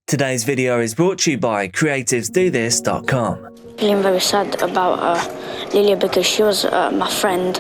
Today's video is brought to you by creativesdothis.com. Feeling very sad about Lilia because she was my friend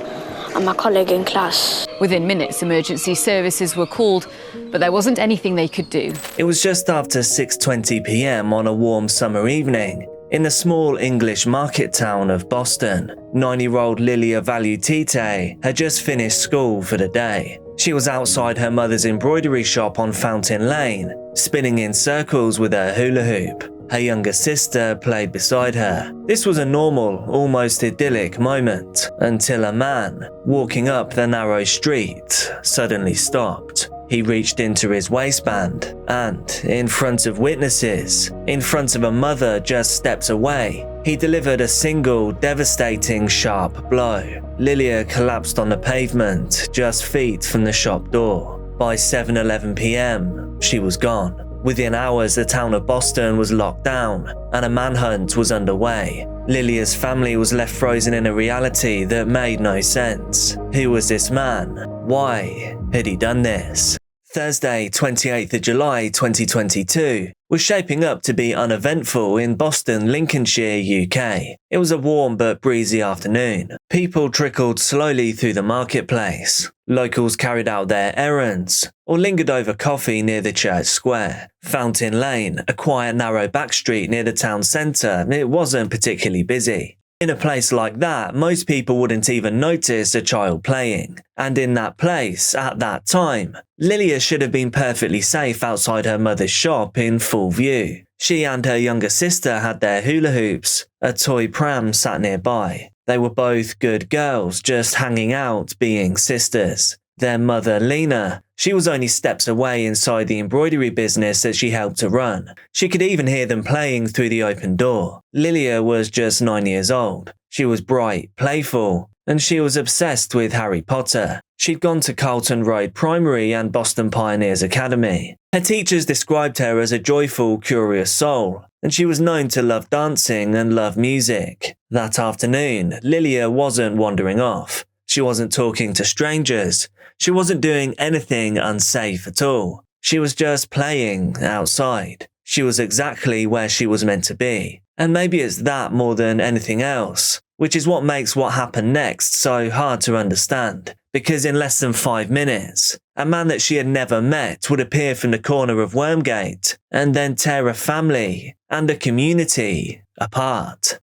and my colleague in class. Within minutes, emergency services were called, but there wasn't anything they could do. It was just after 6:20 p.m. on a warm summer evening in the small English market town of Boston. 9-year-old Lilia Valutite had just finished school for the day. She was outside her mother's embroidery shop on Fountain Lane, spinning in circles with her hula hoop. Her younger sister played beside her. This was a normal, almost idyllic moment, until a man, walking up the narrow street, suddenly stopped. He reached into his waistband and, in front of witnesses, in front of a mother just steps away, he delivered a single, devastating, sharp blow. Lilia collapsed on the pavement, just feet from the shop door. By 7:11 p.m., she was gone. Within hours, the town of Boston was locked down, and a manhunt was underway. Lilia's family was left frozen in a reality that made no sense. Who was this man? Why had he done this? Thursday, 28th of July 2022, was shaping up to be uneventful in Boston, Lincolnshire, UK. It was a warm but breezy afternoon. People trickled slowly through the marketplace. Locals carried out their errands or lingered over coffee near the church square. Fountain Lane, a quiet narrow back street near the town centre, it wasn't particularly busy. In a place like that, most people wouldn't even notice a child playing. And in that place, at that time, Lilia should have been perfectly safe outside her mother's shop in full view. She and her younger sister had their hula hoops. A toy pram sat nearby. They were both good girls, just hanging out, being sisters. Their mother, Lena, she was only steps away inside the embroidery business that she helped to run. She could even hear them playing through the open door. Lilia was just 9 years old. She was bright, playful, and she was obsessed with Harry Potter. She'd gone to Carlton Road Primary and Boston Pioneers Academy. Her teachers described her as a joyful, curious soul, and she was known to love dancing and love music. That afternoon, Lilia wasn't wandering off. She wasn't talking to strangers. She wasn't doing anything unsafe at all. She was just playing outside. She was exactly where she was meant to be. And maybe it's that more than anything else, which is what makes what happened next so hard to understand. Because in less than 5 minutes, a man that she had never met would appear from the corner of Wormgate and then tear a family and a community apart.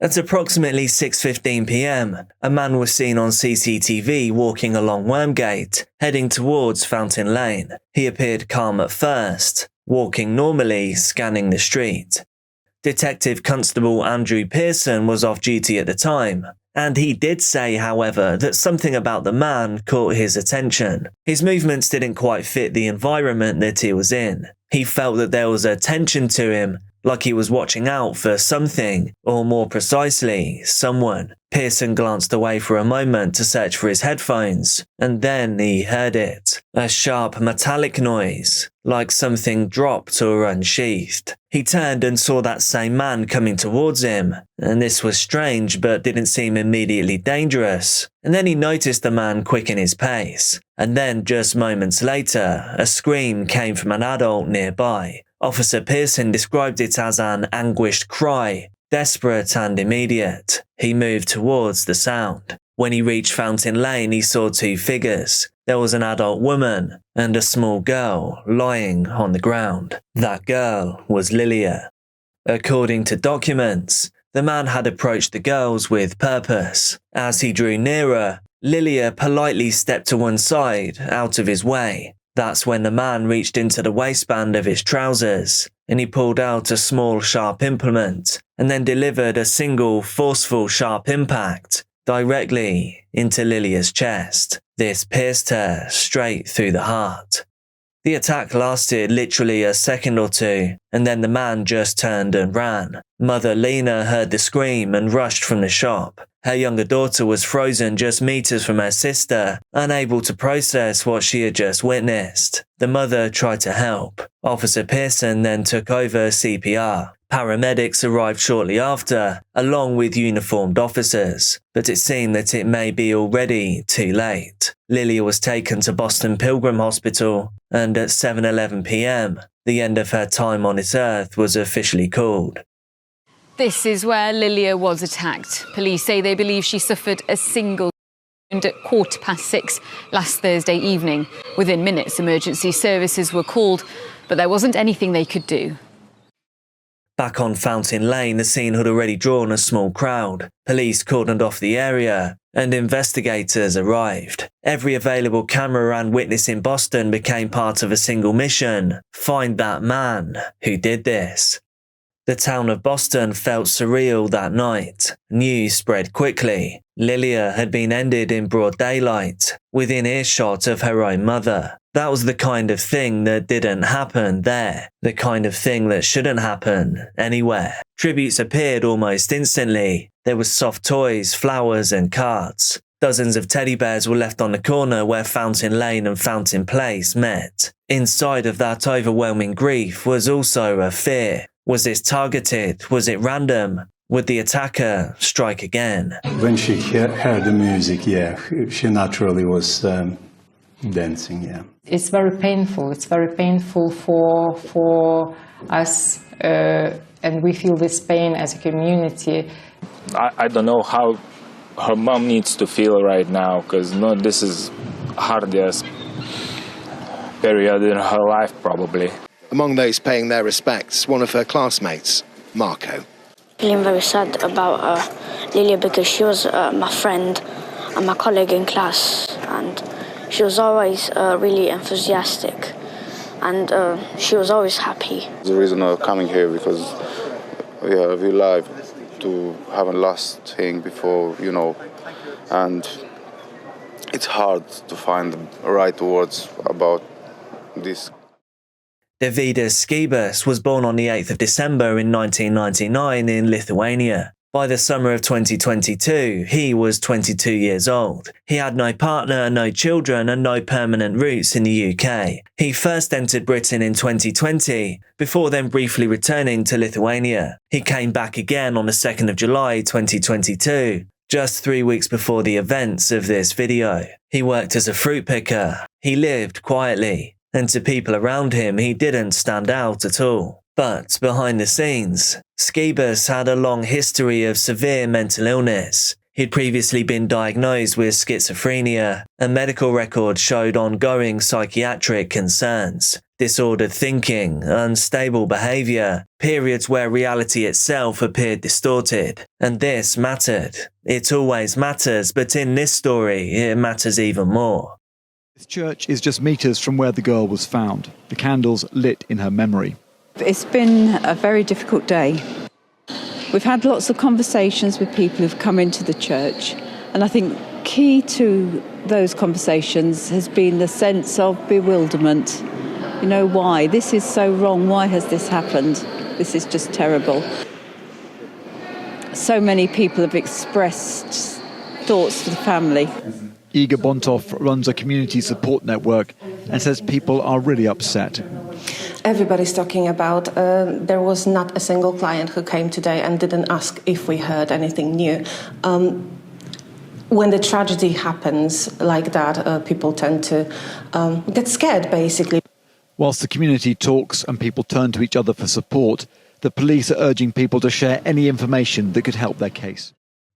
At approximately 6:15 p.m, a man was seen on CCTV walking along Wormgate, heading towards Fountain Lane. He appeared calm at first, walking normally, scanning the street. Detective Constable Andrew Pearson was off duty at the time, and he did say, however, that something about the man caught his attention. His movements didn't quite fit the environment that he was in. He felt that there was a tension to him, like he was watching out for something, or more precisely, someone. Pearson glanced away for a moment to search for his headphones, and then he heard it. A sharp metallic noise, like something dropped or unsheathed. He turned and saw that same man coming towards him, and this was strange but didn't seem immediately dangerous. And then he noticed the man quicken his pace, and then just moments later, a scream came from an adult nearby. Officer Pearson described it as an anguished cry, desperate and immediate. He moved towards the sound. When he reached Fountain Lane, he saw 2 figures. There was an adult woman and a small girl lying on the ground. That girl was Lilia. According to documents, the man had approached the girls with purpose. As he drew nearer, Lilia politely stepped to one side, out of his way. That's when the man reached into the waistband of his trousers, and he pulled out a small sharp implement, and then delivered a single forceful sharp impact directly into Lilia's chest. This pierced her straight through the heart. The attack lasted literally a second or two, and then the man just turned and ran. Mother Lena heard the scream and rushed from the shop. Her younger daughter was frozen just meters from her sister, unable to process what she had just witnessed. The mother tried to help. Officer Pearson then took over CPR. Paramedics arrived shortly after, along with uniformed officers, but it seemed that it may be already too late. Lilia was taken to Boston Pilgrim Hospital, and at 7:11 p.m., the end of her time on this earth was officially called. This is where Lilia was attacked. Police say they believe she suffered a single wound at 6:15 last Thursday evening. Within minutes, emergency services were called, but there wasn't anything they could do. Back on Fountain Lane, the scene had already drawn a small crowd. Police cordoned off the area, and investigators arrived. Every available camera and witness in Boston became part of a single mission: find that man who did this. The town of Boston felt surreal that night. News spread quickly. Lilia had been ended in broad daylight, within earshot of her own mother. That was the kind of thing that didn't happen there, the kind of thing that shouldn't happen anywhere. Tributes appeared almost instantly. There were soft toys, flowers and cards. Dozens of teddy bears were left on the corner where Fountain Lane and Fountain Place met. Inside of that overwhelming grief was also a fear. Was this targeted? Was it random? Would the attacker strike again? When she heard the music, yeah, she naturally was dancing, yeah. It's very painful. It's very painful for us, and we feel this pain as a community. I don't know how her mom needs to feel right now, because this is hardest period in her life, probably. Among those paying their respects, one of her classmates, Marco. Feeling very sad about Lilia because she was my friend and my colleague in class, and she was always really enthusiastic, and she was always happy. The reason of coming here because we like to have a last thing before, and it's hard to find the right words about this. Davidas Skibas was born on the 8th of December in 1999 in Lithuania. By the summer of 2022, he was 22 years old. He had no partner, no children, and no permanent roots in the UK. He first entered Britain in 2020, before then briefly returning to Lithuania. He came back again on the 2nd of July 2022, just 3 weeks before the events of this video. He worked as a fruit picker. He lived quietly, and to people around him, he didn't stand out at all. But behind the scenes, Skibas had a long history of severe mental illness. He'd previously been diagnosed with schizophrenia, and medical records showed ongoing psychiatric concerns, disordered thinking, unstable behaviour, periods where reality itself appeared distorted. And this mattered. It always matters, but in this story, it matters even more. This church is just meters from where the girl was found, the candles lit in her memory. It's been a very difficult day. We've had lots of conversations with people who've come into the church, and I think key to those conversations has been the sense of bewilderment. Why? This is so wrong. Why has this happened? This is just terrible. So many people have expressed thoughts for the family. Igor Bontov runs a community support network and says people are really upset. Everybody's talking about there was not a single client who came today and didn't ask if we heard anything new. When the tragedy happens like that, people tend to get scared, basically. Whilst the community talks and people turn to each other for support, the police are urging people to share any information that could help their case.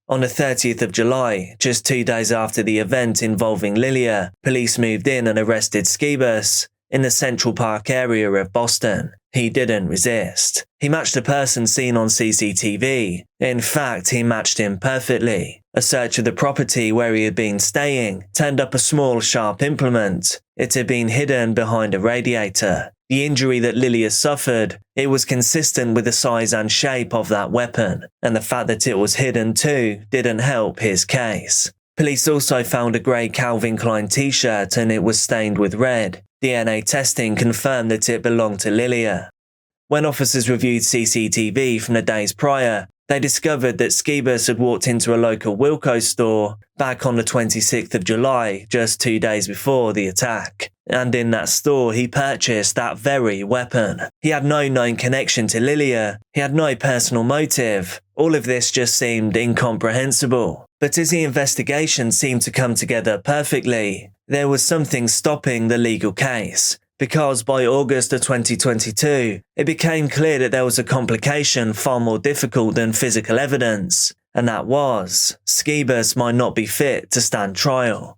On the 30th of July, just 2 days after the event involving Lilia, police moved in and arrested Skibas in the Central Park area of Boston. He didn't resist. He matched the person seen on CCTV. In fact, he matched him perfectly. A search of the property where he had been staying turned up a small, sharp implement. It had been hidden behind a radiator. The injury that Lilia suffered, it was consistent with the size and shape of that weapon, and the fact that it was hidden too didn't help his case. Police also found a grey Calvin Klein t-shirt and it was stained with red. DNA testing confirmed that it belonged to Lilia. When officers reviewed CCTV from the days prior, They discovered that Skibas had walked into a local Wilko store back on the 26th of July, just 2 days before the attack. And in that store, he purchased that very weapon. He had no known connection to Lilia. He had no personal motive. All of this just seemed incomprehensible. But as the investigation seemed to come together perfectly, there was something stopping the legal case. Because by August of 2022, it became clear that there was a complication far more difficult than physical evidence, and that was, Skibas might not be fit to stand trial.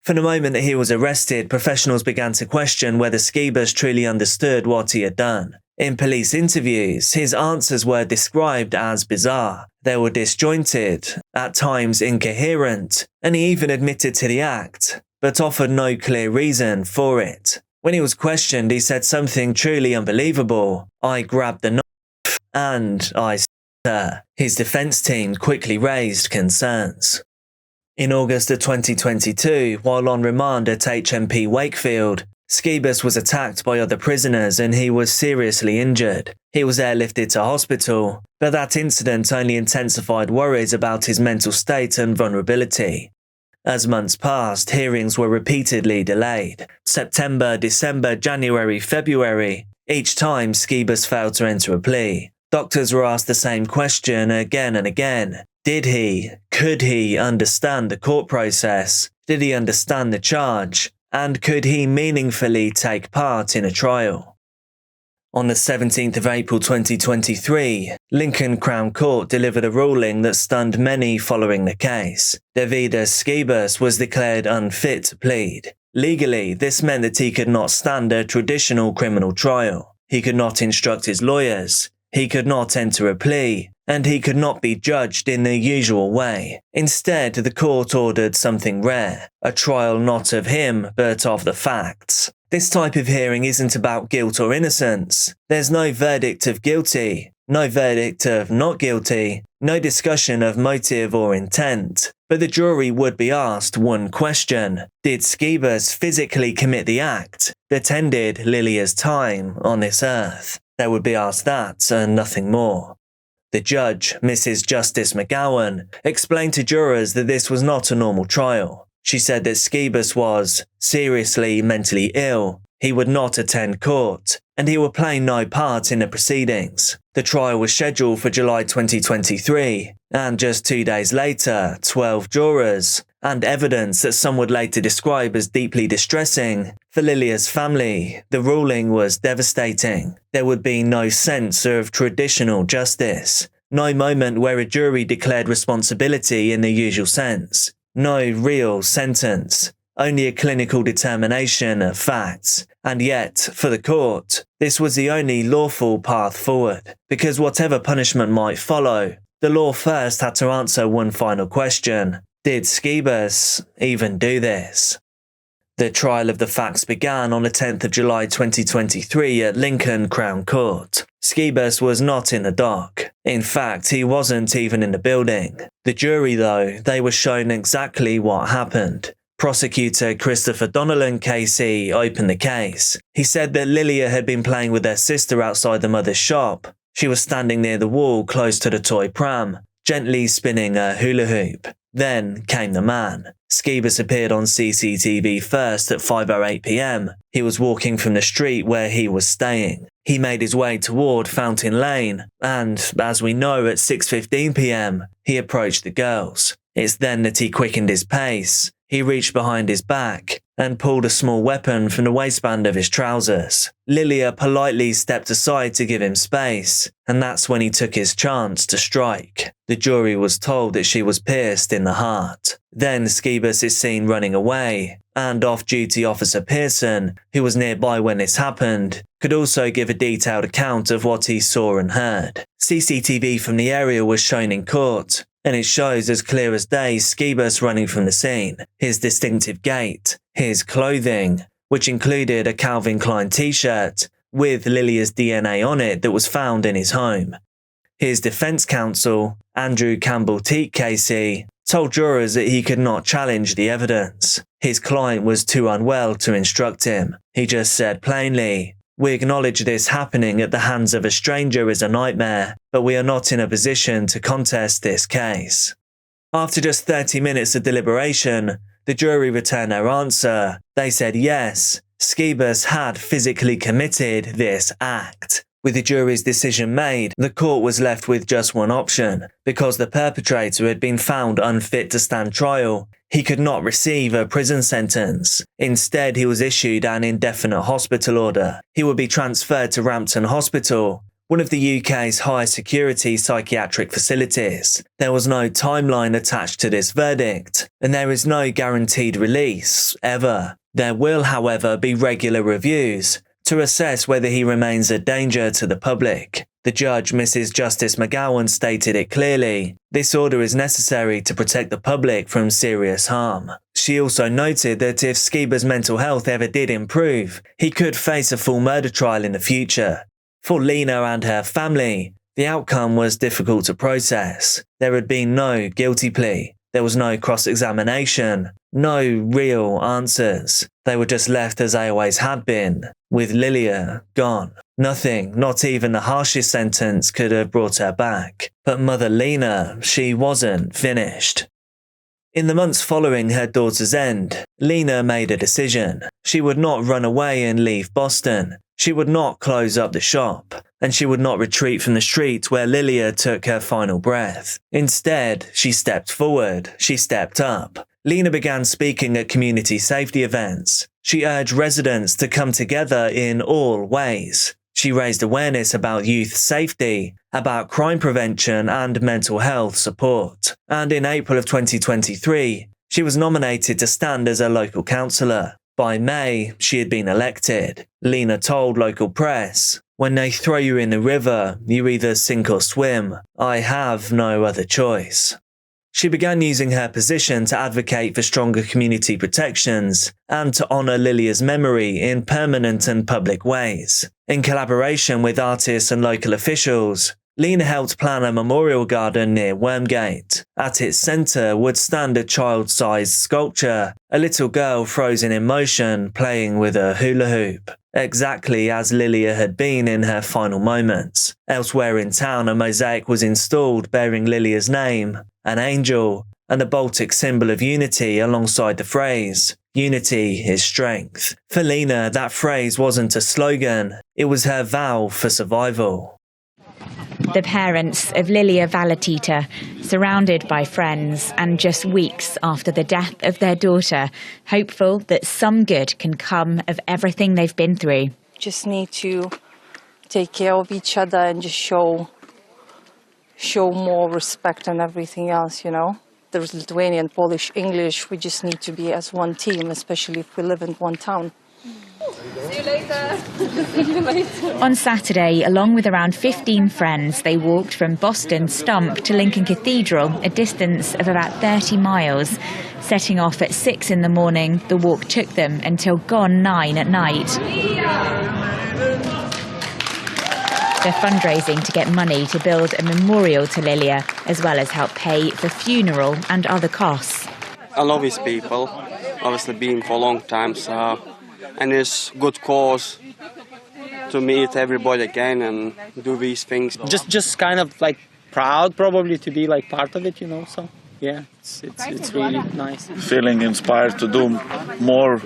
From the moment that he was arrested, professionals began to question whether Skibas truly understood what he had done. In police interviews, his answers were described as bizarre. They were disjointed, at times incoherent, and he even admitted to the act, but offered no clear reason for it. When he was questioned, he said something truly unbelievable. "I grabbed the knife and I stabbed her." His defense team quickly raised concerns. In August of 2022, while on remand at HMP Wakefield, Skibas was attacked by other prisoners and he was seriously injured. He was airlifted to hospital, but that incident only intensified worries about his mental state and vulnerability. As months passed, hearings were repeatedly delayed. September, December, January, February. Each time, Skibas failed to enter a plea. Doctors were asked the same question again and again. Could he understand the court process? Did he understand the charge? And could he meaningfully take part in a trial? On the 17th of April 2023, Lincoln Crown Court delivered a ruling that stunned many following the case. Davidas Skibas was declared unfit to plead. Legally, this meant that he could not stand a traditional criminal trial. He could not instruct his lawyers. He could not enter a plea, and he could not be judged in the usual way. Instead, the court ordered something rare, a trial not of him, but of the facts. This type of hearing isn't about guilt or innocence. There's no verdict of guilty, no verdict of not guilty, no discussion of motive or intent. But the jury would be asked one question. Did Skibas physically commit the act that ended Lilia's time on this earth? They would be asked that and nothing more. The judge, Mrs. Justice McGowan, explained to jurors that this was not a normal trial. She said that Skibas was seriously mentally ill, he would not attend court, and he would play no part in the proceedings. The trial was scheduled for July 2023, and just 2 days later, 12 jurors, and evidence that some would later describe as deeply distressing. For Lilia's family, the ruling was devastating. There would be no sense of traditional justice, no moment where a jury declared responsibility in the usual sense. No real sentence, only a clinical determination of facts. And yet, for the court, this was the only lawful path forward, because whatever punishment might follow, the law first had to answer one final question. Did Skibas even do this? The trial of the facts began on the 10th of July 2023 at Lincoln Crown Court. Skibas was not in the dock. In fact, he wasn't even in the building. The jury, though, they were shown exactly what happened. Prosecutor Christopher Donnellan KC opened the case. He said that Lilia had been playing with her sister outside the mother's shop. She was standing near the wall close to the toy pram, gently spinning a hula hoop. Then came the man. Skibas appeared on CCTV first at 5:08 p.m. He was walking from the street where he was staying. He made his way toward Fountain Lane, and, as we know, at 6:15 p.m, he approached the girls. It's then that he quickened his pace. He reached behind his back and pulled a small weapon from the waistband of his trousers. Lilia politely stepped aside to give him space, and that's when he took his chance to strike. The jury was told that she was pierced in the heart. Then Skibas is seen running away, and off-duty Officer Pearson, who was nearby when this happened, could also give a detailed account of what he saw and heard. CCTV from the area was shown in court, and it shows as clear as day Skibas running from the scene, his distinctive gait, his clothing, which included a Calvin Klein t-shirt with Lilia's DNA on it that was found in his home. His defense counsel, Andrew Campbell-Teague KC, told jurors that he could not challenge the evidence. His client was too unwell to instruct him. He just said plainly, We acknowledge this happening at the hands of a stranger is a nightmare, but we are not in a position to contest this case. After just 30 minutes of deliberation, the jury returned their answer. They said yes, Skibas had physically committed this act. With the jury's decision made, the court was left with just one option. Because the perpetrator had been found unfit to stand trial, he could not receive a prison sentence. Instead, he was issued an indefinite hospital order. He would be transferred to Rampton Hospital, one of the UK's highest security psychiatric facilities. There was no timeline attached to this verdict, and there is no guaranteed release, ever. There will, however, be regular reviews to assess whether he remains a danger to the public. The judge, Mrs. Justice McGowan, stated it clearly. This order is necessary to protect the public from serious harm. She also noted that if Skibas' mental health ever did improve, he could face a full murder trial in the future. For Lena and her family, the outcome was difficult to process. There had been no guilty plea. There was no cross-examination, no real answers. They were just left as they always had been, with Lilia gone. Nothing, not even the harshest sentence, could have brought her back. But Mother Lena, she wasn't finished. In the months following her daughter's end, Lena made a decision. She would not run away and leave Boston. She would not close up the shop, and she would not retreat from the street where Lilia took her final breath. Instead, she stepped forward, she stepped up. Lena began speaking at community safety events. She urged residents to come together in all ways. She raised awareness about youth safety, about crime prevention and mental health support. And in April of 2023, she was nominated to stand as a local councillor. By May, she had been elected. Lena told local press, "When they throw you in the river, you either sink or swim. I have no other choice." She began using her position to advocate for stronger community protections and to honour Lilia's memory in permanent and public ways. In collaboration with artists and local officials, Lena helped plan a memorial garden near Wormgate. At its centre would stand a child-sized sculpture, a little girl frozen in motion playing with a hula hoop, exactly as Lilia had been in her final moments. Elsewhere in town, a mosaic was installed bearing Lilia's name, an angel, and a Baltic symbol of unity alongside the phrase, "Unity is strength." For Lena, that phrase wasn't a slogan, it was her vow for survival. The parents of Lilia Valetita, surrounded by friends and just weeks after the death of their daughter, hopeful that some good can come of everything they've been through. Just need to take care of each other and just show more respect and everything else, you know. There's Lithuanian, Polish, English. We just need to be as one team, especially if we live in one town. See you later. See you later. On Saturday, along with around 15 friends, they walked from Boston Stump to Lincoln Cathedral, a distance of about 30 miles. Setting off at 6 in the morning, the walk took them until gone 9 at night. They're fundraising to get money to build a memorial to Lilia, as well as help pay for funeral and other costs. I love these people, obviously been for a long time, so... And it's good cause to meet everybody again and do these things. Just kind of like proud probably to be like part of it, you know, so yeah, it's really nice. Feeling inspired to do more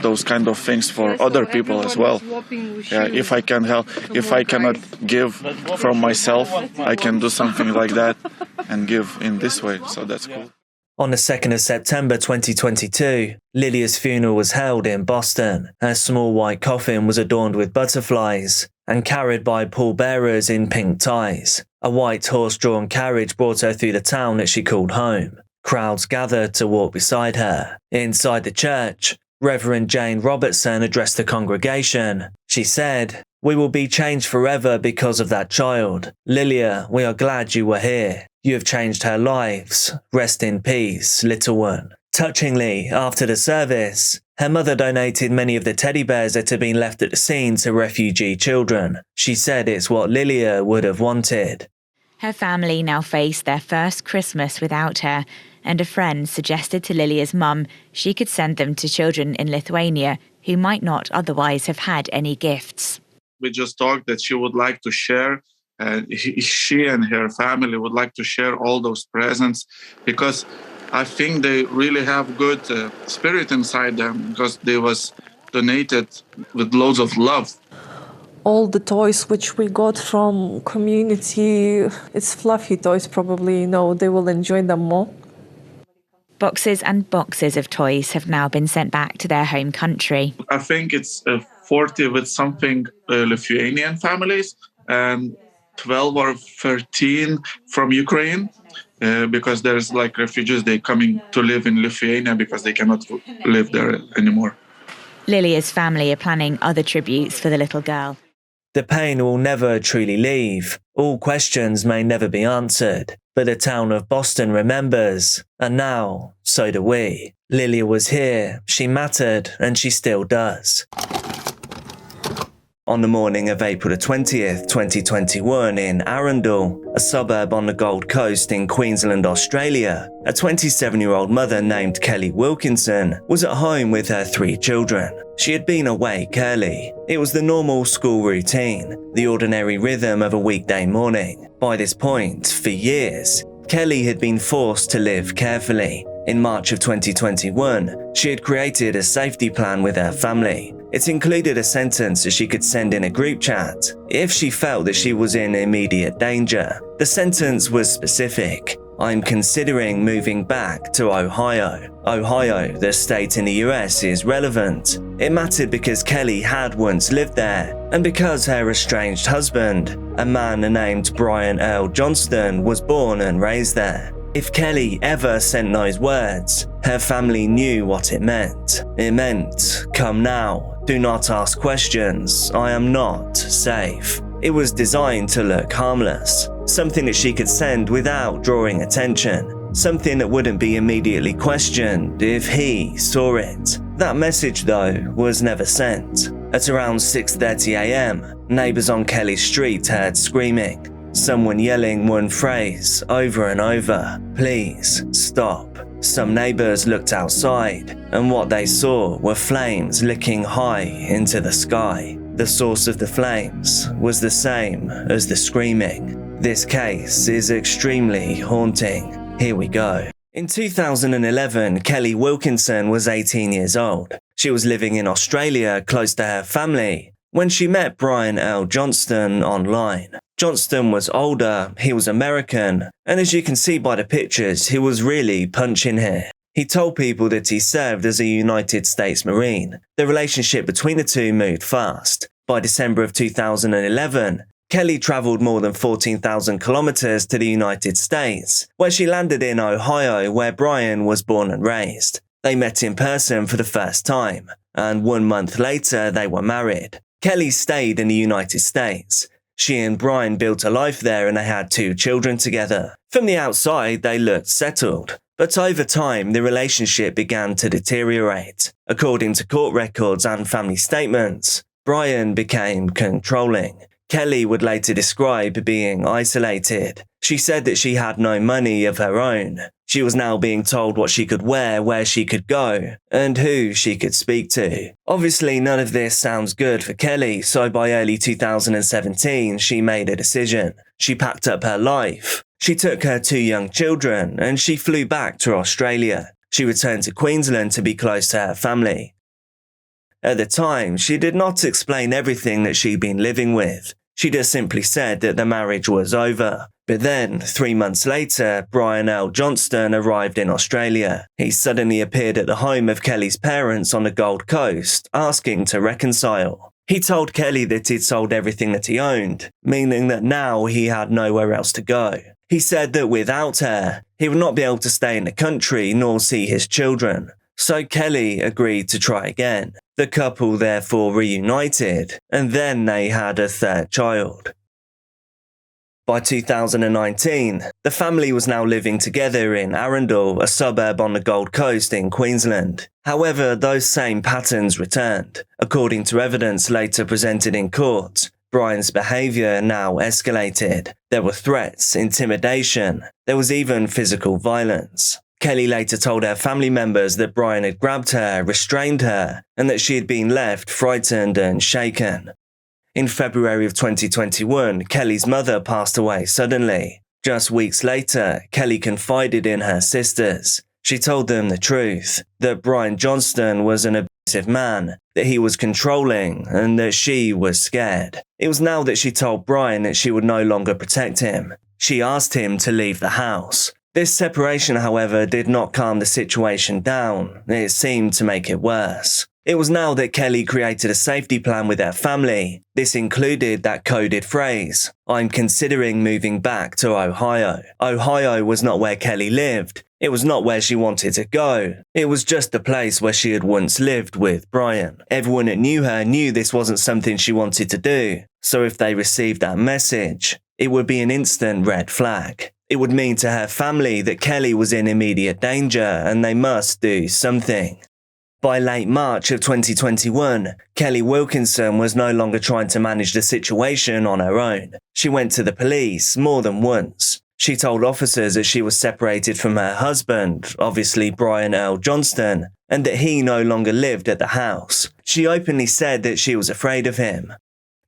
those kind of things for other people as well. Yeah, if I can help, if I cannot give from myself, I can do something like that and give in this way, so that's cool. On the 2nd of September 2022, Lilia's funeral was held in Boston. Her small white coffin was adorned with butterflies and carried by pallbearers in pink ties. A white horse-drawn carriage brought her through the town that she called home. Crowds gathered to walk beside her. Inside the church, Reverend Jane Robertson addressed the congregation. She said, "We will be changed forever because of that child. Lilia, we are glad you were here. You have changed her lives. Rest in peace, little one." Touchingly, after the service, her mother donated many of the teddy bears that had been left at the scene to refugee children. She said it's what Lilia would have wanted. Her family now face their first Christmas without her, and a friend suggested to Lilia's mum she could send them to children in Lithuania who might not otherwise have had any gifts. We just talked that she would like to share, she and her family would like to share all those presents, because I think they really have good spirit inside them, because they was donated with loads of love. All the toys which we got from community, it's fluffy toys probably, they will enjoy them more. Boxes and boxes of toys have now been sent back to their home country. I think it's 40 with something Lithuanian families and 12 or 13 from Ukraine, because there's like refugees, they coming to live in Lithuania because they cannot live there anymore. Lilia's family are planning other tributes for the little girl. The pain will never truly leave. All questions may never be answered, but the town of Boston remembers, and now, so do we. Lilia was here, she mattered, and she still does. On the morning of April 20th, 2021 in Arundel, a suburb on the Gold Coast in Queensland, Australia, a 27-year-old mother named Kelly Wilkinson was at home with her 3 children. She had been awake early. It was the normal school routine, the ordinary rhythm of a weekday morning. By this point, for years, Kelly had been forced to live carefully. In March of 2021, she had created a safety plan with her family. It included a sentence that she could send in a group chat if she felt that she was in immediate danger. The sentence was specific. I'm considering moving back to Ohio. Ohio, the state in the US, is relevant. It mattered because Kelly had once lived there, and because her estranged husband, a man named Brian Earl Johnston, was born and raised there. If Kelly ever sent those words, her family knew what it meant. It meant, come now, do not ask questions, I am not safe. It was designed to look harmless, something that she could send without drawing attention, something that wouldn't be immediately questioned if he saw it. That message, though, was never sent. At around 6:30 a.m, neighbours on Kelly Street heard screaming. Someone yelling one phrase over and over, please stop. Some neighbours looked outside, and what they saw were flames licking high into the sky. The source of the flames was the same as the screaming. This case is extremely haunting. Here we go. In 2011, Kelly Wilkinson was 18 years old. She was living in Australia close to her family when she met Brian Earl Johnston online. Johnston was older, he was American, and as you can see by the pictures, he was really punching here. He told people that he served as a United States Marine. The relationship between the two moved fast. By December of 2011, Kelly travelled more than 14,000 kilometres to the United States, where she landed in Ohio, where Brian was born and raised. They met in person for the first time, and 1 month later they were married. Kelly stayed in the United States. She and Brian built a life there and they had 2 children together. From the outside, they looked settled. But over time, the relationship began to deteriorate. According to court records and family statements, Brian became controlling. Kelly would later describe being isolated. She said that she had no money of her own. She was now being told what she could wear, where she could go, and who she could speak to. Obviously, none of this sounds good for Kelly, so by early 2017, she made a decision. She packed up her life. She took her 2 young children, and she flew back to Australia. She returned to Queensland to be close to her family. At the time, she did not explain everything that she'd been living with. She just simply said that the marriage was over. But then, 3 months later, Brian Earl Johnston arrived in Australia. He suddenly appeared at the home of Kelly's parents on the Gold Coast, asking to reconcile. He told Kelly that he'd sold everything that he owned, meaning that now he had nowhere else to go. He said that without her, he would not be able to stay in the country nor see his children. So Kelly agreed to try again. The couple therefore reunited, and then they had a 3rd child. By 2019, the family was now living together in Arundel, a suburb on the Gold Coast in Queensland. However, those same patterns returned. According to evidence later presented in court, Brian's behaviour now escalated. There were threats, intimidation, there was even physical violence. Kelly later told her family members that Brian had grabbed her, restrained her, and that she had been left frightened and shaken. In February of 2021, Kelly's mother passed away suddenly. Just weeks later, Kelly confided in her sisters. She told them the truth, that Brian Johnston was an abusive man, that he was controlling, and that she was scared. It was now that she told Brian that she would no longer protect him. She asked him to leave the house. This separation, however, did not calm the situation down. It seemed to make it worse. It was now that Kelly created a safety plan with her family. This included that coded phrase, "I'm considering moving back to Ohio." Ohio was not where Kelly lived. It was not where she wanted to go. It was just the place where she had once lived with Brian. Everyone that knew her knew this wasn't something she wanted to do. So if they received that message, it would be an instant red flag. It would mean to her family that Kelly was in immediate danger and they must do something. By late March of 2021, Kelly Wilkinson was no longer trying to manage the situation on her own. She went to the police more than once. She told officers that she was separated from her husband, obviously Brian Earl Johnston, and that he no longer lived at the house. She openly said that she was afraid of him.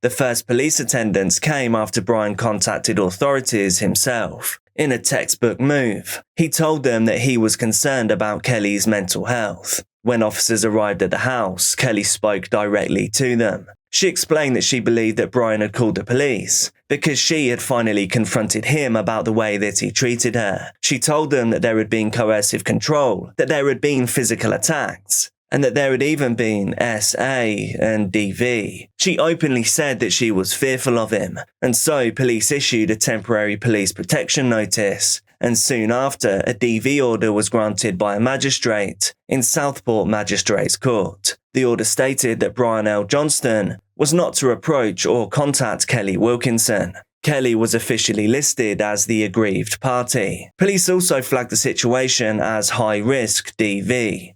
The first police attendants came after Brian contacted authorities himself. In a textbook move, he told them that he was concerned about Kelly's mental health. When officers arrived at the house, Kelly spoke directly to them. She explained that she believed that Brian had called the police because she had finally confronted him about the way that he treated her. She told them that there had been coercive control, that there had been physical attacks, and that there had even been SA and DV. She openly said that she was fearful of him, and so police issued a temporary police protection notice, and soon after, a DV order was granted by a magistrate in Southport Magistrates Court. The order stated that Brian L. Johnston was not to approach or contact Kelly Wilkinson. Kelly was officially listed as the aggrieved party. Police also flagged the situation as high-risk DV.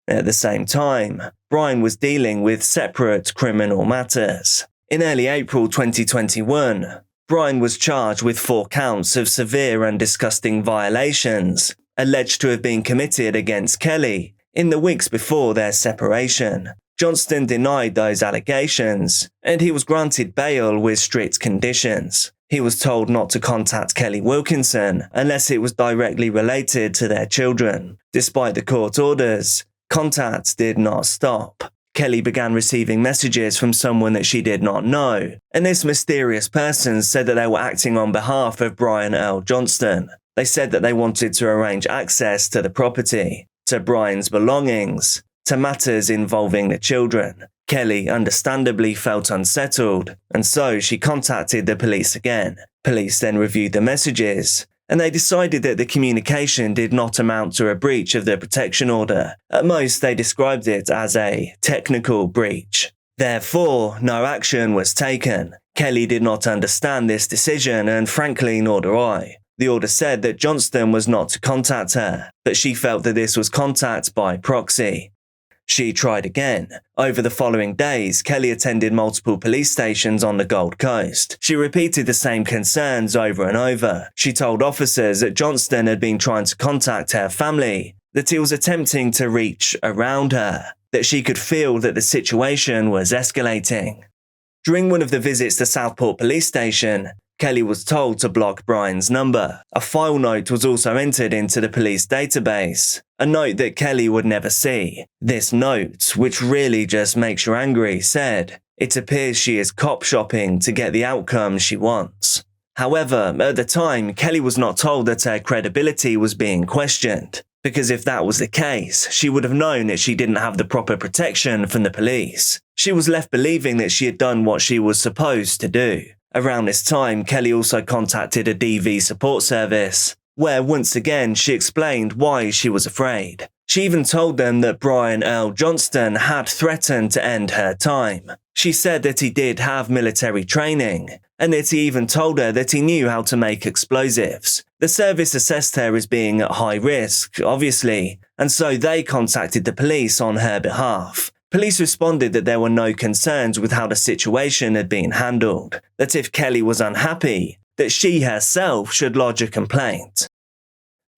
At the same time, Brian was dealing with separate criminal matters. In early April 2021, Brian was charged with 4 counts of severe and disgusting violations alleged to have been committed against Kelly in the weeks before their separation. Johnston denied those allegations, and he was granted bail with strict conditions. He was told not to contact Kelly Wilkinson unless it was directly related to their children. Despite the court orders, contact did not stop. Kelly began receiving messages from someone that she did not know, and this mysterious person said that they were acting on behalf of Brian Earl Johnston. They said that they wanted to arrange access to the property, to Brian's belongings, to matters involving the children. Kelly understandably felt unsettled, and so she contacted the police again. Police then reviewed the messages, and they decided that the communication did not amount to a breach of the protection order. At most, they described it as a technical breach. Therefore, no action was taken. Kelly did not understand this decision, and frankly, nor do I. The order said that Johnston was not to contact her, but she felt that this was contact by proxy. She tried again. Over the following days, Kelly attended multiple police stations on the Gold Coast. She repeated the same concerns over and over. She told officers that Johnston had been trying to contact her family, that he was attempting to reach around her, that she could feel that the situation was escalating. During one of the visits to Southport Police Station, Kelly was told to block Brian's number. A file note was also entered into the police database, a note that Kelly would never see. This note, which really just makes you angry, said, "It appears she is cop shopping to get the outcome she wants." However, at the time, Kelly was not told that her credibility was being questioned, because if that was the case, she would have known that she didn't have the proper protection from the police. She was left believing that she had done what she was supposed to do. Around this time, Kelly also contacted a DV support service, where once again she explained why she was afraid. She even told them that Brian Earl Johnston had threatened to end her time. She said that he did have military training, and that he even told her that he knew how to make explosives. The service assessed her as being at high risk, obviously, and so they contacted the police on her behalf. Police responded that there were no concerns with how the situation had been handled, that if Kelly was unhappy, that she herself should lodge a complaint.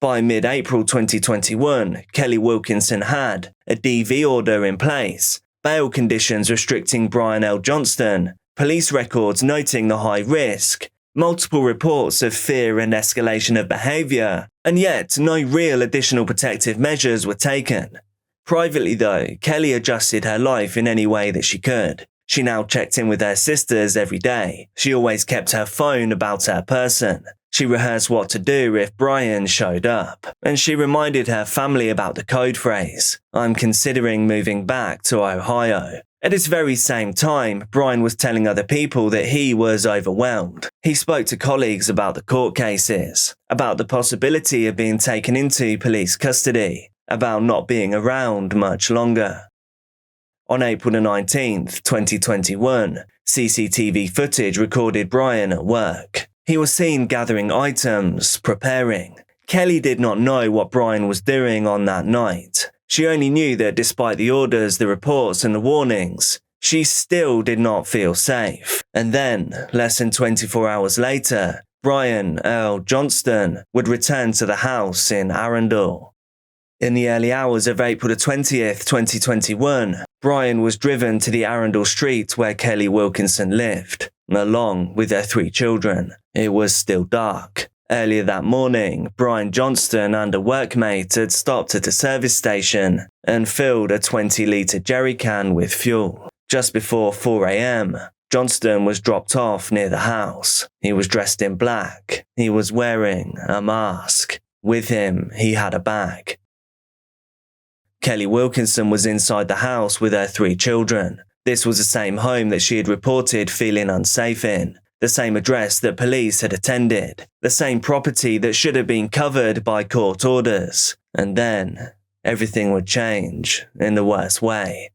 By mid-April 2021, Kelly Wilkinson had a DV order in place, bail conditions restricting Brian L. Johnston, police records noting the high risk, multiple reports of fear and escalation of behaviour, and yet no real additional protective measures were taken. Privately though, Kelly adjusted her life in any way that she could. She now checked in with her sisters every day. She always kept her phone about her person. She rehearsed what to do if Brian showed up. And she reminded her family about the code phrase, "I'm considering moving back to Ohio." At this very same time, Brian was telling other people that he was overwhelmed. He spoke to colleagues about the court cases, about the possibility of being taken into police custody, about not being around much longer. On April the 19th, 2021, CCTV footage recorded Brian at work. He was seen gathering items, preparing. Kelly did not know what Brian was doing on that night. She only knew that despite the orders, the reports and the warnings, she still did not feel safe. And then, less than 24 hours later, Brian Earl Johnston would return to the house in Arundel. In the early hours of April the 20th, 2021, Brian was driven to the Arundel street where Kelly Wilkinson lived, along with their 3 children. It was still dark. Earlier that morning, Brian Johnston and a workmate had stopped at a service station and filled a 20-litre jerry can with fuel. Just before 4 a.m, Johnston was dropped off near the house. He was dressed in black. He was wearing a mask. With him, he had a bag. Kelly Wilkinson was inside the house with her 3 children. This was the same home that she had reported feeling unsafe in, the same address that police had attended, the same property that should have been covered by court orders. And then, everything would change in the worst way.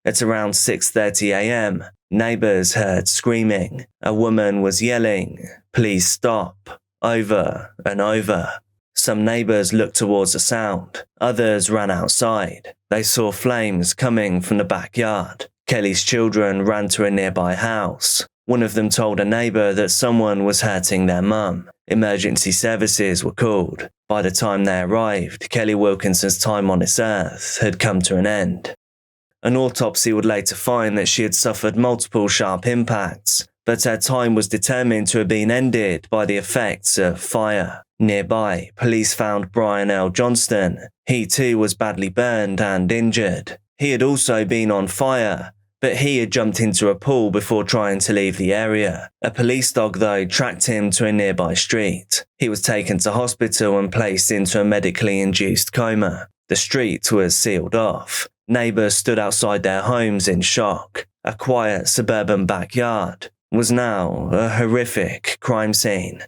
At around 6:30 a.m, neighbours heard screaming. A woman was yelling, "Please stop," over and over. Some neighbours looked towards the sound. Others ran outside. They saw flames coming from the backyard. Kelly's children ran to a nearby house. One of them told a neighbour that someone was hurting their mum. Emergency services were called. By the time they arrived, Kelly Wilkinson's time on this earth had come to an end. An autopsy would later find that she had suffered multiple sharp impacts, but her time was determined to have been ended by the effects of fire. Nearby, police found Brian L. Johnston. He too was badly burned and injured. He had also been on fire, but he had jumped into a pool before trying to leave the area. A police dog, though, tracked him to a nearby street. He was taken to hospital and placed into a medically induced coma. The street was sealed off. Neighbours stood outside their homes in shock. A quiet suburban backyard was now a horrific crime scene.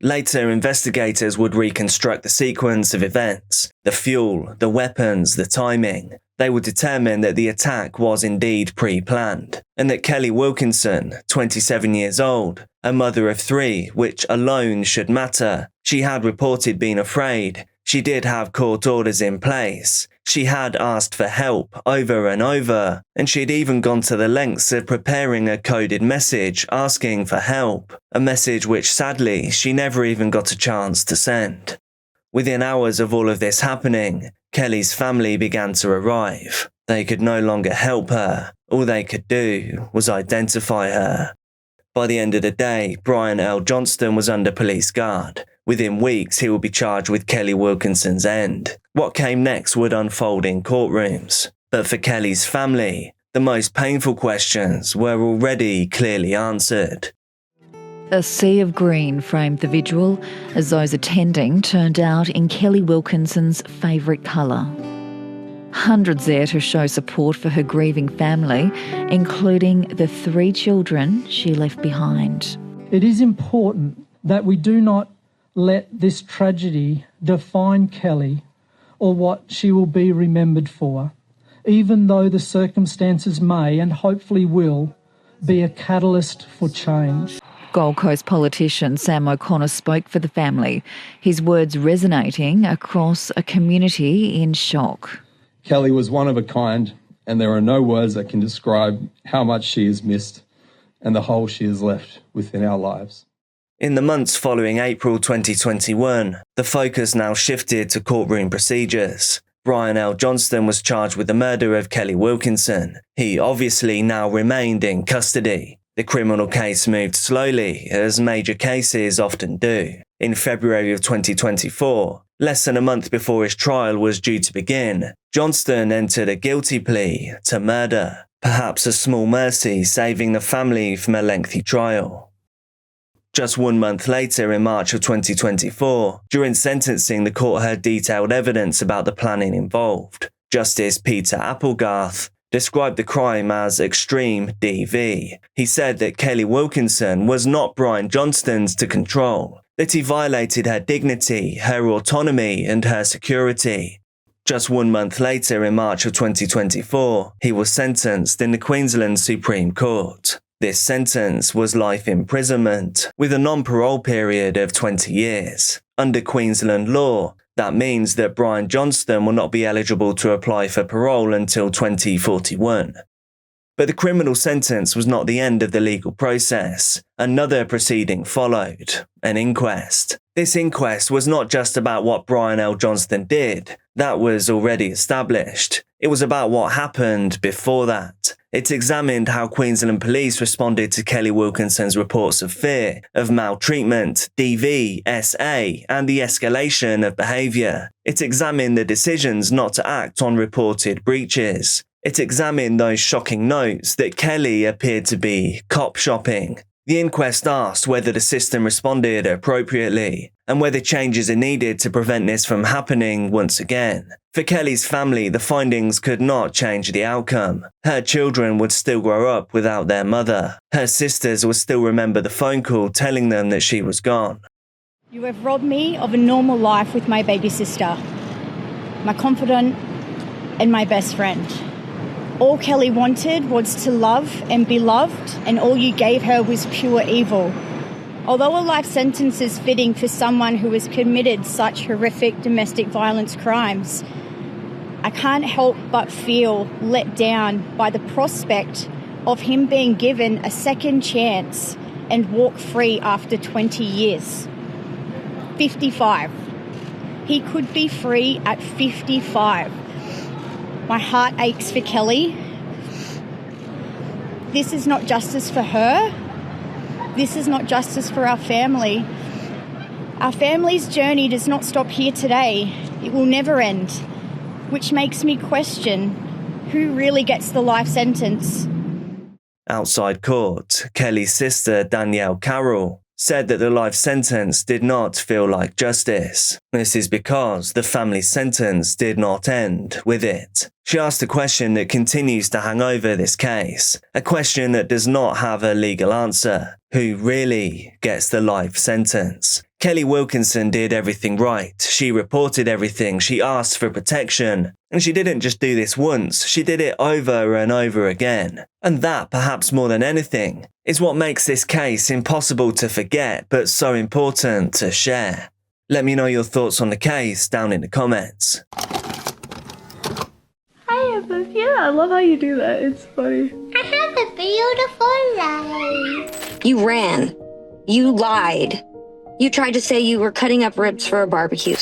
Later, investigators would reconstruct the sequence of events, the fuel, the weapons, the timing. They would determine that the attack was indeed pre-planned, and that Kelly Wilkinson, 27 years old, a mother of 3, which alone should matter, she had reported being afraid. She did have court orders in place. She had asked for help over and over, and she had even gone to the lengths of preparing a coded message asking for help, a message which sadly she never even got a chance to send. Within hours of all of this happening, Kelly's family began to arrive. They could no longer help her. All they could do was identify her. By the end of the day, Brian L. Johnston was under police guard. Within weeks, he would be charged with Kelly Wilkinson's end. What came next would unfold in courtrooms. But for Kelly's family, the most painful questions were already clearly answered. A sea of green framed the vigil as those attending turned out in Kelly Wilkinson's favourite colour. Hundreds there to show support for her grieving family, including the 3 children she left behind. It is important that we do not let this tragedy define Kelly or what she will be remembered for, even though the circumstances may and hopefully will be a catalyst for change. Gold Coast politician Sam O'Connor spoke for the family, his words resonating across a community in shock. Kelly was one of a kind, and there are no words that can describe how much she is missed and the hole she has left within our lives. In the months following April 2021, the focus now shifted to courtroom procedures. Brian L. Johnston was charged with the murder of Kelly Wilkinson. He obviously now remained in custody. The criminal case moved slowly, as major cases often do. In February of 2024, less than a month before his trial was due to begin, Johnston entered a guilty plea to murder, perhaps a small mercy saving the family from a lengthy trial. Just 1 month later, in March of 2024, during sentencing, the court heard detailed evidence about the planning involved. Justice Peter Applegarth described the crime as extreme DV. He said that Kelly Wilkinson was not Brian Johnston's to control, that he violated her dignity, her autonomy, and her security. Just 1 month later, in March of 2024, he was sentenced in the Queensland Supreme Court. This sentence was life imprisonment, with a non-parole period of 20 years. Under Queensland law, that means that Brian Johnston will not be eligible to apply for parole until 2041. But the criminal sentence was not the end of the legal process. Another proceeding followed, an inquest. This inquest was not just about what Brian L. Johnston did. That was already established. It was about what happened before that. It examined how Queensland police responded to Kelly Wilkinson's reports of fear, of maltreatment, DV, SA, and the escalation of behaviour. It examined the decisions not to act on reported breaches. It examined those shocking notes that Kelly appeared to be cop shopping. The inquest asked whether the system responded appropriately and whether changes are needed to prevent this from happening once again. For Kelly's family, the findings could not change the outcome. Her children would still grow up without their mother. Her sisters would still remember the phone call telling them that she was gone. You have robbed me of a normal life with my baby sister, my confidant, and my best friend. All Kelly wanted was to love and be loved, and all you gave her was pure evil. Although a life sentence is fitting for someone who has committed such horrific domestic violence crimes, I can't help but feel let down by the prospect of him being given a second chance and walk free after 20 years. 55. He could be free at 55. My heart aches for Kelly. This is not justice for her. This is not justice for our family. Our family's journey does not stop here today. It will never end, which makes me question who really gets the life sentence. Outside court, Kelly's sister, Danielle Carroll, said that the life sentence did not feel like justice. This is because the family sentence did not end with it. She asked a question that continues to hang over this case, a question that does not have a legal answer. Who really gets the life sentence? Kelly Wilkinson did everything right. She reported everything. She asked for protection. And she didn't just do this once. She did it over and over again. And that, perhaps more than anything, is what makes this case impossible to forget, but so important to share. Let me know your thoughts on the case down in the comments. Hi, Emma. Yeah, I love how you do that. It's funny. I have a beautiful life. You ran. You lied. You tried to say you were cutting up ribs for a barbecue.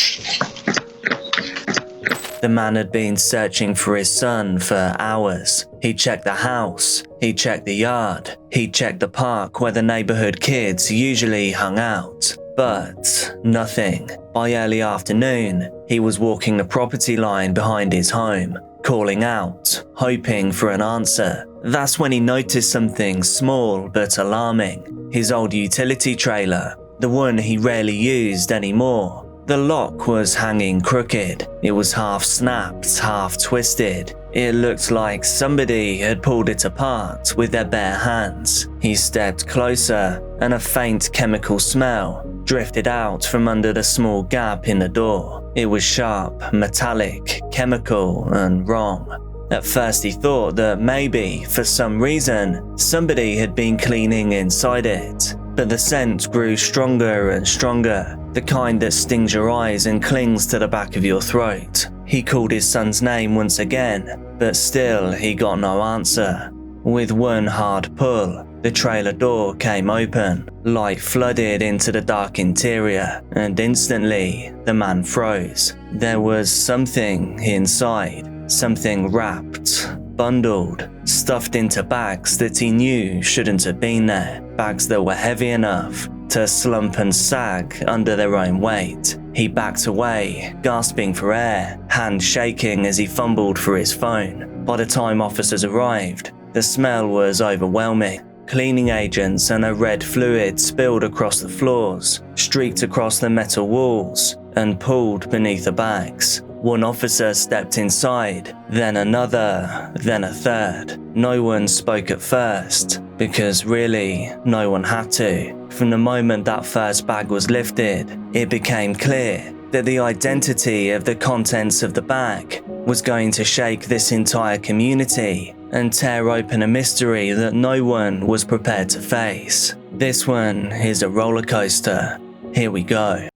The man had been searching for his son for hours. He checked the house, he checked the yard, he checked the park where the neighborhood kids usually hung out. But nothing. By early afternoon, he was walking the property line behind his home, calling out, hoping for an answer. That's when he noticed something small but alarming. His old utility trailer, the one he rarely used anymore. The lock was hanging crooked. It was half snapped, half twisted. It looked like somebody had pulled it apart with their bare hands. He stepped closer, and a faint chemical smell drifted out from under the small gap in the door. It was sharp, metallic, chemical, and wrong. At first he thought that maybe, for some reason, somebody had been cleaning inside it. But the scent grew stronger and stronger, the kind that stings your eyes and clings to the back of your throat. He called his son's name once again, but still he got no answer. With one hard pull, The trailer door came open, light flooded into the dark interior, and instantly the man froze. There was something inside, something wrapped, bundled, stuffed into bags that he knew shouldn't have been there, bags that were heavy enough to slump and sag under their own weight. He backed away, gasping for air, hand shaking as he fumbled for his phone. By the time officers arrived, the smell was overwhelming. Cleaning agents and a red fluid spilled across the floors, streaked across the metal walls, and pooled beneath the bags. One officer stepped inside, then another, then a third. No one spoke at first, because really, no one had to. From the moment that first bag was lifted, it became clear that the identity of the contents of the bag was going to shake this entire community and tear open a mystery that no one was prepared to face. This one is a roller coaster. Here we go.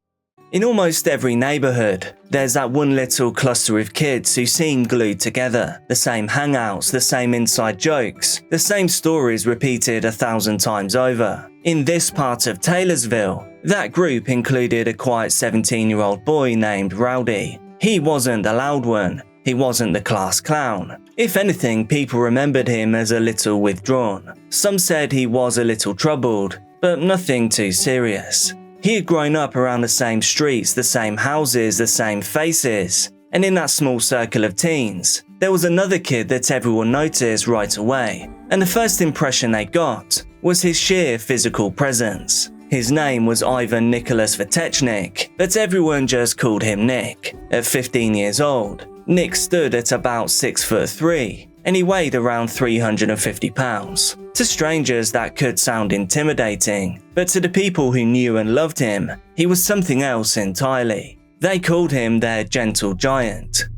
In almost every neighborhood, there's that one little cluster of kids who seem glued together. The same hangouts, the same inside jokes, the same stories repeated 1,000 times over. In this part of Taylorsville, that group included a quiet 17-year-old boy named Rowdy. He wasn't the loud one. He wasn't the class clown. If anything, people remembered him as a little withdrawn. Some said he was a little troubled, but nothing too serious. He had grown up around the same streets, the same houses, the same faces, and in that small circle of teens, there was another kid that everyone noticed right away, and the first impression they got was his sheer physical presence. His name was Ivan Nicholas Vitechnik, but everyone just called him Nick. At 15 years old, Nick stood at about 6'3", and he weighed around 350 pounds. To strangers that could sound intimidating, but to the people who knew and loved him, he was something else entirely. They called him their gentle giant.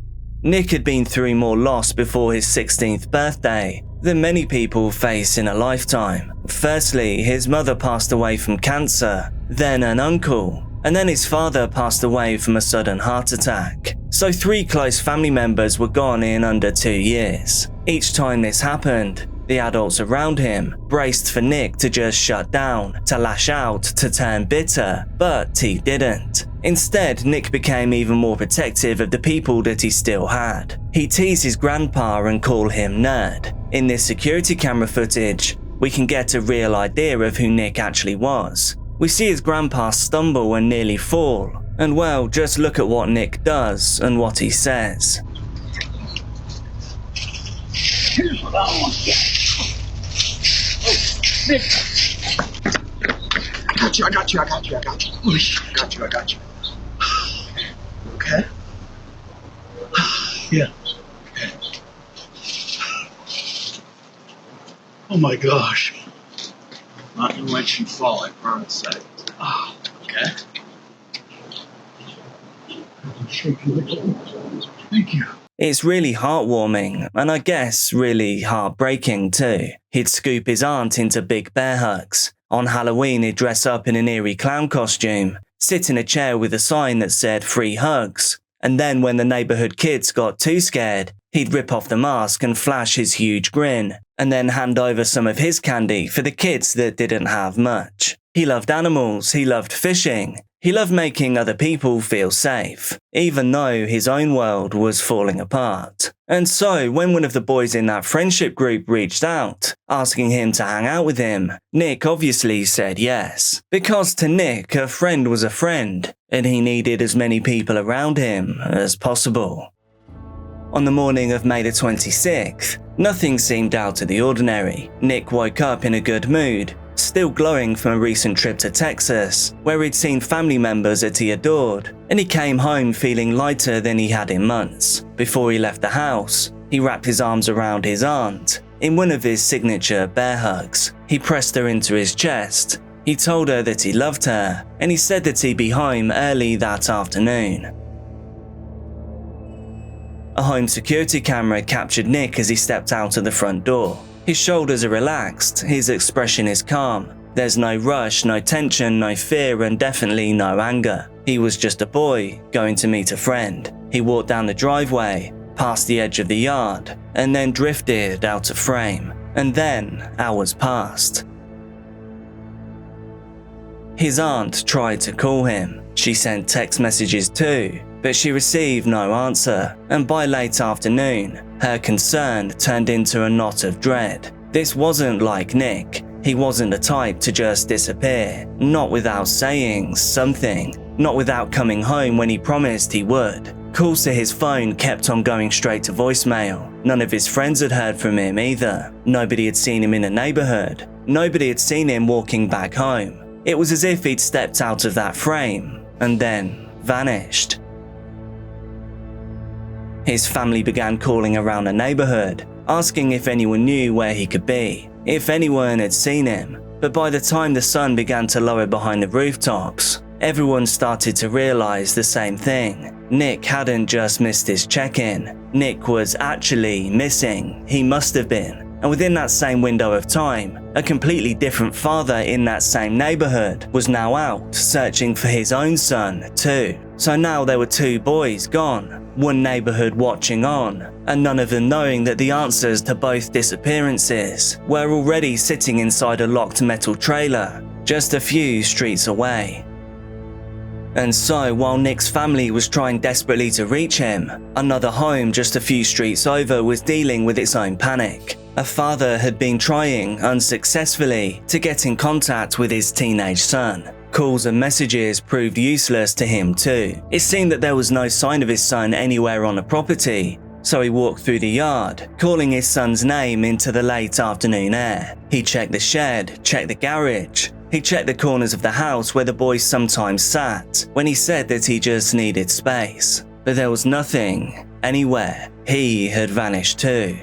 Nick had been through more loss before his 16th birthday than many people face in a lifetime. Firstly, his mother passed away from cancer, then an uncle, and then his father passed away from a sudden heart attack. So 3 close family members were gone in under 2 years. Each time this happened, the adults around him braced for Nick to just shut down, to lash out, to turn bitter, but he didn't. Instead, Nick became even more protective of the people that he still had. He teased his grandpa and called him Nerd. In this security camera footage, we can get a real idea of who Nick actually was. We see his grandpa stumble and nearly fall, and well, just look at what Nick does and what he says. Here's what I want to get. Oh, Nick. I got you. I got you. Okay? Yeah. Okay. Oh my gosh. Not gonna let you fall, I promise. Okay. Thank you. It's really heartwarming, and I guess really heartbreaking too. He'd scoop his aunt into big bear hugs. On Halloween, he'd dress up in an eerie clown costume, sit in a chair with a sign that said free hugs. And then when the neighborhood kids got too scared, he'd rip off the mask and flash his huge grin, and then hand over some of his candy for the kids that didn't have much. He loved animals, he loved fishing, he loved making other people feel safe, even though his own world was falling apart. And so, when one of the boys in that friendship group reached out, asking him to hang out with him, Nick obviously said yes. Because to Nick, a friend was a friend, and he needed as many people around him as possible. On the morning of May the 26th, nothing seemed out of the ordinary. Nick woke up in a good mood, still glowing from a recent trip to Texas, where he'd seen family members that he adored, and he came home feeling lighter than he had in months. Before he left the house, he wrapped his arms around his aunt. In one of his signature bear hugs, he pressed her into his chest. He told her that he loved her, and he said that he'd be home early that afternoon. A home security camera captured Nick as he stepped out of the front door. His shoulders are relaxed, his expression is calm. There's no rush, no tension, no fear, and definitely no anger. He was just a boy, going to meet a friend. He walked down the driveway, past the edge of the yard, and then drifted out of frame. And then, hours passed. His aunt tried to call him. She sent text messages too, but she received no answer, and by late afternoon, her concern turned into a knot of dread. This wasn't like Nick. He wasn't the type to just disappear, not without saying something, not without coming home when he promised he would. Calls to his phone kept on going straight to voicemail. None of his friends had heard from him either. Nobody had seen him in the neighborhood. Nobody had seen him walking back home. It was as if he'd stepped out of that frame and then vanished. His family began calling around the neighborhood, asking if anyone knew where he could be, if anyone had seen him. But by the time the sun began to lower behind the rooftops, everyone started to realize the same thing. Nick hadn't just missed his check-in. Nick was actually missing. He must have been. And within that same window of time, a completely different father in that same neighborhood was now out searching for his own son too. So now there were two boys gone, one neighborhood watching on, and none of them knowing that the answers to both disappearances were already sitting inside a locked metal trailer just a few streets away. And so, while Nick's family was trying desperately to reach him, another home just a few streets over was dealing with its own panic. A father had been trying, unsuccessfully, to get in contact with his teenage son. Calls and messages proved useless to him too. It seemed that there was no sign of his son anywhere on the property, so he walked through the yard, calling his son's name into the late afternoon air. He checked the shed, checked the garage. He checked the corners of the house where the boys sometimes sat when he said that he just needed space. But there was nothing, anywhere. He had vanished too.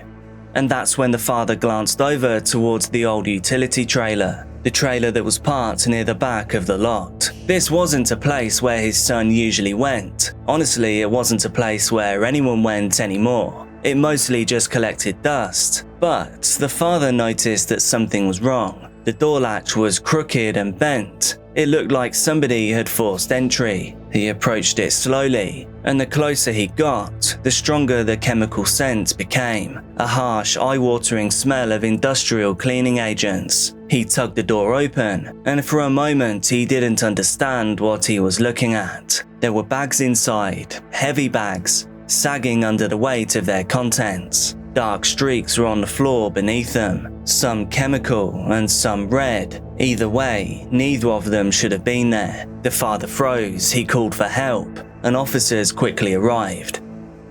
And that's when the father glanced over towards the old utility trailer, the trailer that was parked near the back of the lot. This wasn't a place where his son usually went. Honestly, it wasn't a place where anyone went anymore. It mostly just collected dust. But the father noticed that something was wrong. The door latch was crooked and bent. It looked like somebody had forced entry. He approached it slowly, and the closer he got, the stronger the chemical scent became, a harsh, eye-watering smell of industrial cleaning agents. He tugged the door open, and for a moment he didn't understand what he was looking at. There were bags inside, heavy bags, sagging under the weight of their contents. Dark streaks were on the floor beneath them, some chemical and some red. Either way, neither of them should have been there. The father froze, he called for help, and officers quickly arrived.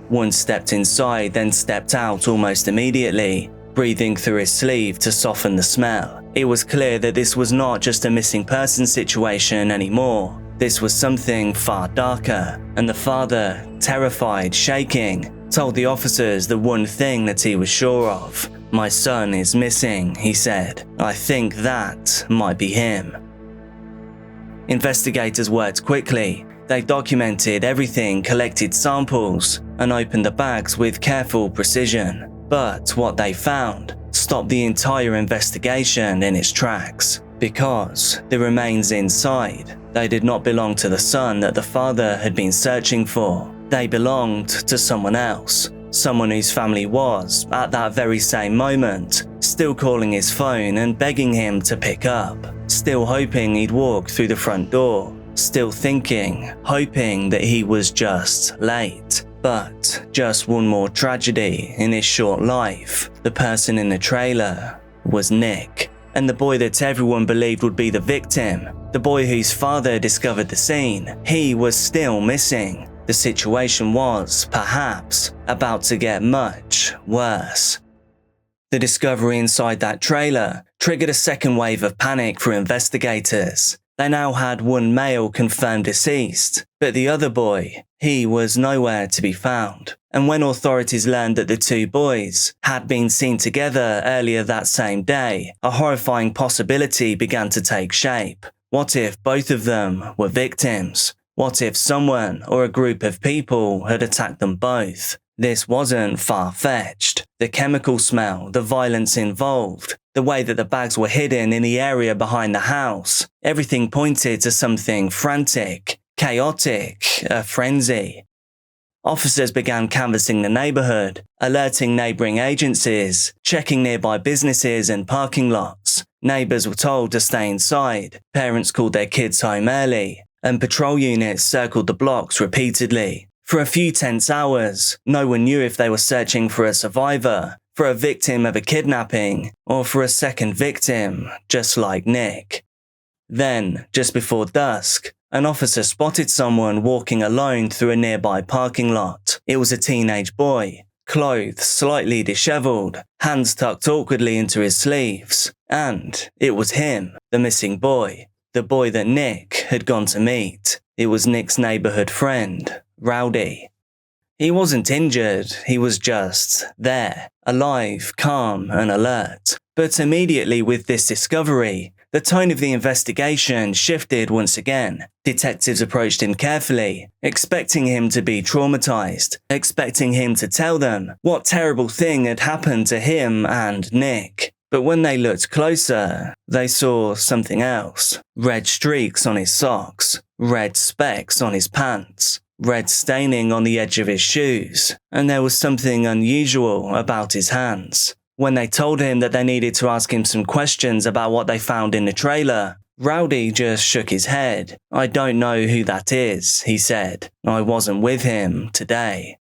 One stepped inside, then stepped out almost immediately, breathing through his sleeve to soften the smell. It was clear that this was not just a missing person situation anymore. This was something far darker, and the father, terrified, shaking, told the officers the one thing that he was sure of. "My son is missing," he said. "I think that might be him." Investigators worked quickly. They documented everything, collected samples, and opened the bags with careful precision. But what they found stopped the entire investigation in its tracks. Because the remains inside, they did not belong to the son that the father had been searching for. They belonged to someone else, someone whose family was, at that very same moment, still calling his phone and begging him to pick up, still hoping he'd walk through the front door, still thinking, hoping that he was just late. But just one more tragedy in his short life. The person in the trailer was Nick, and the boy that everyone believed would be the victim, the boy whose father discovered the scene, he was still missing. The situation was, perhaps, about to get much worse. The discovery inside that trailer triggered a second wave of panic for investigators. They now had one male confirmed deceased, but the other boy, he was nowhere to be found. And when authorities learned that the two boys had been seen together earlier that same day, a horrifying possibility began to take shape. What if both of them were victims? What if someone or a group of people had attacked them both? This wasn't far-fetched. The chemical smell, the violence involved, the way that the bags were hidden in the area behind the house, everything pointed to something frantic, chaotic, a frenzy. Officers began canvassing the neighborhood, alerting neighboring agencies, checking nearby businesses and parking lots. Neighbours were told to stay inside, parents called their kids home early, and patrol units circled the blocks repeatedly. For a few tense hours, no one knew if they were searching for a survivor, for a victim of a kidnapping, or for a second victim, just like Nick. Then, just before dusk, an officer spotted someone walking alone through a nearby parking lot. It was a teenage boy, clothes slightly disheveled, hands tucked awkwardly into his sleeves, and it was him, the missing boy, the boy that Nick had gone to meet. It was Nick's neighborhood friend, Rowdy. He wasn't injured, he was just there, alive, calm and alert. But immediately with this discovery, the tone of the investigation shifted once again. Detectives approached him carefully, expecting him to be traumatized, expecting him to tell them what terrible thing had happened to him and Nick. But when they looked closer, they saw something else. Red streaks on his socks, red specks on his pants, red staining on the edge of his shoes, and there was something unusual about his hands. When they told him that they needed to ask him some questions about what they found in the trailer, Rowdy just shook his head. "I don't know who that is," he said. "I wasn't with him today."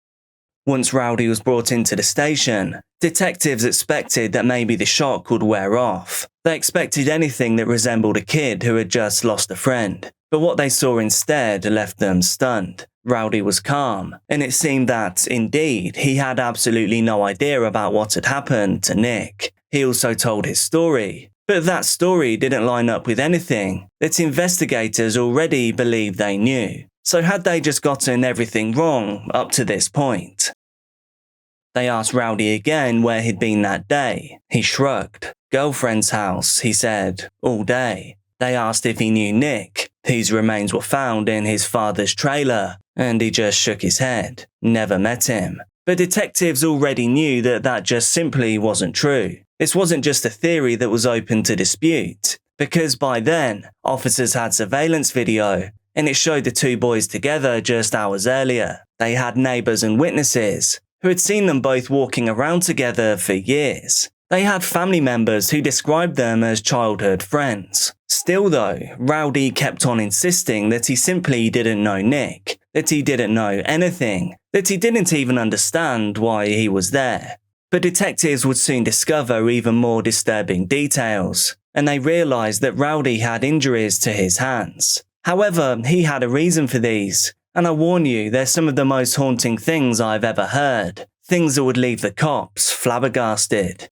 Once Rowdy was brought into the station, detectives expected that maybe the shock would wear off. They expected anything that resembled a kid who had just lost a friend. But what they saw instead left them stunned. Rowdy was calm, and it seemed that, indeed, he had absolutely no idea about what had happened to Nick. He also told his story, but that story didn't line up with anything that investigators already believed they knew. So had they just gotten everything wrong up to this point? They asked Rowdy again where he'd been that day. He shrugged. "Girlfriend's house," he said, "all day." They asked if he knew Nick, whose remains were found in his father's trailer, and he just shook his head. Never met him. But detectives already knew that that just simply wasn't true. This wasn't just a theory that was open to dispute, because by then, officers had surveillance video, and it showed the two boys together just hours earlier. They had neighbours and witnesses who had seen them both walking around together for years. They had family members who described them as childhood friends. Still though, Rowdy kept on insisting that he simply didn't know Nick, that he didn't know anything, that he didn't even understand why he was there. But detectives would soon discover even more disturbing details, and they realised that Rowdy had injuries to his hands. However, he had a reason for these, and I warn you, they're some of the most haunting things I've ever heard. Things that would leave the cops flabbergasted.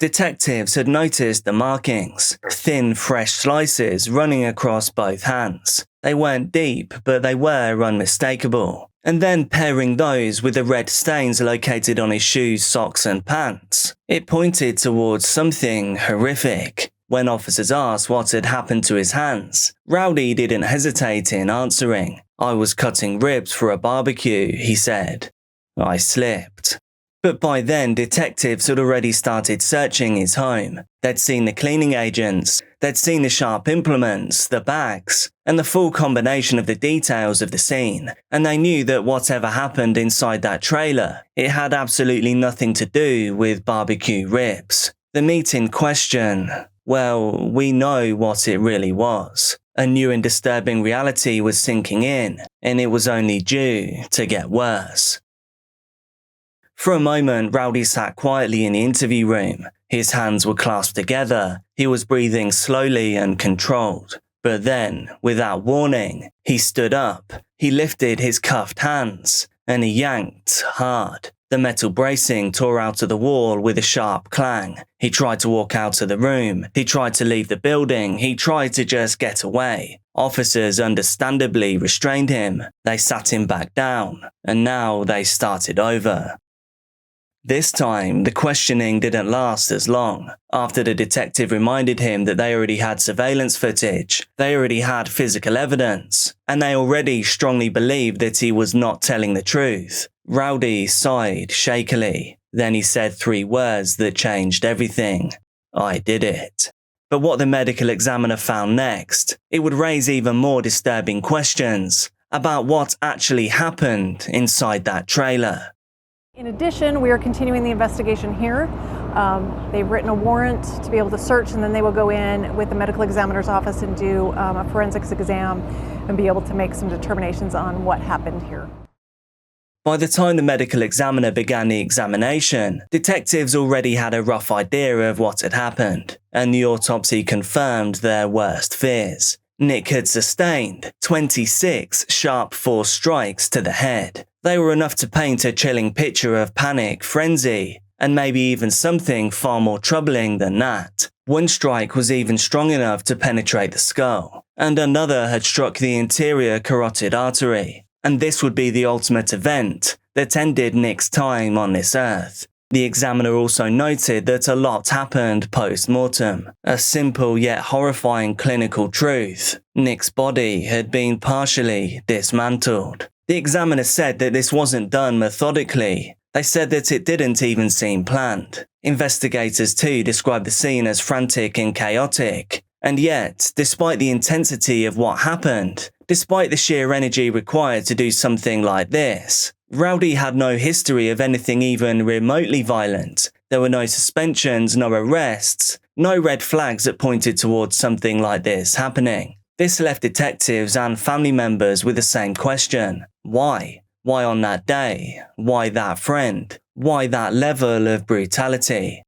Detectives had noticed the markings, thin, fresh slices running across both hands. They weren't deep, but they were unmistakable. And then pairing those with the red stains located on his shoes, socks and pants, it pointed towards something horrific. When officers asked what had happened to his hands, Rowdy didn't hesitate in answering. "I was cutting ribs for a barbecue," he said. "I slipped." But by then, detectives had already started searching his home. They'd seen the cleaning agents, they'd seen the sharp implements, the bags, and the full combination of the details of the scene, and they knew that whatever happened inside that trailer, it had absolutely nothing to do with barbecue ribs. The meat in question, well, we know what it really was. A new and disturbing reality was sinking in, and it was only due to get worse. For a moment, Rowdy sat quietly in the interview room. His hands were clasped together. He was breathing slowly and controlled. But then, without warning, he stood up. He lifted his cuffed hands, and he yanked hard. The metal bracing tore out of the wall with a sharp clang. He tried to walk out of the room. He tried to leave the building. He tried to just get away. Officers understandably restrained him. They sat him back down, and now they started over. This time, the questioning didn't last as long. After the detective reminded him that they already had surveillance footage, they already had physical evidence, and they already strongly believed that he was not telling the truth, Rowdy sighed shakily. Then he said 3 words that changed everything. "I did it." But what the medical examiner found next, it would raise even more disturbing questions about what actually happened inside that trailer. In addition, we are continuing the investigation here. They've written a warrant to be able to search, and then they will go in with the medical examiner's office and do a forensics exam and be able to make some determinations on what happened here. By the time the medical examiner began the examination, detectives already had a rough idea of what had happened, and the autopsy confirmed their worst fears. Nick had sustained 26 sharp force strikes to the head. They were enough to paint a chilling picture of panic, frenzy, and maybe even something far more troubling than that. One strike was even strong enough to penetrate the skull, and another had struck the anterior carotid artery. And this would be the ultimate event that ended Nick's time on this earth. The examiner also noted that a lot happened post-mortem. A simple yet horrifying clinical truth. Nick's body had been partially dismantled. The examiner said that this wasn't done methodically. They said that it didn't even seem planned. Investigators too described the scene as frantic and chaotic. And yet, despite the intensity of what happened, despite the sheer energy required to do something like this, Rowdy had no history of anything even remotely violent. There were no suspensions, no arrests, no red flags that pointed towards something like this happening. This left detectives and family members with the same question. Why? Why on that day? Why that friend? Why that level of brutality?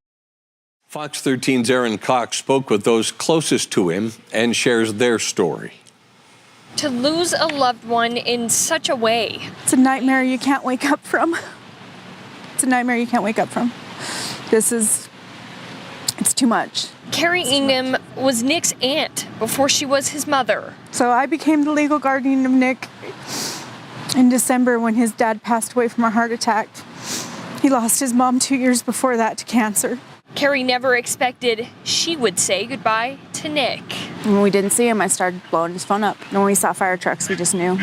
Fox 13's Aaron Cox spoke with those closest to him and shares their story. To lose a loved one in such a way. It's a nightmare you can't wake up from. It's a nightmare you can't wake up from. It's too much. Carrie Ingham was Nick's aunt before she was his mother. So I became the legal guardian of Nick in December when his dad passed away from a heart attack. He lost his mom 2 years before that to cancer. Carrie never expected she would say goodbye to Nick. When we didn't see him, I started blowing his phone up. And when we saw fire trucks, we just knew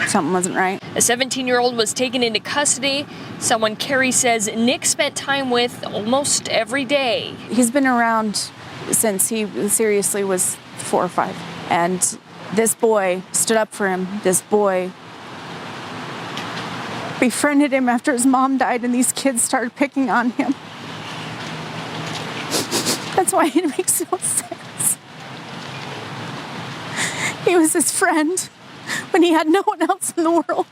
something wasn't right. A 17-year-old was taken into custody, someone Carrie says Nick spent time with almost every day. He's been around since he seriously was 4 or 5. And this boy stood up for him. This boy befriended him after his mom died, and these kids started picking on him. That's why it makes no sense. He was his friend when he had no one else in the world.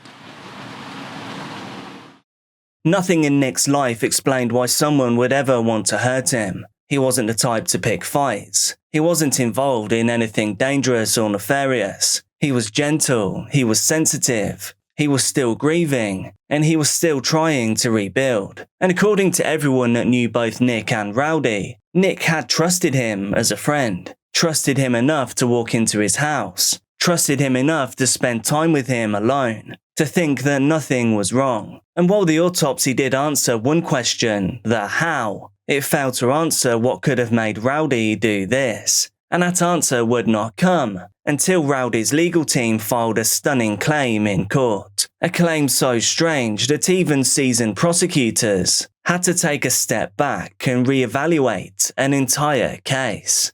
Nothing in Nick's life explained why someone would ever want to hurt him. He wasn't the type to pick fights. He wasn't involved in anything dangerous or nefarious. He was gentle, he was sensitive, he was still grieving, and he was still trying to rebuild. And according to everyone that knew both Nick and Rowdy, Nick had trusted him as a friend, trusted him enough to walk into his house, trusted him enough to spend time with him alone, to think that nothing was wrong. And while the autopsy did answer one question, the how, it failed to answer what could have made Rowdy do this. And that answer would not come until Rowdy's legal team filed a stunning claim in court. A claim so strange that even seasoned prosecutors had to take a step back and reevaluate an entire case.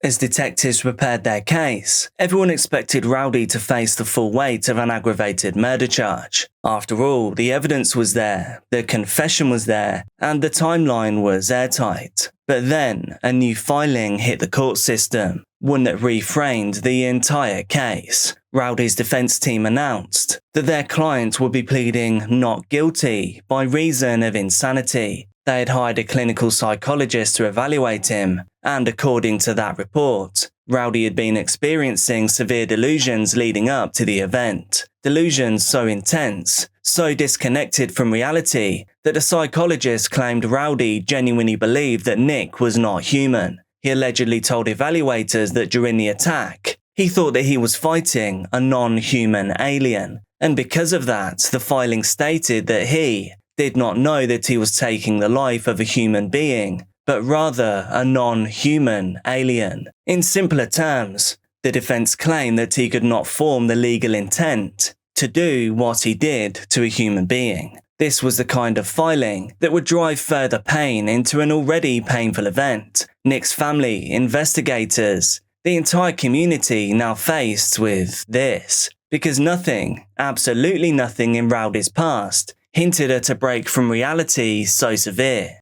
As detectives prepared their case, everyone expected Rowdy to face the full weight of an aggravated murder charge. After all, the evidence was there, the confession was there, and the timeline was airtight. But then, a new filing hit the court system, one that reframed the entire case. Rowdy's defense team announced that their client would be pleading not guilty by reason of insanity. They had hired a clinical psychologist to evaluate him, and according to that report, Rowdy had been experiencing severe delusions leading up to the event. Delusions so intense, so disconnected from reality, that a psychologist claimed Rowdy genuinely believed that Nick was not human. He allegedly told evaluators that during the attack, he thought that he was fighting a non-human alien, and because of that, the filing stated that he did not know that he was taking the life of a human being, but rather a non-human alien. In simpler terms, the defense claimed that he could not form the legal intent to do what he did to a human being. This was the kind of filing that would drive further pain into an already painful event. Nick's family, investigators, the entire community now faced with this, because nothing, absolutely nothing in Rowdy's past hinted at a break from reality so severe.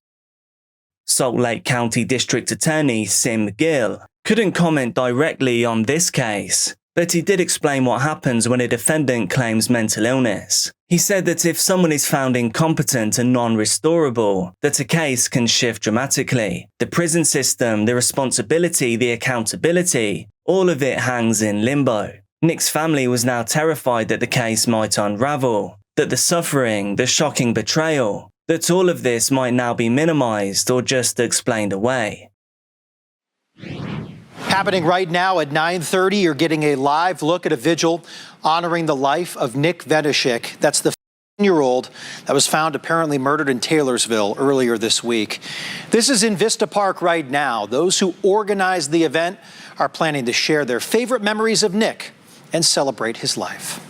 Salt Lake County District Attorney Sim Gill couldn't comment directly on this case, but he did explain what happens when a defendant claims mental illness. He said that if someone is found incompetent and non-restorable, that a case can shift dramatically. The prison system, the responsibility, the accountability, all of it hangs in limbo. Nick's family was now terrified that the case might unravel, that the suffering, the shocking betrayal, that all of this might now be minimized or just explained away. Happening right now at 9:30, you're getting a live look at a vigil honoring the life of Nick Veneshik. That's the 15-year-old that was found apparently murdered in Taylorsville earlier this week. This is in Vista Park right now. Those who organized the event are planning to share their favorite memories of Nick and celebrate his life.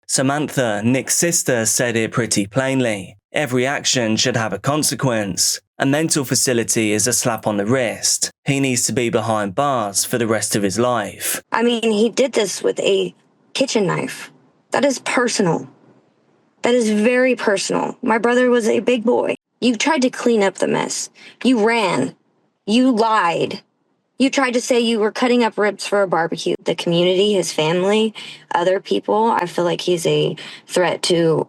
Samantha, Nick's sister, said it pretty plainly. Every action should have a consequence. A mental facility is a slap on the wrist. He needs to be behind bars for the rest of his life. I mean, he did this with a kitchen knife. That is personal. That is very personal. My brother was a big boy. You tried to clean up the mess. You ran. You lied. You tried to say you were cutting up ribs for a barbecue. The community, his family, other people, I feel like he's a threat to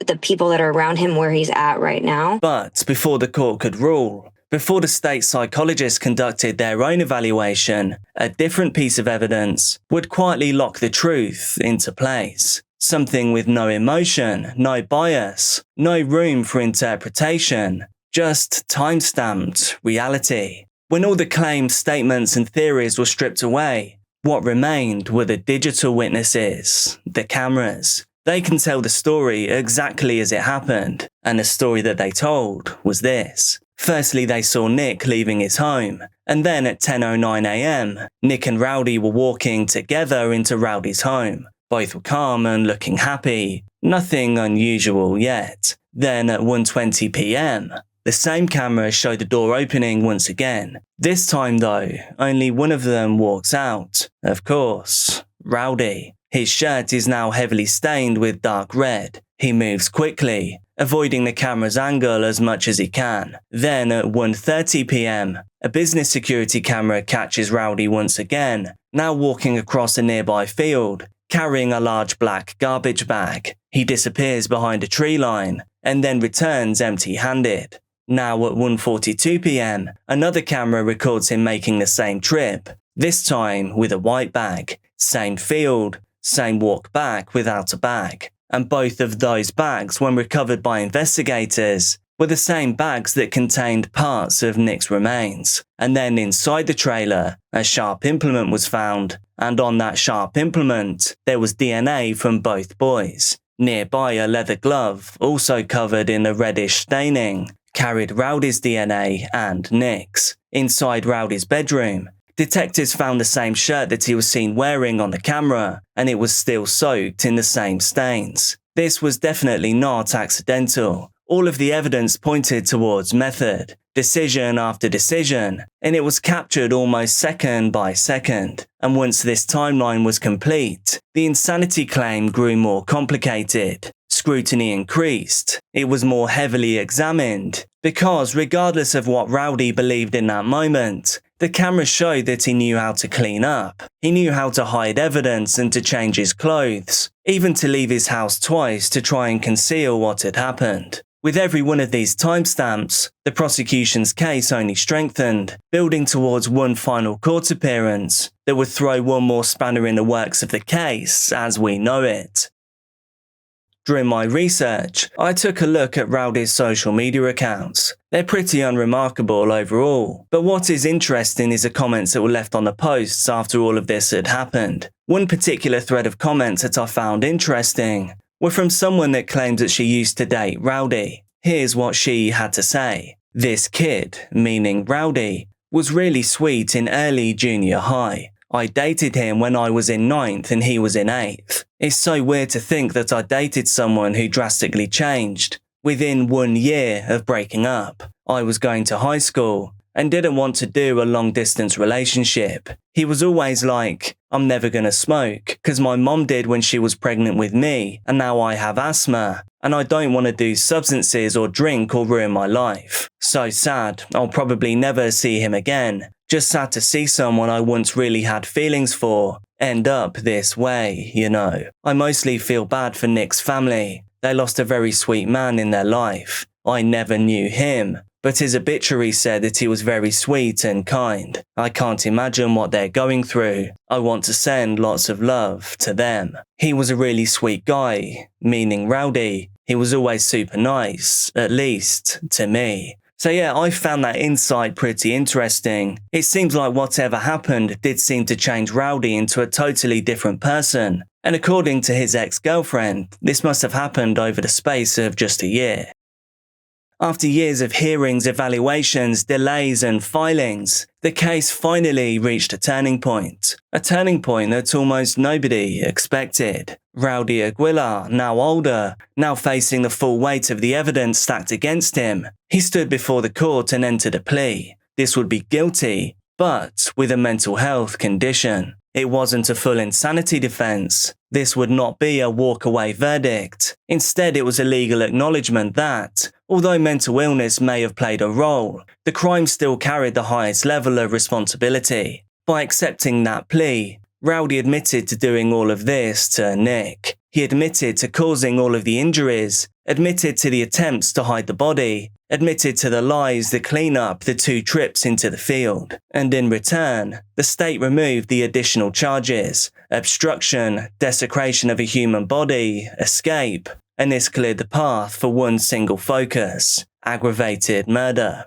the people that are around him where he's at right now. But before the court could rule, before the state psychologists conducted their own evaluation, a different piece of evidence would quietly lock the truth into place. Something with no emotion, no bias, no room for interpretation, just time-stamped reality. When all the claims, statements and theories were stripped away, what remained were the digital witnesses, the cameras. They can tell the story exactly as it happened, and the story that they told was this. Firstly, they saw Nick leaving his home, and then at 10:09 a.m., Nick and Rowdy were walking together into Rowdy's home. Both were calm and looking happy, nothing unusual yet. Then at 1:20 p.m., the same camera showed the door opening once again. This time though, only one of them walks out. Of course, Rowdy. His shirt is now heavily stained with dark red. He moves quickly, avoiding the camera's angle as much as he can. Then at 1:30 p.m, a business security camera catches Rowdy once again, now walking across a nearby field, carrying a large black garbage bag. He disappears behind a tree line, and then returns empty-handed. Now at 1:42 p.m, another camera records him making the same trip, this time with a white bag. Same field, same walk back without a bag. And both of those bags, when recovered by investigators, were the same bags that contained parts of Nick's remains. And then inside the trailer, a sharp implement was found, and on that sharp implement, there was DNA from both boys. Nearby, a leather glove, also covered in a reddish staining, carried Rowdy's DNA and Nick's. Inside Rowdy's bedroom, detectives found the same shirt that he was seen wearing on the camera, and it was still soaked in the same stains. This was definitely not accidental. All of the evidence pointed towards method, decision after decision, and it was captured almost second by second. And once this timeline was complete, the insanity claim grew more complicated. Scrutiny increased. It was more heavily examined, because regardless of what Rowdy believed in that moment, the camera showed that he knew how to clean up. He knew how to hide evidence and to change his clothes, even to leave his house twice to try and conceal what had happened. With every one of these timestamps, the prosecution's case only strengthened, building towards one final court appearance that would throw one more spanner in the works of the case as we know it. During my research, I took a look at Rowdy's social media accounts. They're pretty unremarkable overall, but what is interesting is the comments that were left on the posts after all of this had happened. One particular thread of comments that I found interesting were from someone that claimed that she used to date Rowdy. Here's what she had to say. This kid, meaning Rowdy, was really sweet in early junior high. I dated him when I was in 9th and he was in 8th. It's so weird to think that I dated someone who drastically changed within 1 year of breaking up. I was going to high school and didn't want to do a long-distance relationship. He was always like, I'm never gonna smoke, because my mom did when she was pregnant with me, and now I have asthma, and I don't want to do substances or drink or ruin my life. So sad, I'll probably never see him again. Just sad to see someone I once really had feelings for end up this way, you know. I mostly feel bad for Nick's family. They lost a very sweet man in their life. I never knew him, but his obituary said that he was very sweet and kind. I can't imagine what they're going through. I want to send lots of love to them. He was a really sweet guy, meaning Rowdy. He was always super nice, at least to me. So yeah, I found that insight pretty interesting. It seems like whatever happened did seem to change Rowdy into a totally different person. And according to his ex-girlfriend, this must have happened over the space of just a year. After years of hearings, evaluations, delays and filings, the case finally reached a turning point. A turning point that almost nobody expected. Rowdy Aguilar, now older, now facing the full weight of the evidence stacked against him, he stood before the court and entered a plea. This would be guilty, but with a mental health condition. It wasn't a full insanity defense. This would not be a walk-away verdict. Instead, it was a legal acknowledgement that, although mental illness may have played a role, the crime still carried the highest level of responsibility. By accepting that plea, Rowdy admitted to doing all of this to Nick. He admitted to causing all of the injuries, admitted to the attempts to hide the body, admitted to the lies that clean up the 2 trips into the field. And in return, the state removed the additional charges: obstruction, desecration of a human body, escape, and this cleared the path for one single focus: aggravated murder.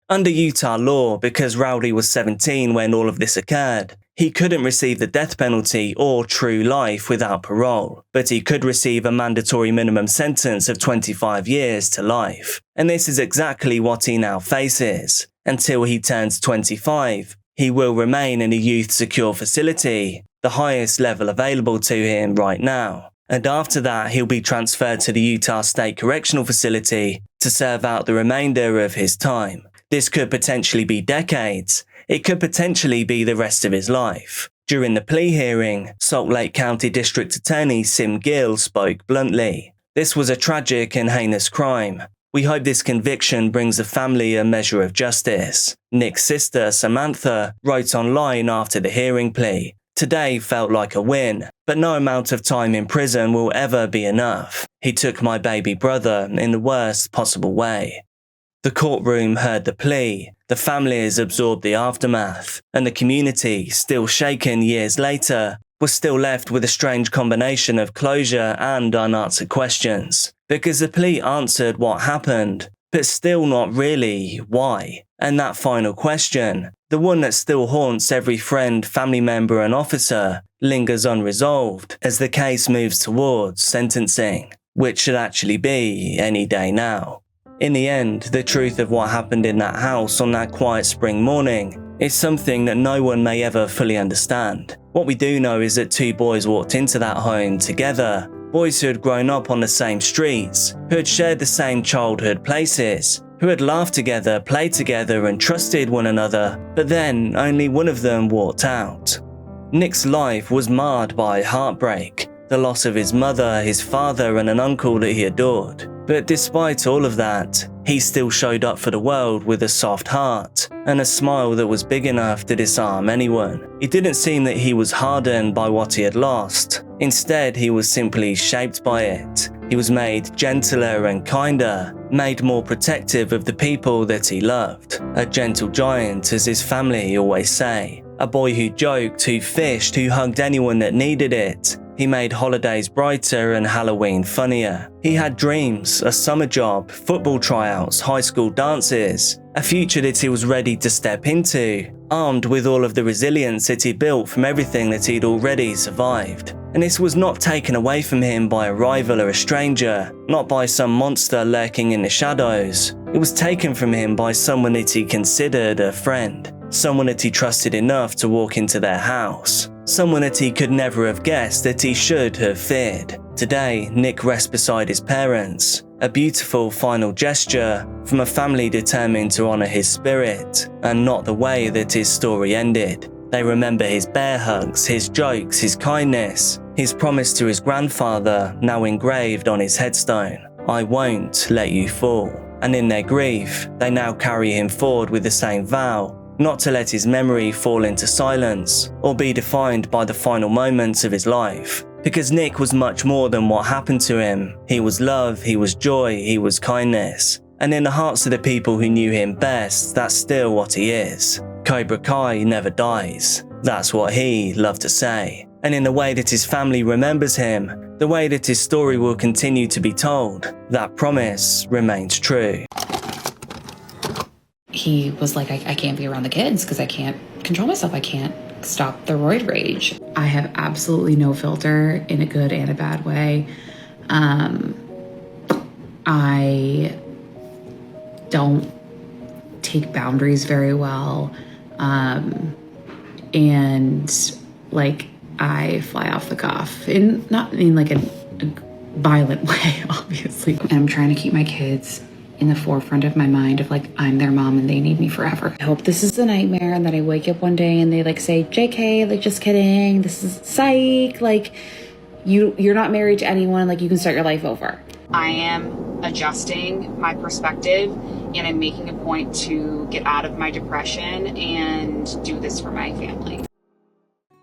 Under Utah law, because Rowdy was 17 when all of this occurred, he couldn't receive the death penalty or true life without parole, but he could receive a mandatory minimum sentence of 25 years to life. And this is exactly what he now faces. Until he turns 25, he will remain in a youth secure facility, the highest level available to him right now. And after that, he'll be transferred to the Utah State Correctional Facility to serve out the remainder of his time. This could potentially be decades. It could potentially be the rest of his life. During the plea hearing, Salt Lake County District Attorney Sim Gill spoke bluntly. This was a tragic and heinous crime. We hope this conviction brings the family a measure of justice. Nick's sister, Samantha, wrote online after the hearing plea. Today felt like a win, but no amount of time in prison will ever be enough. He took my baby brother in the worst possible way. The courtroom heard the plea, the families absorbed the aftermath, and the community, still shaken years later, was still left with a strange combination of closure and unanswered questions. Because the plea answered what happened, but still not really why. And that final question, the one that still haunts every friend, family member and officer, lingers unresolved as the case moves towards sentencing, which should actually be any day now. In the end, the truth of what happened in that house on that quiet spring morning is something that no one may ever fully understand. What we do know is that 2 boys walked into that home together, boys who had grown up on the same streets, who had shared the same childhood places, who had laughed together, played together and trusted one another, but then only one of them walked out. Nick's life was marred by heartbreak, the loss of his mother, his father and an uncle that he adored. But despite all of that, he still showed up for the world with a soft heart and a smile that was big enough to disarm anyone. It didn't seem that he was hardened by what he had lost. Instead, he was simply shaped by it. He was made gentler and kinder, made more protective of the people that he loved. A gentle giant, as his family always say. A boy who joked, who fished, who hugged anyone that needed it. He made holidays brighter and Halloween funnier. He had dreams, a summer job, football tryouts, high school dances, a future that he was ready to step into, armed with all of the resilience that he built from everything that he'd already survived. And this was not taken away from him by a rival or a stranger, not by some monster lurking in the shadows. It was taken from him by someone that he considered a friend, someone that he trusted enough to walk into their house. Someone that he could never have guessed that he should have feared. Today, Nick rests beside his parents, a beautiful final gesture from a family determined to honour his spirit, and not the way that his story ended. They remember his bear hugs, his jokes, his kindness, his promise to his grandfather, now engraved on his headstone, "I won't let you fall." And in their grief, they now carry him forward with the same vow, not to let his memory fall into silence or be defined by the final moments of his life. Because Nick was much more than what happened to him. He was love, he was joy, he was kindness. And in the hearts of the people who knew him best, that's still what he is. Cobra Kai never dies. That's what he loved to say. And in the way that his family remembers him, the way that his story will continue to be told, that promise remains true. He was like, I can't be around the kids because I can't control myself. I can't stop the roid rage. I have absolutely no filter in a good and a bad way. I don't take boundaries very well. And like I fly off the cuff, not in like a violent way, obviously. And I'm trying to keep my kids in the forefront of my mind of like, I'm their mom and they need me forever. I hope this is a nightmare and that I wake up one day and they like say, JK, like just kidding, this is psych, like you're not married to anyone, like you can start your life over. I am adjusting my perspective and I'm making a point to get out of my depression and do this for my family.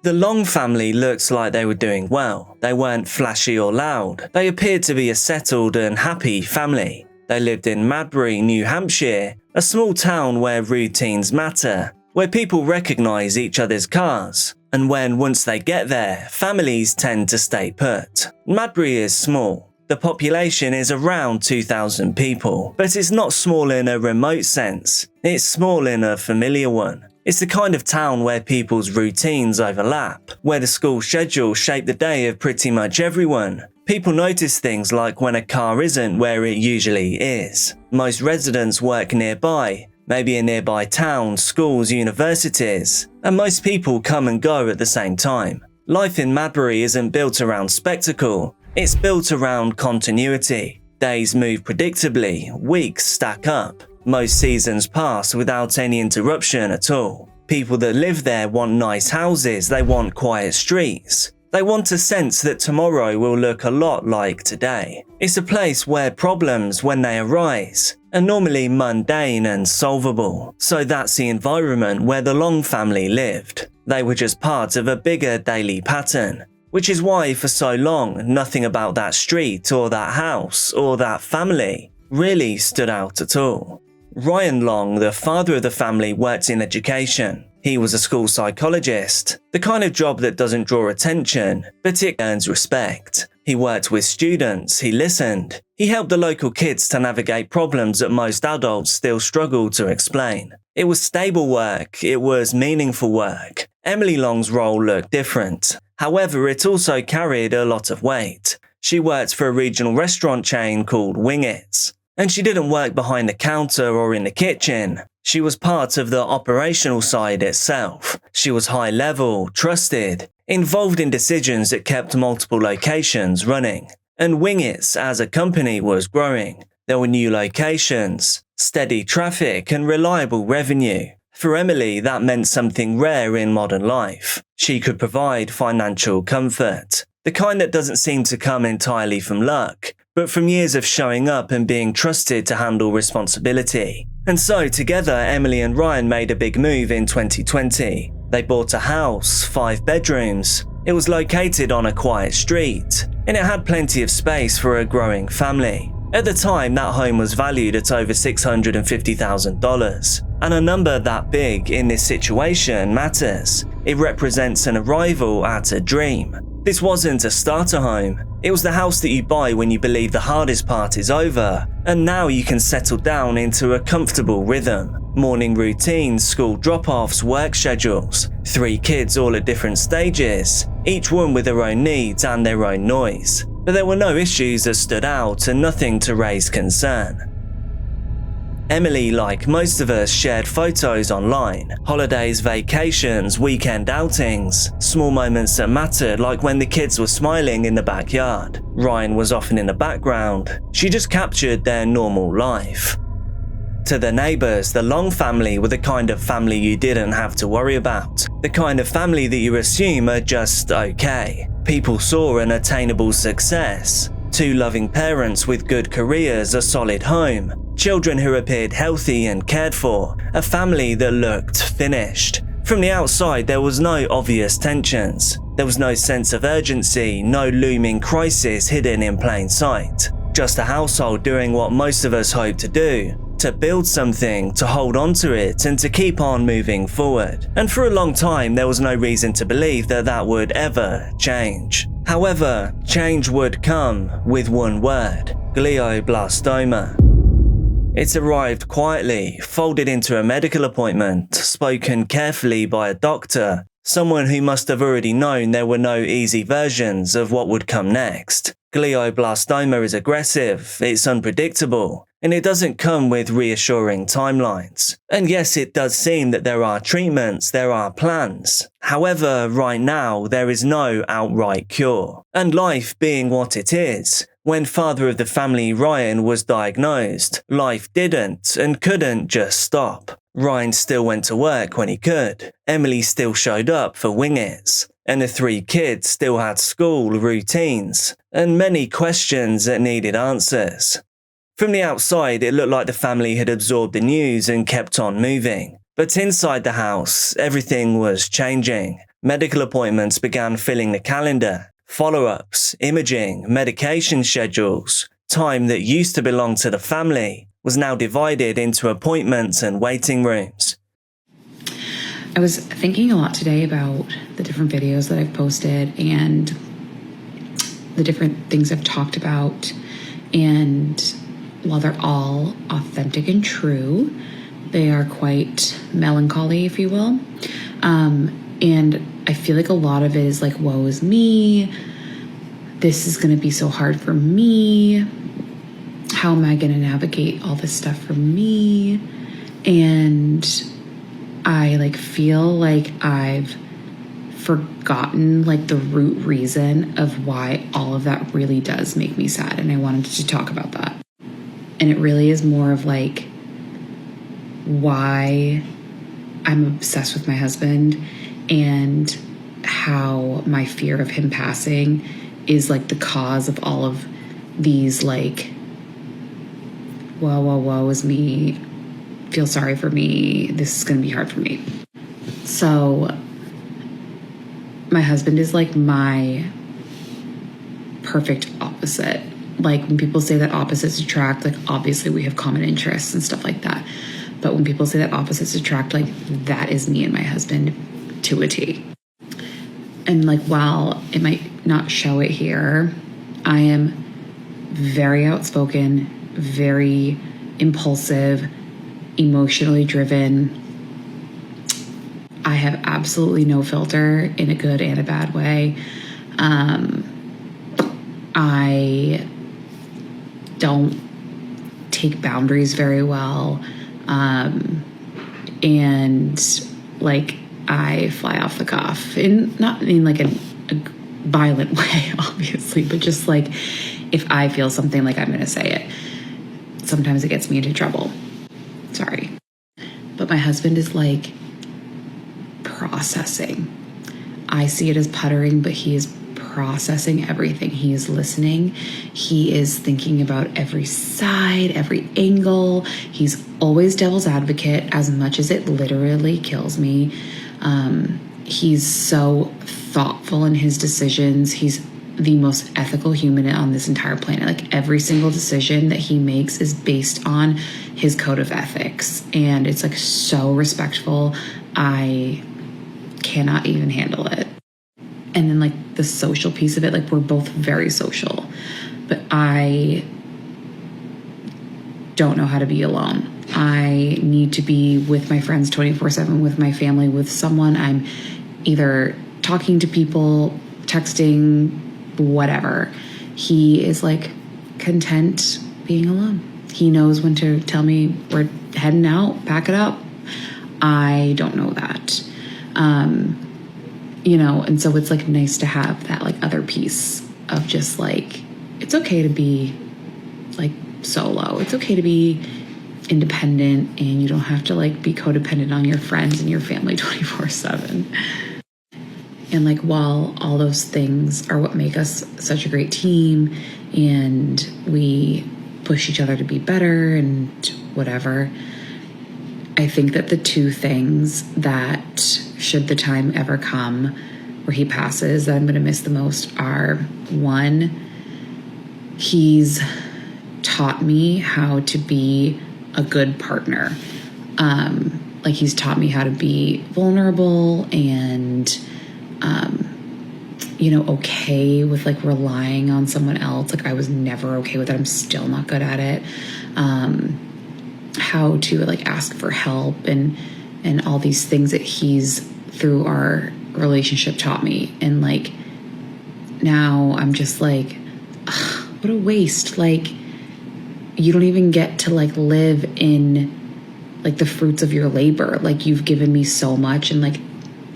The Long family looks like they were doing well. They weren't flashy or loud. They appeared to be a settled and happy family. They lived in Madbury, New Hampshire, a small town where routines matter, where people recognise each other's cars, and when once they get there, families tend to stay put. Madbury is small. The population is around 2,000 people, but it's not small in a remote sense. It's small in a familiar one. It's the kind of town where people's routines overlap, where the school schedule shaped the day of pretty much everyone. People notice things like when a car isn't where it usually is. Most residents work nearby, maybe in nearby towns, schools, universities, and most people come and go at the same time. Life in Madbury isn't built around spectacle, it's built around continuity. Days move predictably, weeks stack up. Most seasons pass without any interruption at all. People that live there want nice houses, they want quiet streets. They want a sense that tomorrow will look a lot like today. It's a place where problems, when they arise, are normally mundane and solvable. So that's the environment where the Long family lived. They were just part of a bigger daily pattern, which is why for so long nothing about that street or that house or that family really stood out at all. Ryan Long, the father of the family, worked in education. He was a school psychologist, the kind of job that doesn't draw attention, but it earns respect. He worked with students, he listened. He helped the local kids to navigate problems that most adults still struggle to explain. It was stable work, it was meaningful work. Emily Long's role looked different. However, it also carried a lot of weight. She worked for a regional restaurant chain called Wing It's. And she didn't work behind the counter or in the kitchen. She was part of the operational side itself. She was high level, trusted, involved in decisions that kept multiple locations running. And Wing It's as a company was growing. There were new locations, steady traffic and reliable revenue. For Emily, that meant something rare in modern life. She could provide financial comfort, the kind that doesn't seem to come entirely from luck, but from years of showing up and being trusted to handle responsibility. And so together, Emily and Ryan made a big move in 2020. They bought a house, 5 bedrooms. It was located on a quiet street, and it had plenty of space for a growing family. At the time, that home was valued at over $650,000, and a number that big in this situation matters. It represents an arrival at a dream. This wasn't a starter home. It was the house that you buy when you believe the hardest part is over, and now you can settle down into a comfortable rhythm. Morning routines, school drop-offs, work schedules, 3 kids all at different stages, each one with their own needs and their own noise. But there were no issues that stood out and nothing to raise concern. Emily, like most of us, shared photos online. Holidays, vacations, weekend outings, small moments that mattered, like when the kids were smiling in the backyard. Ryan was often in the background. She just captured their normal life. To the neighbours, the Long family were the kind of family you didn't have to worry about. The kind of family that you assume are just okay. People saw an attainable success. 2 loving parents with good careers, a solid home. Children who appeared healthy and cared for. A family that looked finished. From the outside, there was no obvious tensions. There was no sense of urgency, no looming crisis hidden in plain sight. Just a household doing what most of us hope to do. To build something, to hold on to it, and to keep on moving forward. And for a long time, there was no reason to believe that that would ever change. However, change would come with one word: glioblastoma. It arrived quietly, folded into a medical appointment, spoken carefully by a doctor, someone who must have already known there were no easy versions of what would come next. Glioblastoma is aggressive, it's unpredictable, and it doesn't come with reassuring timelines. And yes, it does seem that there are treatments, there are plans. However, right now, there is no outright cure. And life being what it is, when father of the family Ryan was diagnosed, life didn't and couldn't just stop. Ryan still went to work when he could. Emily still showed up for wing-its. And the 3 kids still had school routines, and many questions that needed answers. From the outside, it looked like the family had absorbed the news and kept on moving. But inside the house, everything was changing. Medical appointments began filling the calendar. Follow-ups, imaging, medication schedules. Time that used to belong to the family was now divided into appointments and waiting rooms. I was thinking a lot today about the different videos that I've posted and the different things I've talked about. And while they're all authentic and true, they are quite melancholy, if you will. And I feel like a lot of it is like, woe is me. This is going to be so hard for me. How am I going to navigate all this stuff for me? And I feel like I've forgotten the root reason of why all of that really does make me sad. And I wanted to talk about that. And it really is more of why I'm obsessed with my husband and how my fear of him passing is the cause of all of these woe is me, feel sorry for me, this is going to be hard for me. So my husband is my perfect opposite. When people say that opposites attract, obviously we have common interests and stuff like that. But when people say that opposites attract, that is me and my husband to a T. And while it might not show it here, I am very outspoken, very impulsive, emotionally driven. I have absolutely no filter in a good and a bad way. I don't take boundaries very well. And I fly off the cuff, and not in a violent way, obviously, but just if I feel something, I'm going to say it. Sometimes it gets me into trouble. Sorry. But my husband is processing. I see it as puttering, but he is processing everything. He is listening. He is thinking about every side, every angle. He's always devil's advocate, as much as it literally kills me. He's so thoughtful in his decisions. He's the most ethical human on this entire planet. Every single decision that he makes is based on his code of ethics, and it's so respectful. I cannot even handle it. And then the social piece of it, we're both very social, but I don't know how to be alone. I need to be with my friends 24/7, with my family, with someone. I'm either talking to people, texting, whatever. He is content being alone. He knows when to tell me we're heading out, pack it up. I don't know that. You know, and so it's like nice to have that like other piece of just like, it's okay to be like solo. It's okay to be independent, and you don't have to like be codependent on your friends and your family 24/7. And like, while all those things are what make us such a great team, and we push each other to be better and whatever, I think that the two things that, should the time ever come where he passes, that I'm going to miss the most are, one, he's taught me how to be a good partner. Like, he's taught me how to be vulnerable and, you know, okay with like relying on someone else. Like, I was never okay with it. I'm still not good at it. How to like ask for help and all these things that he's, through our relationship, taught me. And like, now I'm just like, ugh, what a waste. Like, you don't even get to like live in like the fruits of your labor. Like, you've given me so much, and like,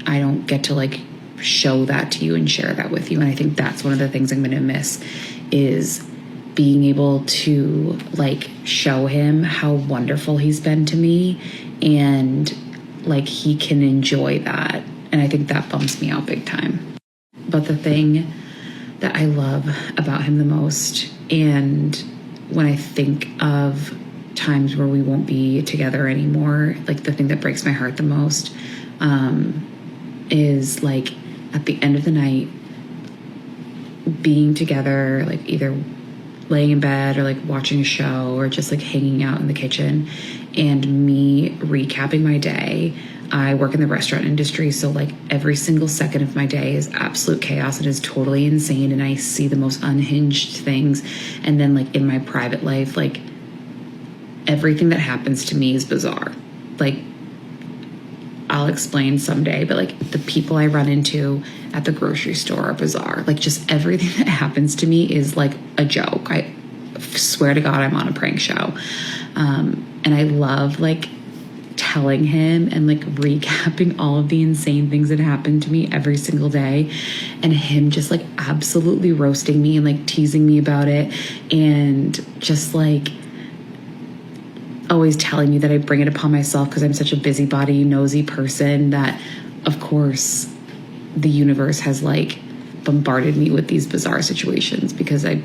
I don't get to like show that to you and share that with you. And I think that's one of the things I'm going to miss, is being able to like show him how wonderful he's been to me, and like he can enjoy that. And I think that bumps me out big time. But the thing that I love about him the most, and when I think of times where we won't be together anymore, like the thing that breaks my heart the most, is like at the end of the night, being together, like either laying in bed or like watching a show or just like hanging out in the kitchen, and me recapping my day. I work in the restaurant industry, so like every single second of my day is absolute chaos. It is totally insane, and I see the most unhinged things. And then like in my private life, like everything that happens to me is bizarre. Like, I'll explain someday, but like the people I run into at the grocery store are bizarre. Like, just everything that happens to me is like a joke. I swear to God, I'm on a prank show. And I love like telling him and like recapping all of the insane things that happen to me every single day, and him just like absolutely roasting me and like teasing me about it, and just like always telling me that I bring it upon myself because I'm such a busybody, nosy person, that of course the universe has like bombarded me with these bizarre situations because I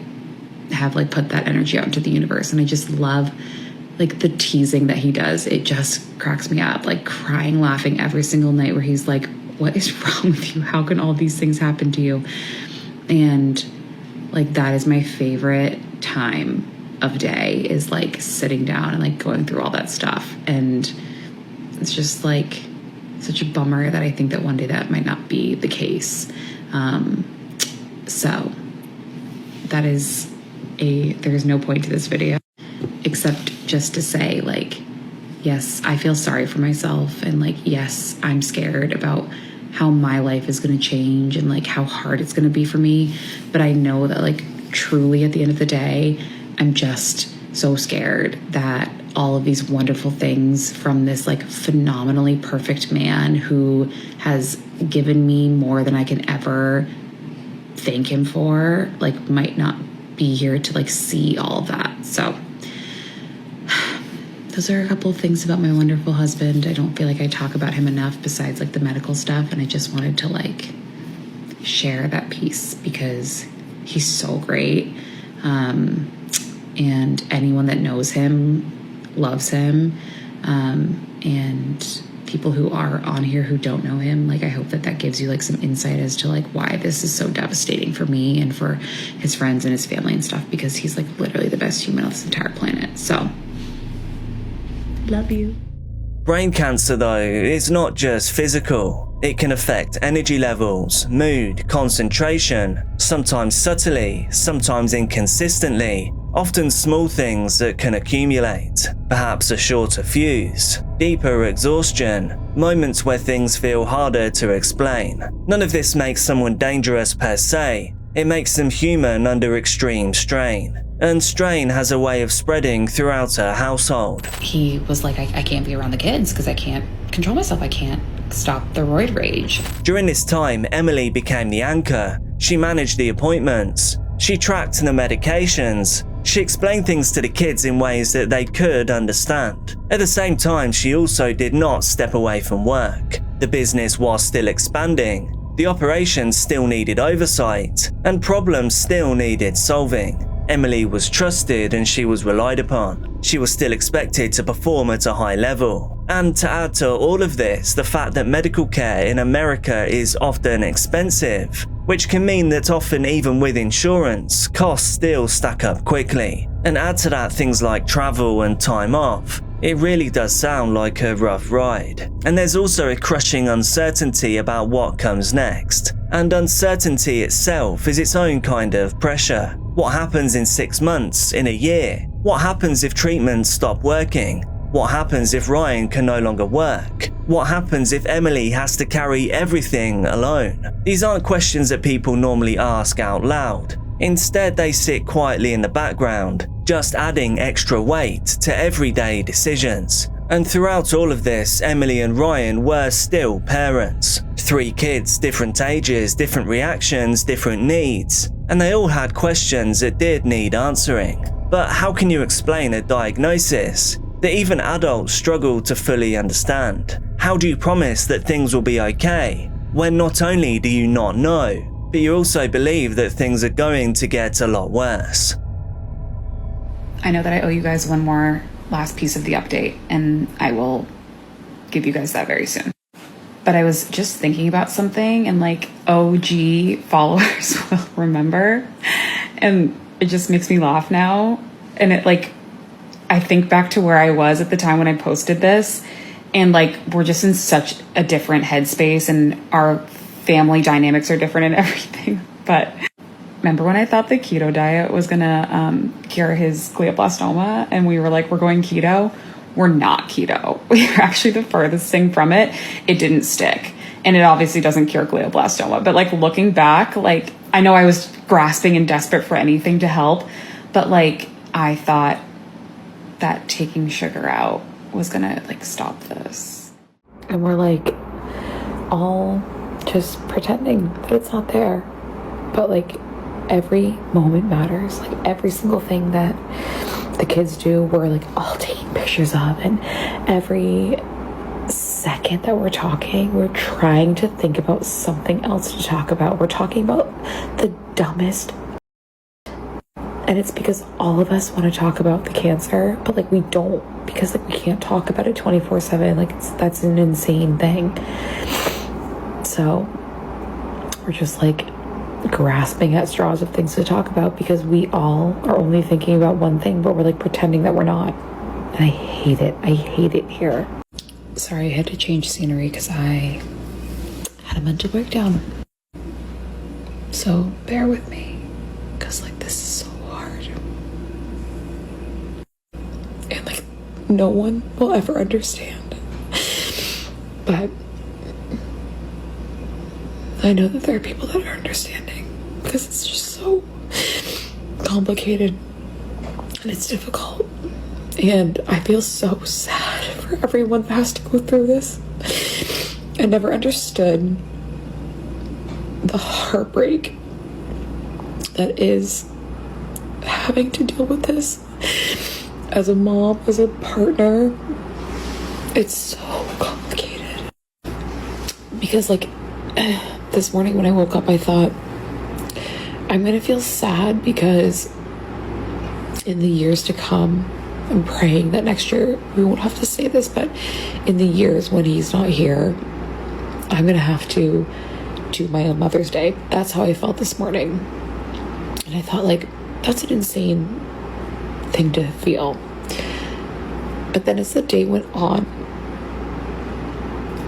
have like put that energy out into the universe. And I just love like the teasing that he does. It just cracks me up, like crying, laughing every single night, where he's like, what is wrong with you? How can all these things happen to you? And like, that is my favorite time of day, is like sitting down and like going through all that stuff. And it's just like such a bummer that I think that one day that might not be the case. So that is there's no point to this video except just to say, like, yes, I feel sorry for myself, and like, yes, I'm scared about how my life is going to change and like how hard it's going to be for me. But I know that like truly at the end of the day, I'm just so scared that all of these wonderful things from this like phenomenally perfect man who has given me more than I can ever thank him for, like, might not be here to like see all of that. So those are a couple of things about my wonderful husband. I don't feel like I talk about him enough besides like the medical stuff, and I just wanted to like share that piece because he's so great. And anyone that knows him loves him. And people who are on here who don't know him, like, I hope that that gives you like some insight as to like why this is so devastating for me and for his friends and his family and stuff, because he's like literally the best human on this entire planet. So love you. Brain cancer, though, is not just physical. It can affect energy levels, mood, concentration, sometimes subtly, sometimes inconsistently, often small things that can accumulate, perhaps a shorter fuse, deeper exhaustion, moments where things feel harder to explain. None of this makes someone dangerous per se. It makes them human under extreme strain. and strain has a way of spreading throughout her household. He was like, I can't be around the kids because I can't control myself. I can't stop the roid rage. During this time, Emily became the anchor. She managed the appointments. She tracked the medications. She explained things to the kids in ways that they could understand. At the same time, she also did not step away from work. The business was still expanding. The operations still needed oversight, and problems still needed solving. Emily was trusted and she was relied upon. She was still expected to perform at a high level. And to add to all of this, the fact that medical care in America is often expensive, which can mean that often even with insurance, costs still stack up quickly. And add to that things like travel and time off. It really does sound like a rough ride. And there's also a crushing uncertainty about what comes next. And uncertainty itself is its own kind of pressure. What happens in 6 months, in a year? What happens if treatments stop working? What happens if Ryan can no longer work? What happens if Emily has to carry everything alone? These aren't questions that people normally ask out loud. Instead, they sit quietly in the background, just adding extra weight to everyday decisions. And throughout all of this, Emily and Ryan were still parents. 3 kids, different ages, different reactions, different needs. And they all had questions that did need answering. But how can you explain a diagnosis that even adults struggle to fully understand? How do you promise that things will be okay when not only do you not know, but you also believe that things are going to get a lot worse? I know that I owe you guys one more last piece of the update, and I will give you guys that very soon. But I was just thinking about something, and like OG followers will remember, and it just makes me laugh now. And it like, I think back to where I was at the time when I posted this, and like we're just in such a different headspace, and our family dynamics are different and everything. But remember when I thought the keto diet was gonna cure his glioblastoma, and we were like, we're going keto? We're not keto. We are actually the furthest thing from it. It didn't stick. And it obviously doesn't cure glioblastoma. But like looking back, like I know I was grasping and desperate for anything to help, but like I thought that taking sugar out was gonna like stop this. And we're like all just pretending that it's not there. But like every moment matters. Like every single thing that the kids do, we're like all taking pictures of, and every second that we're talking, we're trying to think about something else to talk about. We're talking about the dumbest, and it's because all of us want to talk about the cancer, but like we don't, because like we can't talk about it 24/7. Like that's an insane thing. So we're just like grasping at straws of things to talk about, because we all are only thinking about one thing, but we're like pretending that we're not. And I hate it. I hate it here. Sorry, I had to change scenery because I had a mental breakdown. So bear with me, because like this is so hard. And like no one will ever understand. But I know that there are people that are understanding, because it's just so complicated and it's difficult. And I feel so sad for everyone that has to go through this. I never understood the heartbreak that is having to deal with this as a mom, as a partner. It's so complicated. Because like this morning when I woke up, I thought, I'm gonna feel sad because in the years to come, I'm praying that next year, we won't have to say this, but in the years when he's not here, I'm gonna have to do my own Mother's Day. That's how I felt this morning. And I thought, like, that's an insane thing to feel. But then as the day went on,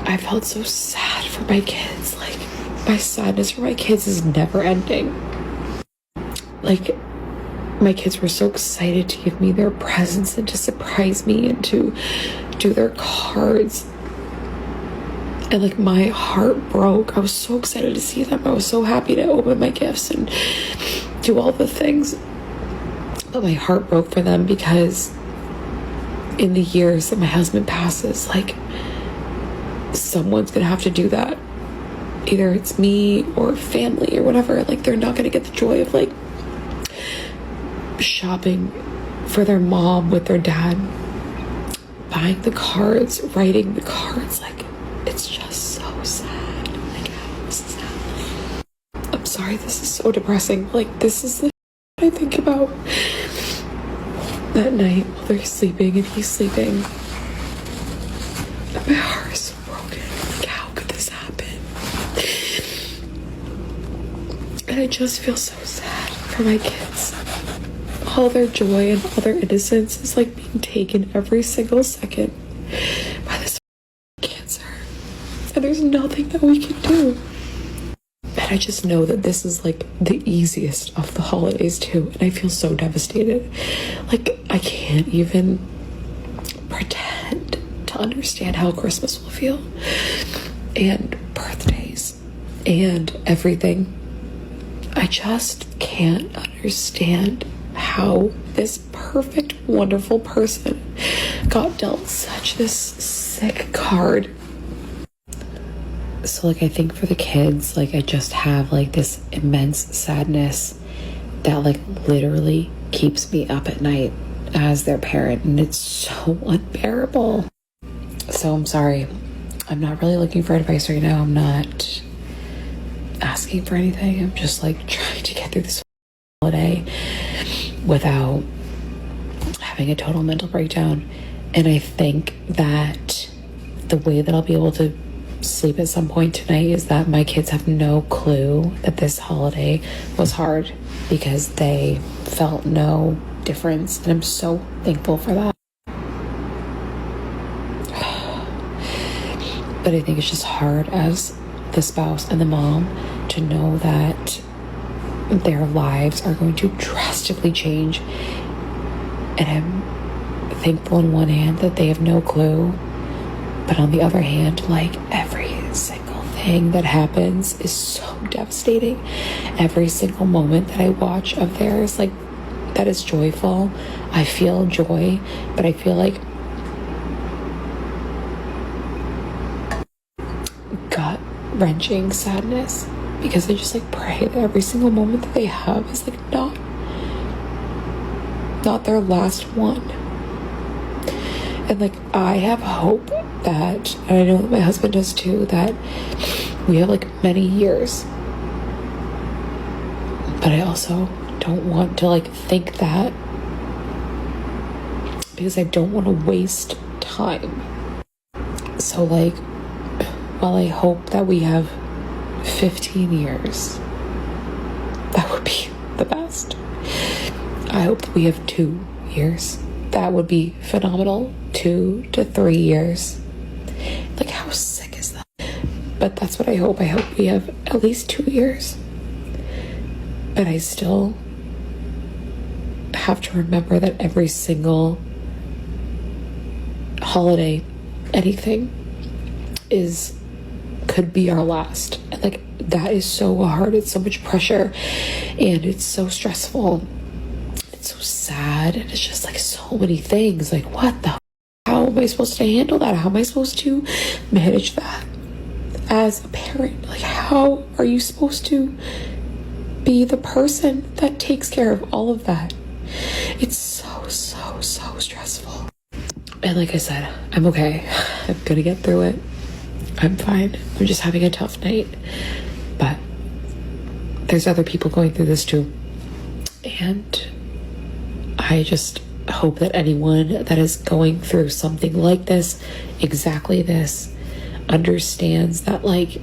I felt so sad for my kids. Like, my sadness for my kids is never ending. Like, my kids were so excited to give me their presents and to surprise me and to do their cards. And like my heart broke. I was so excited to see them. I was so happy to open my gifts and do all the things. But my heart broke for them because in the years that my husband passes, like, someone's gonna have to do that. Either it's me or family or whatever. Like, they're not gonna get the joy of, like, shopping for their mom with their dad, buying the cards, writing the cards. Like, it's just so sad. Like, how sad. I'm sorry, this is so depressing. Like, this is the I think about that night while they're sleeping and he's sleeping. My heart is so broken. Like, how could this happen? And I just feel so sad for my kids. All their joy and all their innocence is like being taken every single second by this cancer. And there's nothing that we can do. And I just know that this is like the easiest of the holidays too. And I feel so devastated. Like, I can't even pretend to understand how Christmas will feel. And birthdays and everything. I just can't understand how this perfect, wonderful person got dealt such this sick card. So, like, I think for the kids, like, I just have, like, this immense sadness that, like, literally keeps me up at night as their parent, and it's so unbearable. So I'm sorry. I'm not really looking for advice right now. I'm not asking for anything. I'm just, like, trying to get through this holiday without having a total mental breakdown. And I think that the way that I'll be able to sleep at some point tonight is that my kids have no clue that this holiday was hard, because they felt no difference, and I'm so thankful for that. But I think it's just hard as the spouse and the mom to know that their lives are going to drastically change, and I'm thankful on one hand that they have no clue, but on the other hand, like, every single thing that happens is so devastating. Every single moment that I watch of theirs, like, that is joyful. I feel joy, but I feel like gut-wrenching sadness, because I just, like, pray that every single moment that they have is, like, not their last one. And, like, I have hope that, and I know that my husband does too, that we have, like, many years. But I also don't want to, like, think that, because I don't want to waste time. So, like, while I hope that we have 15 years, that would be the best. I hope that we have 2 years. That would be phenomenal. 2 to 3 years. Like, how sick is that? But that's what I hope. I hope we have at least 2 years. But I still have to remember that every single holiday, anything, could be our last. And, like, that is so hard. It's so much pressure, and it's so stressful. It's so sad, and it's just, like, so many things. Like, what the? How am I supposed to handle that? How am I supposed to manage that as a parent? Like, how are you supposed to be the person that takes care of all of that? It's so stressful. And like I said, I'm okay. I'm gonna get through it. I'm fine. I'm just having a tough night. But there's other people going through this too. And I just hope that anyone that is going through something like this, exactly this, understands that, like,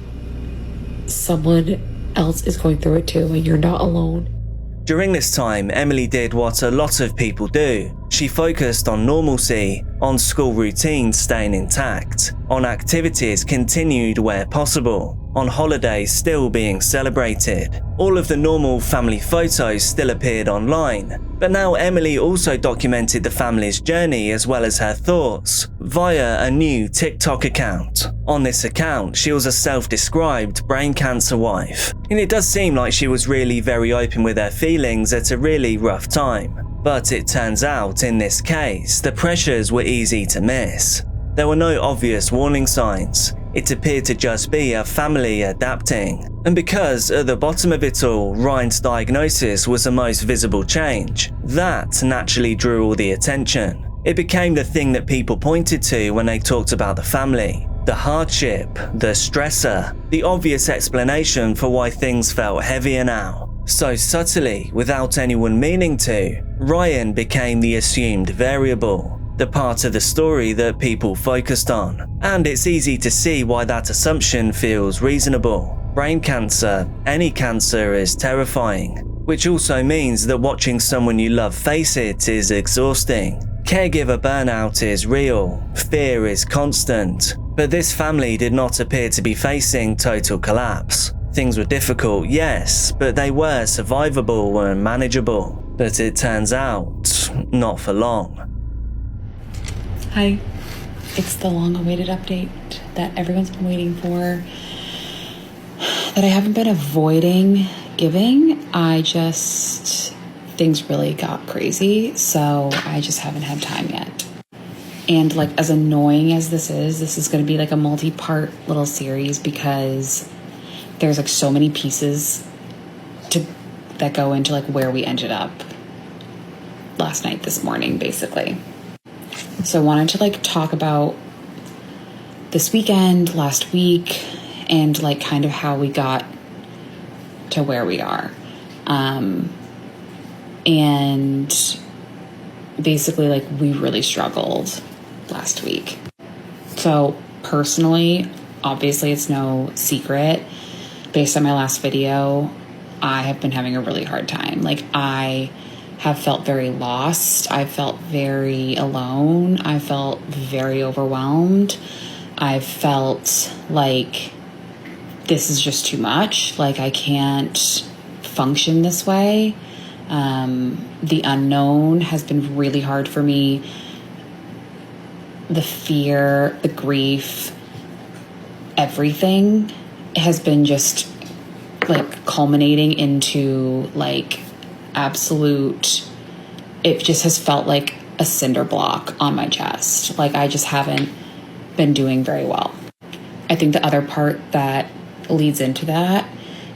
someone else is going through it too, and you're not alone. During this time, Emily did what a lot of people do. She focused on normalcy, on school routines staying intact, on activities continued where possible, on holidays still being celebrated. All of the normal family photos still appeared online, but now Emily also documented the family's journey as well as her thoughts via a new TikTok account. On this account, she was a self-described brain cancer wife, and it does seem like she was really very open with her feelings at a really rough time. But it turns out in this case, the pressures were easy to miss. There were no obvious warning signs. It appeared to just be a family adapting. And because at the bottom of it all, Ryan's diagnosis was the most visible change, that naturally drew all the attention. It became the thing that people pointed to when they talked about the family. The hardship, the stressor, the obvious explanation for why things felt heavier now. So subtly, without anyone meaning to, Ryan became the assumed variable, the part of the story that people focused on. And it's easy to see why that assumption feels reasonable. Brain cancer, any cancer, is terrifying, which also means that watching someone you love face it is exhausting. Caregiver burnout is real, fear is constant, but this family did not appear to be facing total collapse. Things were difficult, yes, but they were survivable and manageable. But it turns out, not for long. Hi, it's the long-awaited update that everyone's been waiting for, that I haven't been avoiding giving. Things really got crazy, so I just haven't had time yet. And like, as annoying as this is going to be like a multi-part little series because there's like so many pieces that go into like where we ended up last night, this morning, basically. So I wanted to like talk about this weekend, last week, and like kind of how we got to where we are. And basically like we really struggled last week. So personally, obviously it's no secret, based on my last video, I have been having a really hard time. Like, I have felt very lost. I felt very alone. I felt very overwhelmed. I felt like this is just too much. Like, I can't function this way. The unknown has been really hard for me. The fear, the grief, everything has been just like culminating into like absolute, it just has felt like a cinder block on my chest. Like, I just haven't been doing very well. I think the other part that leads into that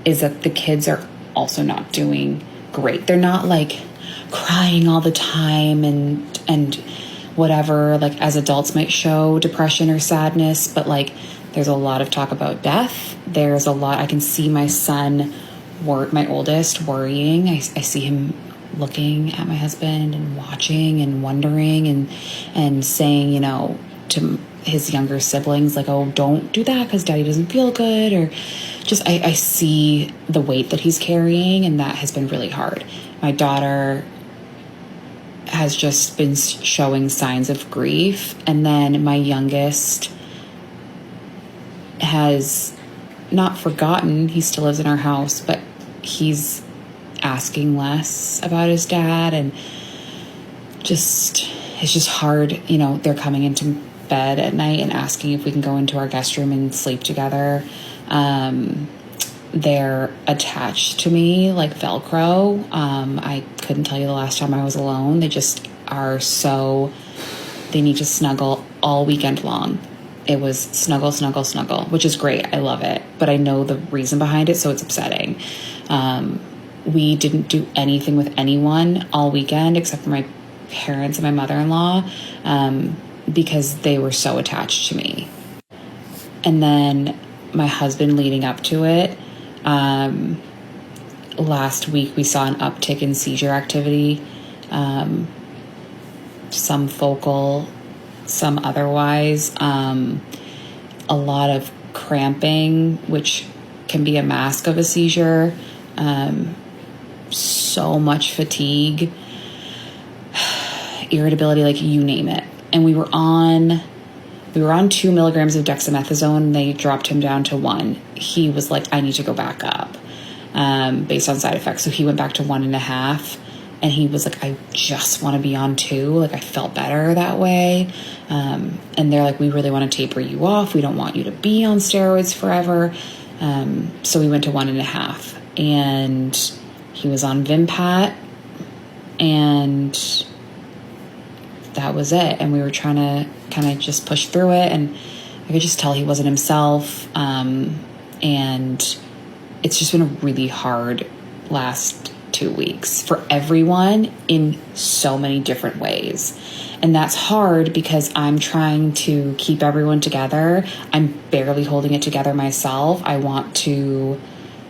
is that the kids are also not doing great. They're not like crying all the time and whatever, like as adults might show depression or sadness, but like there's a lot of talk about death. There's a lot, I can see my son, my oldest, worrying. I see him looking at my husband and watching and wondering and saying, you know, to his younger siblings, like, oh, don't do that because daddy doesn't feel good, or just I see the weight that he's carrying, and that has been really hard. My daughter has just been showing signs of grief, and then my youngest has not forgotten, he still lives in our house, but he's asking less about his dad, and just, it's just hard. You know, they're coming into bed at night and asking if we can go into our guest room and sleep together. They're attached to me like Velcro. I couldn't tell you the last time I was alone. They just are so, they need to snuggle all weekend long. It was snuggle, snuggle, snuggle, which is great. I love it. But I know the reason behind it, so it's upsetting. We didn't do anything with anyone all weekend except for my parents and my mother-in-law, because they were so attached to me. And then my husband leading up to it, last week we saw an uptick in seizure activity, some focal, some otherwise, a lot of cramping, which can be a mask of a seizure, so much fatigue, irritability, like you name it. And we were on 2 milligrams of dexamethasone. They dropped him down to 1. He was like, I need to go back up, based on side effects. So he went back to 1.5, and he was like, I just want to be on 2. Like, I felt better that way. And they're like, we really want to taper you off. We don't want you to be on steroids forever. So we went to 1.5, and he was on Vimpat And that was it. And we were trying to kind of just push through it. And I could just tell he wasn't himself. And it's just been a really hard last 2 weeks for everyone in so many different ways. And that's hard because I'm trying to keep everyone together. I'm barely holding it together myself. I want to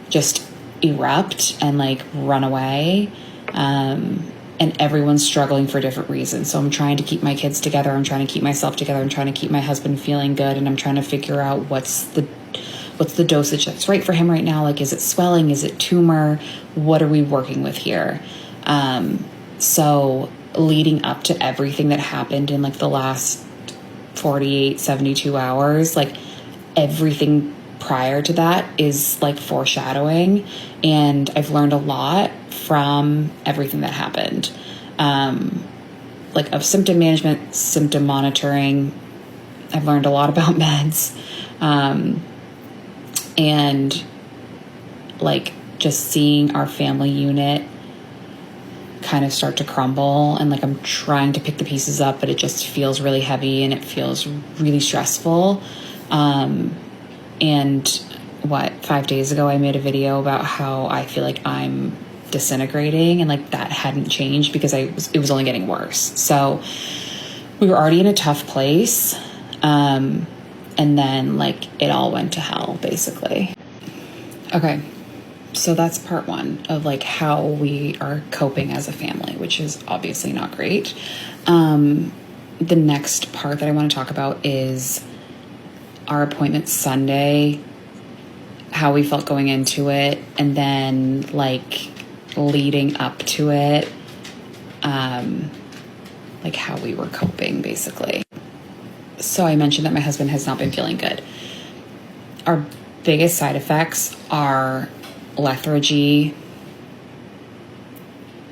just erupt and like run away. And everyone's struggling for different reasons. So I'm trying to keep my kids together. I'm trying to keep myself together. I'm trying to keep my husband feeling good. And I'm trying to figure out what's the dosage that's right for him right now. Like, is it swelling? Is it tumor? What are we working with here? So leading up to everything that happened in like the last 48, 72 hours, like everything prior to that is like foreshadowing. And I've learned a lot from everything that happened. Like of symptom management, symptom monitoring. I've learned a lot about meds. And like just seeing our family unit kind of start to crumble, and like I'm trying to pick the pieces up, but it just feels really heavy and it feels really stressful. And 5 days ago I made a video about how I feel like I'm disintegrating, and like that hadn't changed because it was only getting worse. So we were already in a tough place. And then like it all went to hell basically. Okay. So that's part one of like how we are coping as a family, which is obviously not great. The next part that I want to talk about is our appointment Sunday, how we felt going into it, and then like leading up to it, like how we were coping basically. So I mentioned that my husband has not been feeling good. Our biggest side effects are lethargy,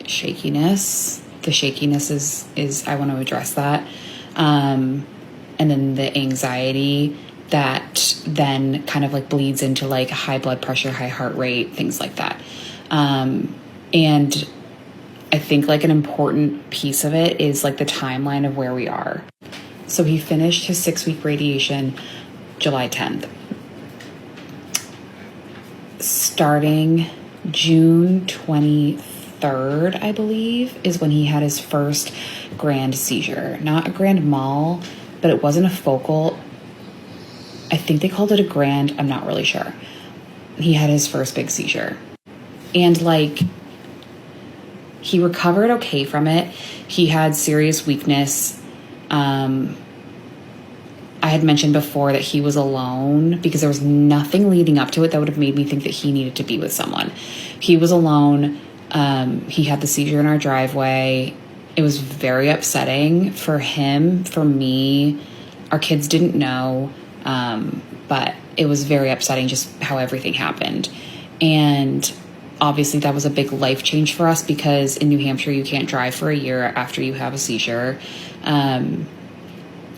shakiness. The shakiness is I want to address that. And then the anxiety that then kind of like bleeds into like high blood pressure, high heart rate, things like that. And I think like an important piece of it is like the timeline of where we are. So he finished his 6-week radiation July 10th. Starting June 23rd, I believe, is when he had his first grand seizure. Not a grand mal, but it wasn't a focal. I think they called it a grand. I'm not really sure. He had his first big seizure. And like, he recovered okay from it. He had serious weakness. I had mentioned before that he was alone because there was nothing leading up to it that would have made me think that he needed to be with someone. He was alone. He had the seizure in our driveway. It was very upsetting for him, for me. Our kids didn't know, but it was very upsetting just how everything happened. And obviously that was a big life change for us because in New Hampshire, you can't drive for a year after you have a seizure.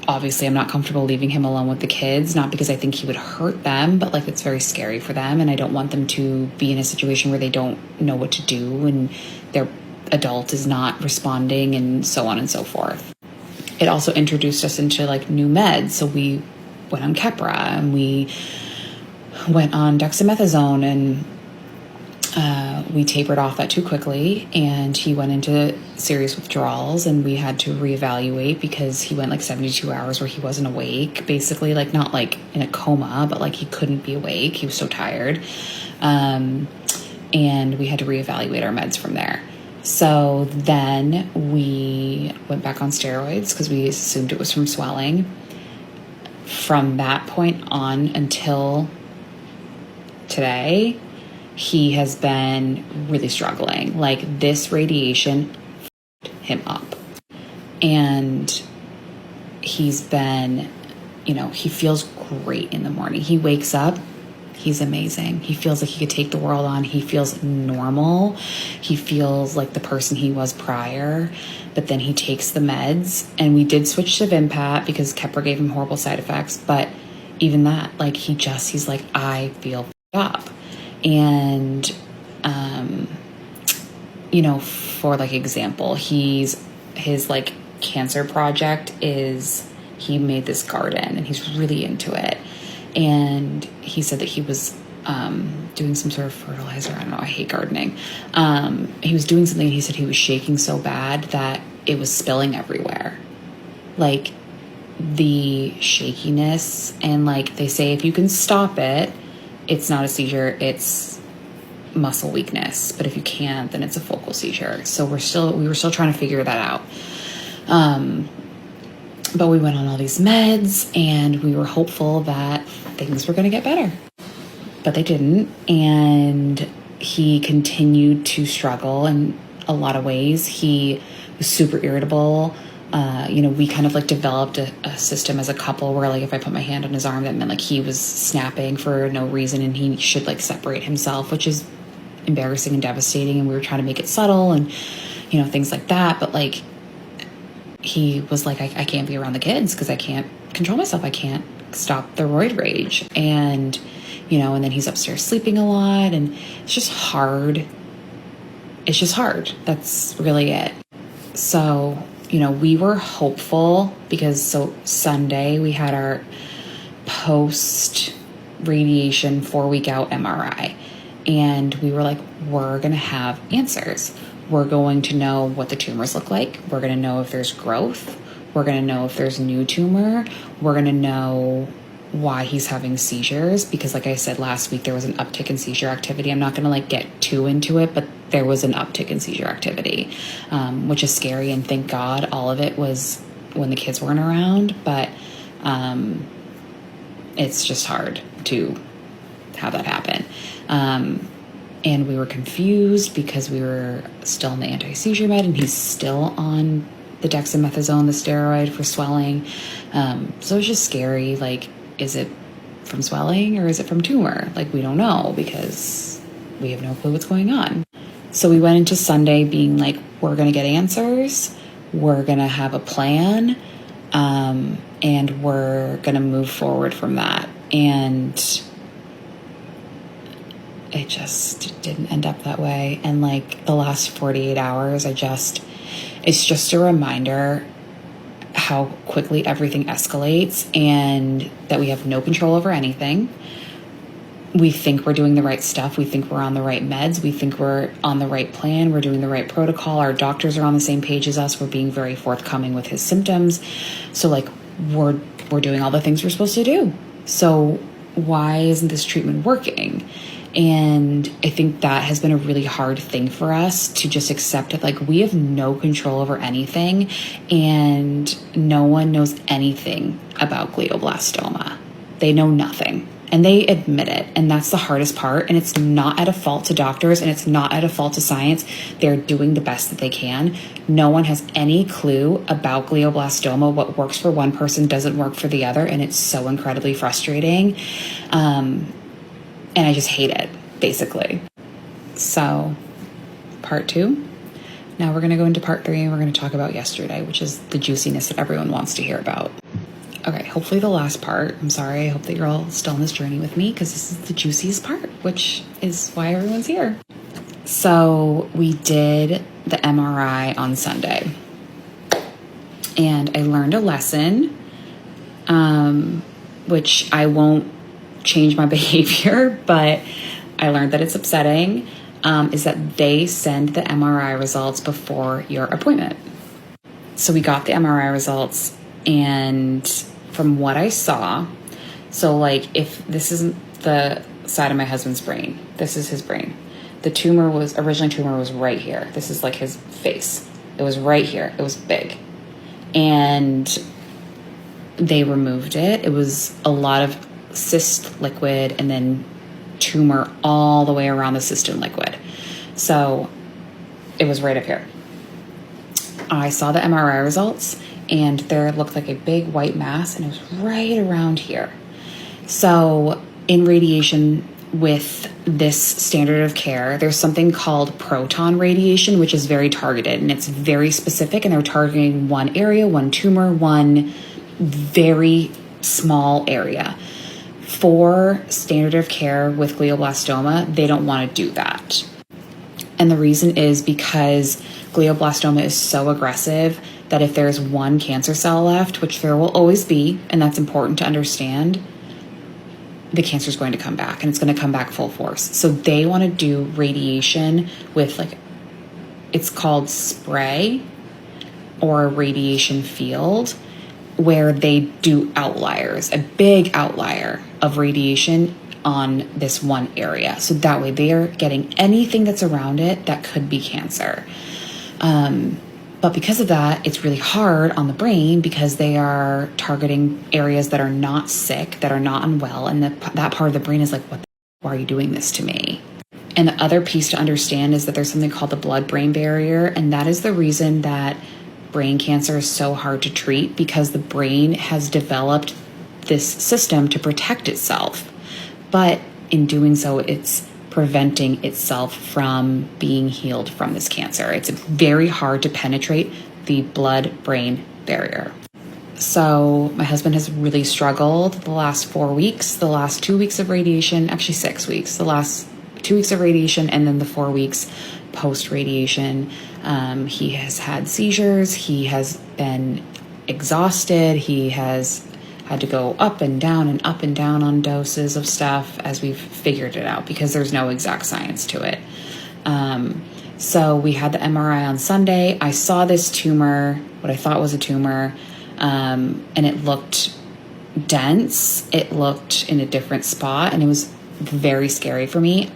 Obviously, I'm not comfortable leaving him alone with the kids, not because I think he would hurt them, but like it's very scary for them. And I don't want them to be in a situation where they don't know what to do and their adult is not responding and so on and so forth. It also introduced us into like new meds. So we went on Keppra and we went on dexamethasone, and we tapered off that too quickly, and he went into serious withdrawals, and we had to reevaluate because he went like 72 hours where he wasn't awake, basically, like not like in a coma, but like he couldn't be awake. He was so tired. And we had to reevaluate our meds from there. So then we went back on steroids because we assumed it was from swelling. From that point on until today, he has been really struggling. Like this radiation f***ed him up. And he's been, he feels great in the morning. He wakes up, he's amazing. He feels like he could take the world on. He feels normal. He feels like the person he was prior. But then he takes the meds, and we did switch to Vimpat because Keppra gave him horrible side effects. But even that, like he's like, I feel f***ed up. And for like example, his like cancer project is he made this garden and he's really into it. And he said that he was doing some sort of fertilizer. I don't know. I hate gardening. He was doing something and he said he was shaking so bad that it was spilling everywhere. Like the shakiness, and like they say if you can stop it, it's not a seizure, it's muscle weakness. But if you can't, then it's a focal seizure. So we were still trying to figure that out. But we went on all these meds and we were hopeful that things were going to get better. But they didn't. And he continued to struggle in a lot of ways. He was super irritable. We kind of like developed a system as a couple where like if I put my hand on his arm, that meant like he was snapping for no reason and he should like separate himself, which is embarrassing and devastating. And we were trying to make it subtle and, things like that. But like, he was like, I can't be around the kids because I can't control myself. I can't stop the roid rage. And, and then he's upstairs sleeping a lot and it's just hard. It's just hard. That's really it. So, we were hopeful because Sunday we had our post radiation 4-week out MRI and we were like, we're going to have answers. We're going to know what the tumors look like. We're going to know if there's growth. We're going to know if there's new tumor. We're going to know why he's having seizures because like I said last week, there was an uptick in seizure activity. I'm not going to like get too into it, but there was an uptick in seizure activity, which is scary. And thank God all of it was when the kids weren't around, but it's just hard to have that happen. And we were confused because we were still on the anti-seizure med and he's still on the dexamethasone, the steroid for swelling. So it's just scary. Like, is it from swelling or is it from tumor? Like, we don't know because we have no clue what's going on. So we went into Sunday being like, we're going to get answers. We're going to have a plan. And we're going to move forward from that. And it just didn't end up that way. And like the last 48 hours, it's just a reminder how quickly everything escalates and that we have no control over anything. We think we're doing the right stuff. We think we're on the right meds. We think we're on the right plan. We're doing the right protocol. Our doctors are on the same page as us. We're being very forthcoming with his symptoms. So like we're doing all the things we're supposed to do. So why isn't this treatment working? And I think that has been a really hard thing for us to just accept it. Like we have no control over anything and no one knows anything about glioblastoma. They know nothing and they admit it. And that's the hardest part. And it's not at a fault to doctors and it's not at a fault to science. They're doing the best that they can. No one has any clue about glioblastoma. What works for one person doesn't work for the other. And it's so incredibly frustrating. And I just hate it, basically. So, part 2. Now we're going to go into part 3 and we're going to talk about yesterday, which is the juiciness that everyone wants to hear about. Okay, hopefully the last part. I'm sorry, I hope that you're all still on this journey with me because this is the juiciest part, which is why everyone's here. So, we did the MRI on Sunday. And I learned a lesson, which I won't change my behavior, but I learned that it's upsetting, is that they send the MRI results before your appointment. So we got the MRI results, and from what I saw, so like if this isn't the side of my husband's brain, this is his brain. The tumor was right here. This is like his face. It was right here. It was big. And they removed it. It was a lot of cyst liquid and then tumor all the way around the cystin liquid. So it was right up here. I saw the MRI results and there looked like a big white mass and it was right around here. So in radiation with this standard of care, there's something called proton radiation, which is very targeted and it's very specific and they're targeting one area, one tumor, one very small area. For standard of care with glioblastoma, they don't want to do that. And the reason is because glioblastoma is so aggressive that if there's one cancer cell left, which there will always be, and that's important to understand, the cancer is going to come back, and it's going to come back full force. So they want to do radiation with, like, it's called spray or a radiation field, where they do outliers, a big outlier of radiation on this one area. So that way they are getting anything that's around it that could be cancer. But because of that, it's really hard on the brain because they are targeting areas that are not sick, that are not unwell. And that part of the brain is like, why are you doing this to me? And the other piece to understand is that there's something called the blood-brain barrier. And that is the reason that brain cancer is so hard to treat, because the brain has developed this system to protect itself. But in doing so, it's preventing itself from being healed from this cancer. It's very hard to penetrate the blood-brain barrier. So my husband has really struggled the last 4 weeks, the last 2 weeks of radiation, actually 6 weeks, the last 2 weeks of radiation, and then the 4 weeks post-radiation. He has had seizures. He has been exhausted. He has had to go up and down on doses of stuff as we've figured it out, because there's no exact science to it. So we had the MRI on Sunday. I saw this tumor, what I thought was a tumor, and it looked dense. It looked in a different spot, and it was very scary for me.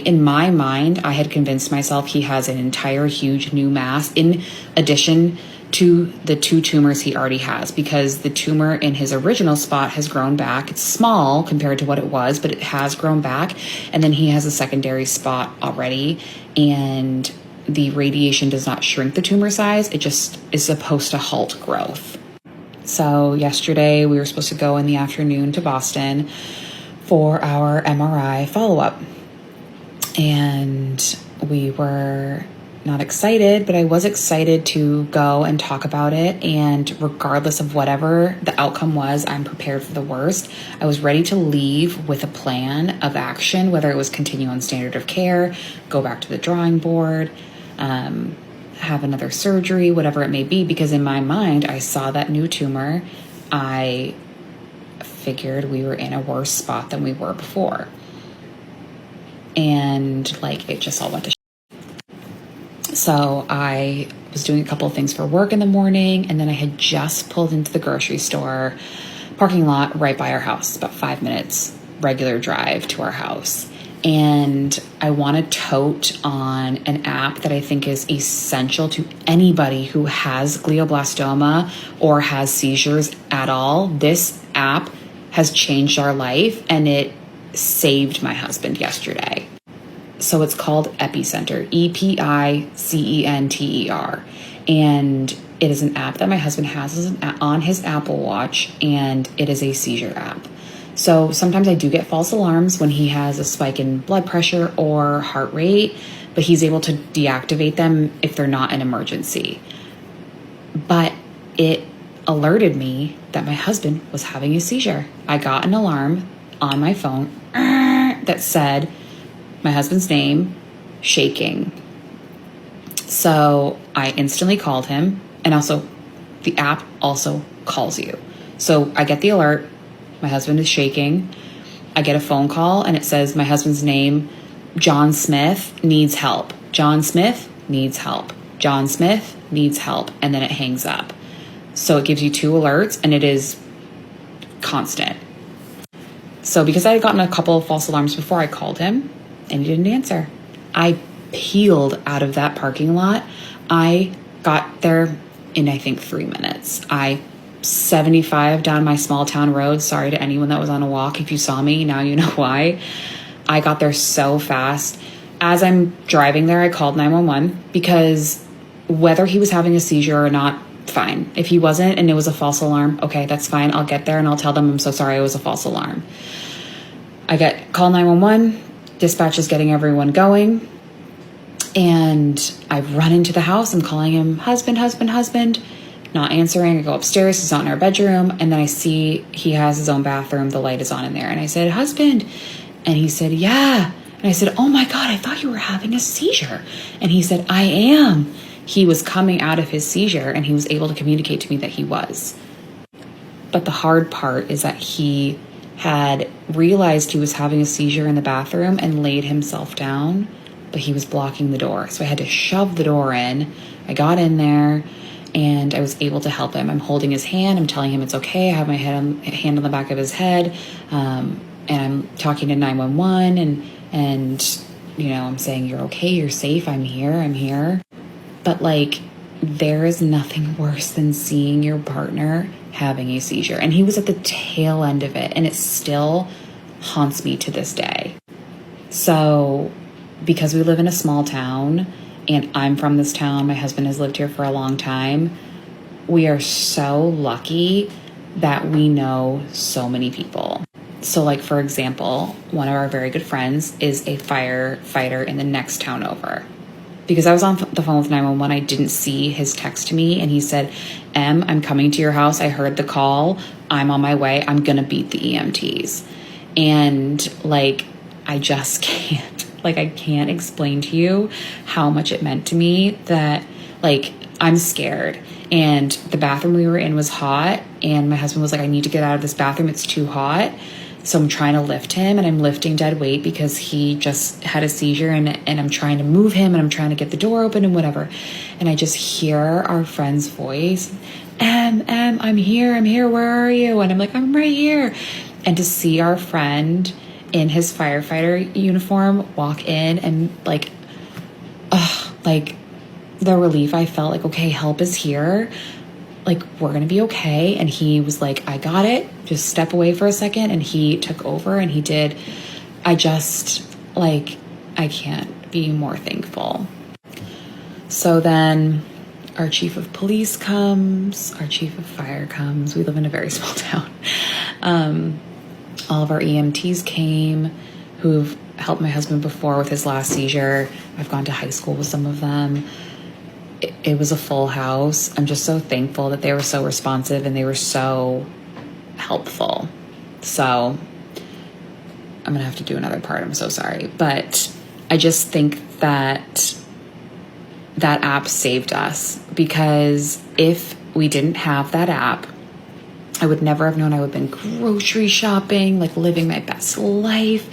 In my mind, I had convinced myself he has an entire huge new mass in addition to the 2 tumors he already has, because the tumor in his original spot has grown back. It's small compared to what it was, but it has grown back. And then he has a secondary spot already, and the radiation does not shrink the tumor size. It just is supposed to halt growth. So yesterday we were supposed to go in the afternoon to Boston for our MRI follow-up. And we were not excited, but I was excited to go and talk about it. And regardless of whatever the outcome was, I'm prepared for the worst. I was ready to leave with a plan of action, whether it was continue on standard of care, go back to the drawing board, have another surgery, whatever it may be, because in my mind, I saw that new tumor. I figured we were in a worse spot than we were before. And it just all went to shit. So I was doing a couple of things for work in the morning, and then I had just pulled into the grocery store parking lot right by our house, about 5 minutes regular drive to our house. And I want to tote on an app that I think is essential to anybody who has glioblastoma or has seizures at all. This app has changed our life, and it saved my husband yesterday. So it's called Epicenter, EPICENTER. And it is an app that my husband has on his Apple Watch, and it is a seizure app. So sometimes I do get false alarms when he has a spike in blood pressure or heart rate, but he's able to deactivate them if they're not an emergency. But it alerted me that my husband was having a seizure. I got an alarm on my phone that said my husband's name, shaking. So I instantly called him, and also the app also calls you. So I get the alert, my husband is shaking. I get a phone call and it says my husband's name, John Smith, needs help. John Smith needs help. John Smith needs help. And then it hangs up. So it gives you 2 alerts, and it is constant. So because I had gotten a couple of false alarms before, I called him and he didn't answer. I peeled out of that parking lot. I got there in, I think, 3 minutes. I 75 down my small town road. Sorry to anyone that was on a walk. If you saw me, now you know why. I got there so fast. As I'm driving there, I called 911, because whether he was having a seizure or not, fine. If he wasn't and it was a false alarm, okay, that's fine. I'll get there and I'll tell them I'm so sorry it was a false alarm. I call 911. Dispatch is getting everyone going. And I run into the house. I'm calling him, husband, husband, husband. Not answering. I go upstairs. He's not in our bedroom. And then I see he has his own bathroom. The light is on in there. And I said, husband. And he said, yeah. And I said, oh my God, I thought you were having a seizure. And he said, I am. He was coming out of his seizure and he was able to communicate to me that he was. But the hard part is that he had realized he was having a seizure in the bathroom and laid himself down, but he was blocking the door. So I had to shove the door in. I got in there and I was able to help him. I'm holding his hand. I'm telling him it's okay. I have my hand on the back of his head. And I'm talking to 911 and you know, I'm saying, you're okay, you're safe, I'm here. But like, there is nothing worse than seeing your partner having a seizure. And he was at the tail end of it, and it still haunts me to this day. So because we live in a small town and I'm from this town, my husband has lived here for a long time, we are so lucky that we know so many people. So like, for example, one of our very good friends is a firefighter in the next town over. Because I was on the phone with 911, I didn't see his text to me, and he said, Em, I'm coming to your house. I heard the call. I'm on my way. I'm going to beat the EMTs. And like, I just can't. Like, I can't explain to you how much it meant to me that, like, I'm scared. And the bathroom we were in was hot, and my husband was like, I need to get out of this bathroom. It's too hot. So I'm trying to lift him, and I'm lifting dead weight because he just had a seizure, and I'm trying to move him, and I'm trying to get the door open and whatever. And I just hear our friend's voice, Em, I'm here, where are you? And I'm like, I'm right here. And to see our friend in his firefighter uniform walk in and like the relief I felt, like, okay, help is here. Like, we're going to be okay. And he was like, I got it. Just step away for a second. And he took over and he did. I just, like, I can't be more thankful. So then our chief of police comes, our chief of fire comes. We live in a very small town. All of our EMTs came who've helped my husband before with his last seizure. I've gone to high school with some of them. It was a full house. I'm just so thankful that they were so responsive and they were so helpful. So I'm going to have to do another part. I'm so sorry. But I just think that that app saved us, because if we didn't have that app, I would never have known. I would have been grocery shopping, like living my best life.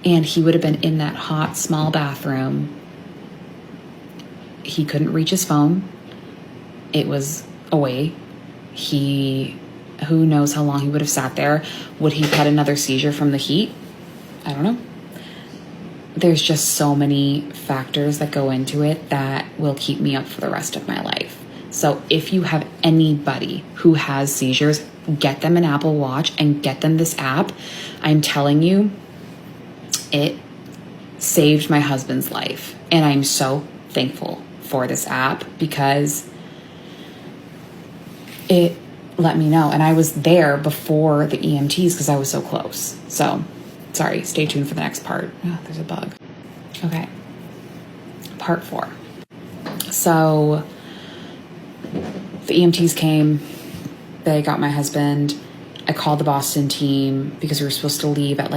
And he would have been in that hot, small bathroom. He couldn't reach his phone. It was away. Who knows how long he would have sat there. Would he have had another seizure from the heat? I don't know. There's just so many factors that go into it that will keep me up for the rest of my life. So if you have anybody who has seizures, get them an Apple Watch and get them this app. I'm telling you, it saved my husband's life. And I'm so thankful for this app because it let me know. And I was there before the EMTs because I was so close. So, sorry, stay tuned for the next part. Oh, there's a bug. Okay. Part 4. So, the EMTs came. They got my husband. I called the Boston team because we were supposed to leave at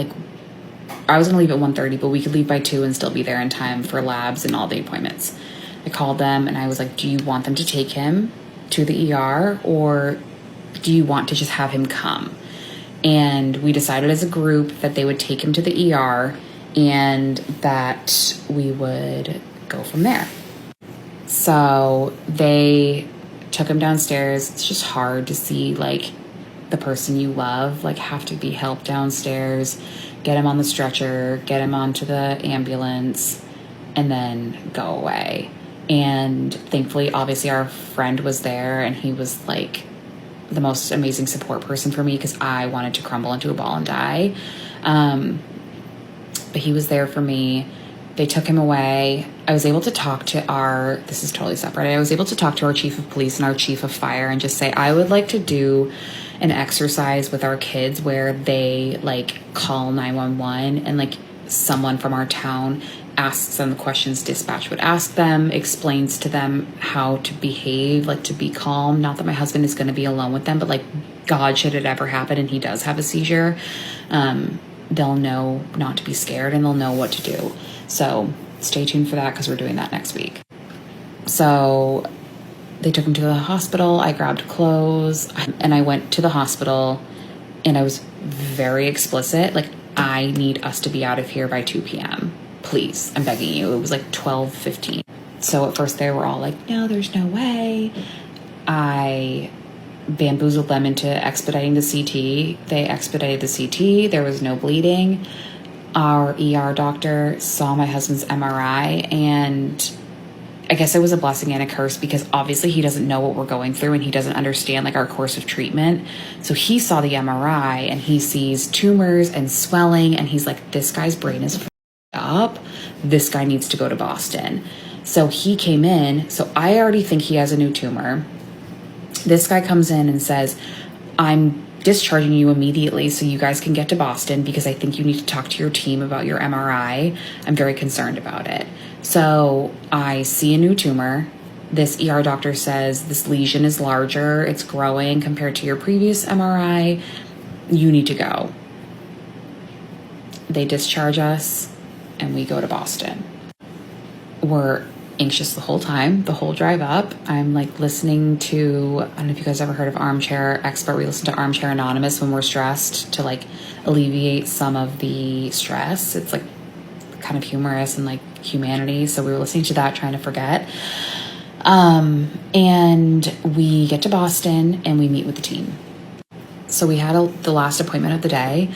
I was going to leave at 1:30, but we could leave by 2 and still be there in time for labs and all the appointments. I called them and I was like, do you want them to take him to the ER or do you want to just have him come? And we decided as a group that they would take him to the ER and that we would go from there. So they took him downstairs. It's just hard to see the person you love have to be helped downstairs, get him on the stretcher, get him onto the ambulance, and then go away. And thankfully, obviously, our friend was there, and he was the most amazing support person for me because I wanted to crumble into a ball and die. But he was there for me. They took him away. I was able to talk to this is totally separate. I was able to talk to our chief of police and our chief of fire and just say, I would like to do an exercise with our kids where they call 911 and someone from our town asks them the questions dispatch would ask them, explains to them how to behave, to be calm. Not that my husband is going to be alone with them, but God, should it ever happen and he does have a seizure, they'll know not to be scared and they'll know what to do. So stay tuned for that because we're doing that next week. So they took him to the hospital. I grabbed clothes and I went to the hospital, and I was very explicit. Like, I need us to be out of here by 2 p.m. Please, I'm begging you. It was like 12:15. So at first they were all like, no, there's no way. I bamboozled them into expediting the CT. They expedited the CT. There was no bleeding. Our ER doctor saw my husband's MRI, and I guess it was a blessing and a curse because obviously he doesn't know what we're going through and he doesn't understand like our course of treatment. So he saw the MRI and he sees tumors and swelling, and he's like, this guy's brain is up. This guy needs to go to Boston. So he came in. So I already think he has a new tumor. This guy comes in and says, I'm discharging you immediately so you guys can get to Boston because I think you need to talk to your team about your MRI. I'm very concerned about it. So I see a new tumor. This ER doctor says this lesion is larger. It's growing compared to your previous MRI. You need to go. They discharge us and we go to Boston. We're anxious the whole time, the whole drive up. I'm like listening to, I don't know if you guys ever heard of Armchair Expert. We listen to Armchair Anonymous when we're stressed to like alleviate some of the stress. It's like kind of humorous and like humanity. So we were listening to that, trying to forget. And we get to Boston and we meet with the team. So we had the last appointment of the day.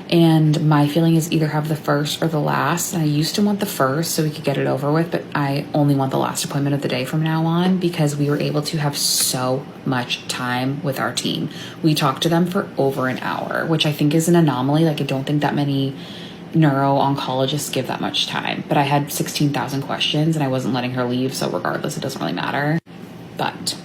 And my feeling is either have the first or the last. And I used to want the first so we could get it over with, but I only want the last appointment of the day from now on because we were able to have so much time with our team. We talked to them for over an hour, which I think is an anomaly. Like, I don't think that many neuro-oncologists give that much time. But I had 16,000 questions and I wasn't letting her leave, so regardless, it doesn't really matter. But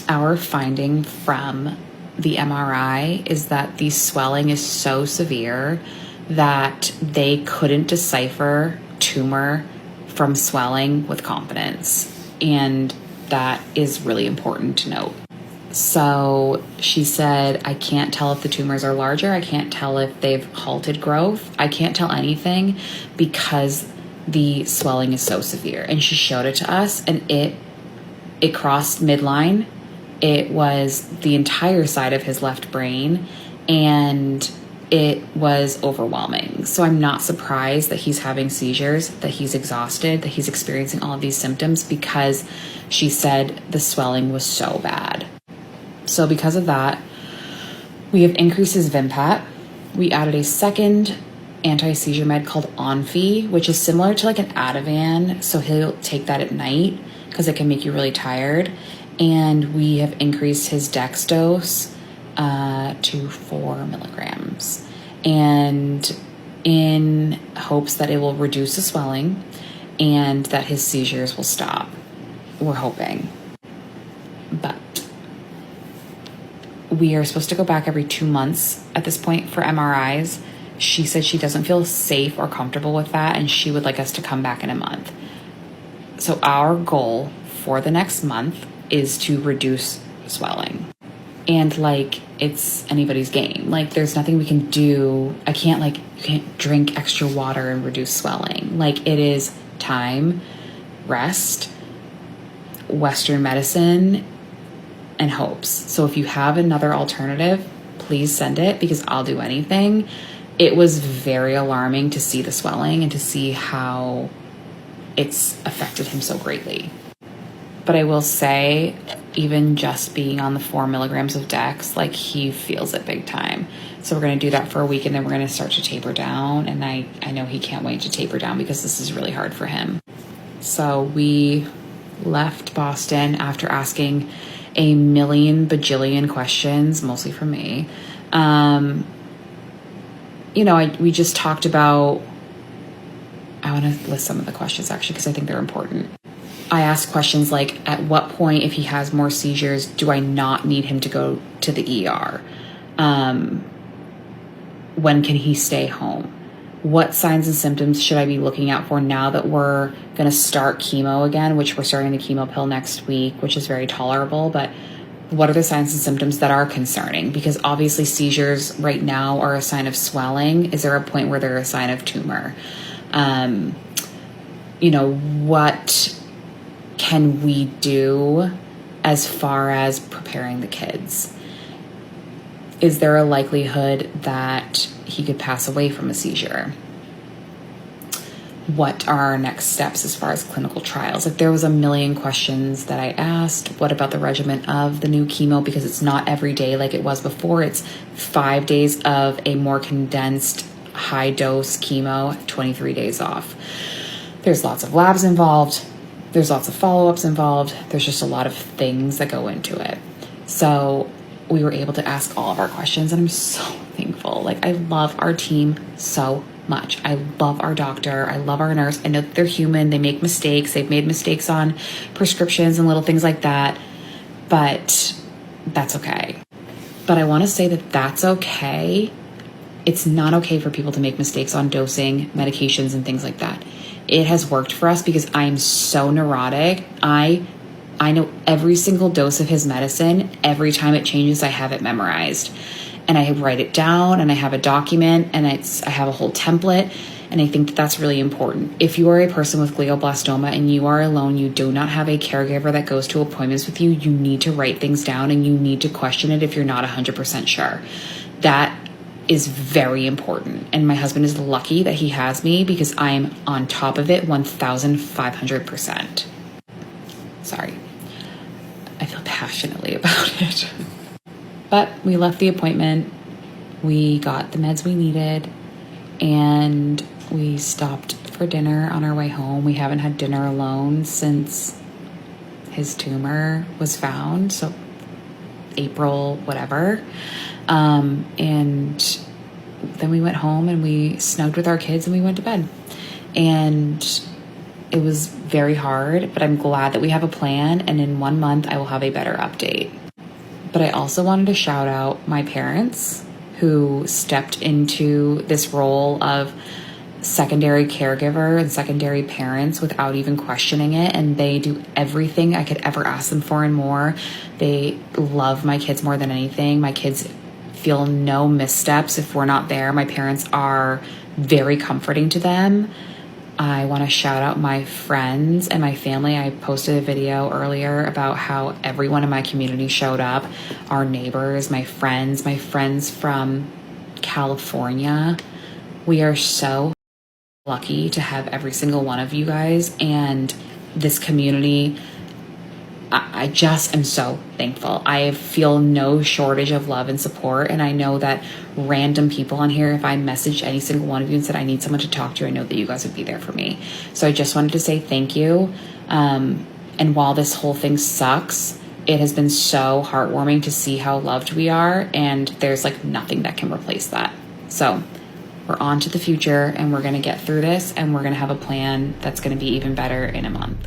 our finding from the MRI is that the swelling is so severe that they couldn't decipher tumor from swelling with confidence. And that is really important to note. So she said, I can't tell if the tumors are larger. I can't tell if they've halted growth. I can't tell anything because the swelling is so severe. And she showed it to us, and it crossed midline. It was the entire side of his left brain, and it was overwhelming. So I'm not surprised that he's having seizures, that he's exhausted, that he's experiencing all of these symptoms because she said the swelling was so bad. So because of that, we have increased his Vimpat. We added a second anti-seizure med called Onfi, which is similar to like an Ativan. So he'll take that at night because it can make you really tired. And we have increased his dex dose to 4 milligrams. And in hopes that it will reduce the swelling and that his seizures will stop. We're hoping. But we are supposed to go back every 2 months at this point for MRIs. She said she doesn't feel safe or comfortable with that, and she would like us to come back in a month. So our goal for the next month is to reduce swelling. And like, it's anybody's game. Like, there's nothing we can do. You can't drink extra water and reduce swelling. Like, it is time, rest, Western medicine, and hopes. So if you have another alternative, please send it because I'll do anything. It was very alarming to see the swelling and to see how it's affected him so greatly. But I will say, even just being on the 4 milligrams of Dex, like, he feels it big time. So we're going to do that for a week, and then we're going to start to taper down. And I know he can't wait to taper down because this is really hard for him. So we left Boston after asking a million bajillion questions, mostly from me. We just talked about, I want to list some of the questions actually because I think they're important. I asked questions like, at what point, if he has more seizures, do I not need him to go to the ER? When can he stay home? What signs and symptoms should I be looking out for now that we're going to start chemo again, which we're starting the chemo pill next week, which is very tolerable, but what are the signs and symptoms that are concerning? Because obviously seizures right now are a sign of swelling. Is there a point where they're a sign of tumor? What can we do as far as preparing the kids? Is there a likelihood that he could pass away from a seizure? What are our next steps as far as clinical trials? Like, there was a million questions that I asked. What about the regimen of the new chemo? Because it's not every day like it was before. It's 5 days of a more condensed high dose chemo, 23 days off. There's lots of labs involved. There's lots of follow-ups involved. There's just a lot of things that go into it. So we were able to ask all of our questions, and I'm so thankful. Like, I love our team so much. I love our doctor. I love our nurse. I know that they're human. They make mistakes. They've made mistakes on prescriptions and little things like that, but that's okay. But I want to say that that's okay. It's not okay for people to make mistakes on dosing, medications, and things like that. It has worked for us because I'm so neurotic. I know every single dose of his medicine. Every time it changes, I have it memorized. And I write it down, and I have a document, and I have a whole template. And I think that that's really important. If you are a person with glioblastoma and you are alone, you do not have a caregiver that goes to appointments with you, you need to write things down, and you need to question it if you're not 100% sure. That is very important. And my husband is lucky that he has me because I'm on top of it 1,500%. Sorry. I feel passionately about it. But we left the appointment, we got the meds we needed, and we stopped for dinner on our way home. We haven't had dinner alone since his tumor was found, so April, whatever. And then we went home and we snugged with our kids and we went to bed. And it was very hard, but I'm glad that we have a plan, and in 1 month I will have a better update. But I also wanted to shout out my parents who stepped into this role of secondary caregiver and secondary parents without even questioning it. And they do everything I could ever ask them for and more. They love my kids more than anything. My kids feel no missteps if we're not there. My parents are very comforting to them. I want to shout out my friends and my family. I posted a video earlier about how everyone in my community showed up. Our neighbors, my friends from California. We are so lucky to have every single one of you guys, and this community. I just am so thankful. I feel no shortage of love and support. And I know that random people on here, if I messaged any single one of you and said I need someone to talk to, I know that you guys would be there for me. So I just wanted to say thank you. And while this whole thing sucks, it has been so heartwarming to see how loved we are. And there's like nothing that can replace that. So we're on to the future, and we're going to get through this, and we're going to have a plan that's going to be even better in a month.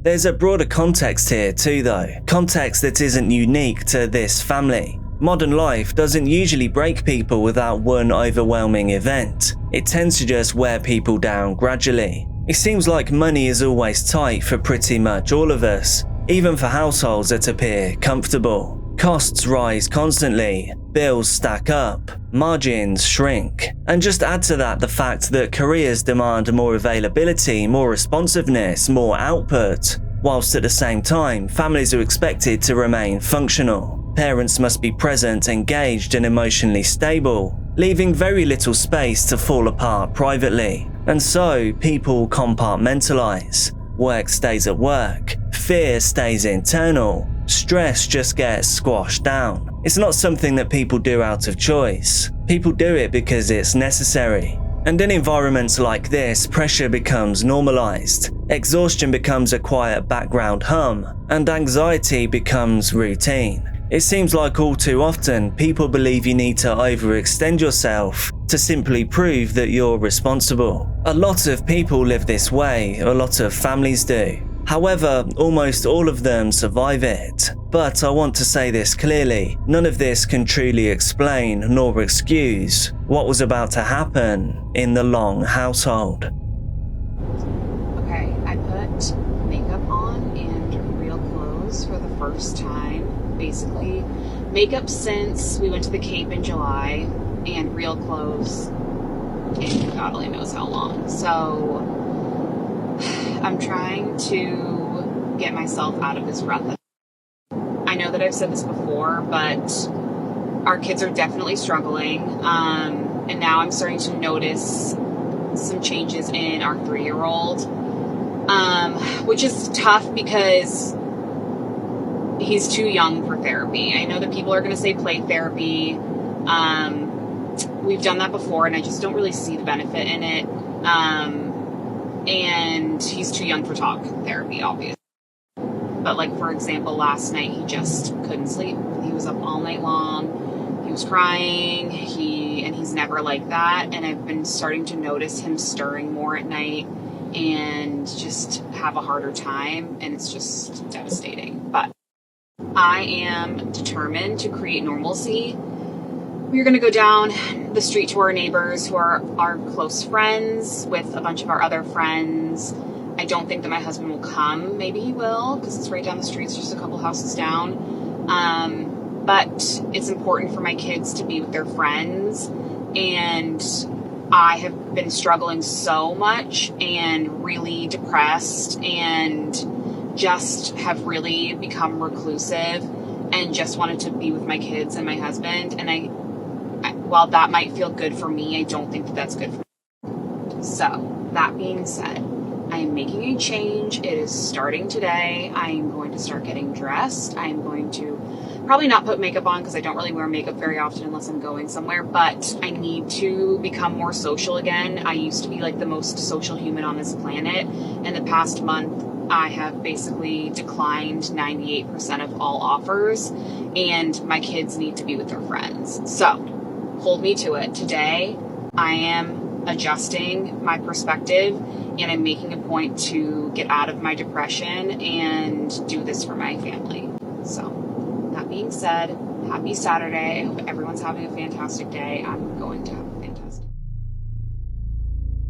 There's a broader context here too though, context that isn't unique to this family. Modern life doesn't usually break people without one overwhelming event. It tends to just wear people down gradually. It seems like money is always tight for pretty much all of us, even for households that appear comfortable. Costs rise constantly, bills stack up, margins shrink, and just add to that the fact that careers demand more availability, more responsiveness, more output, whilst at the same time families are expected to remain functional. Parents must be present, engaged, and emotionally stable, leaving very little space to fall apart privately. And so people compartmentalize. Work stays at work, fear stays internal, stress just gets squashed down. It's not something that people do out of choice. People do it because it's necessary. And in environments like this, pressure becomes normalized. Exhaustion becomes a quiet background hum, and anxiety becomes routine. It seems like all too often, people believe you need to overextend yourself to simply prove that you're responsible. A lot of people live this way, a lot of families do. However, almost all of them survive it. But I want to say this clearly, none of this can truly explain nor excuse what was about to happen in the Long household. Okay, I put makeup on and real clothes for the first time basically makeup since we went to the Cape in July, and real clothes and God only knows how long. So I'm trying to get myself out of this rut. I know that I've said this before, but our kids are definitely struggling. And now I'm starting to notice some changes in our 3-year-old, which is tough because he's too young for therapy. I know that people are going to say play therapy. We've done that before, and I just don't really see the benefit in it. And he's too young for talk therapy, obviously. But like, for example, last night he just couldn't sleep. He was up all night long. He was crying. He's never like that. And I've been starting to notice him stirring more at night and just have a harder time. And it's just devastating. But I am determined to create normalcy. We're going to go down the street to our neighbors who are our close friends with a bunch of our other friends. I don't think that my husband will come. Maybe he will, because it's right down the street. It's just a couple houses down. But it's important for my kids to be with their friends. And I have been struggling so much and really depressed and just have really become reclusive and just wanted to be with my kids and my husband. And while that might feel good for me, I don't think that that's good for me. So, that being said, I am making a change. It is starting today. I am going to start getting dressed. I am going to probably not put makeup on because I don't really wear makeup very often unless I'm going somewhere, but I need to become more social again. I used to be like the most social human on this planet. In the past month, I have basically declined 98% of all offers, and my kids need to be with their friends. So, hold me to it. Today, I am adjusting my perspective, and I'm making a point to get out of my depression and do this for my family. So, that being said, happy Saturday. I hope everyone's having a fantastic day. I'm going to have a fantastic day.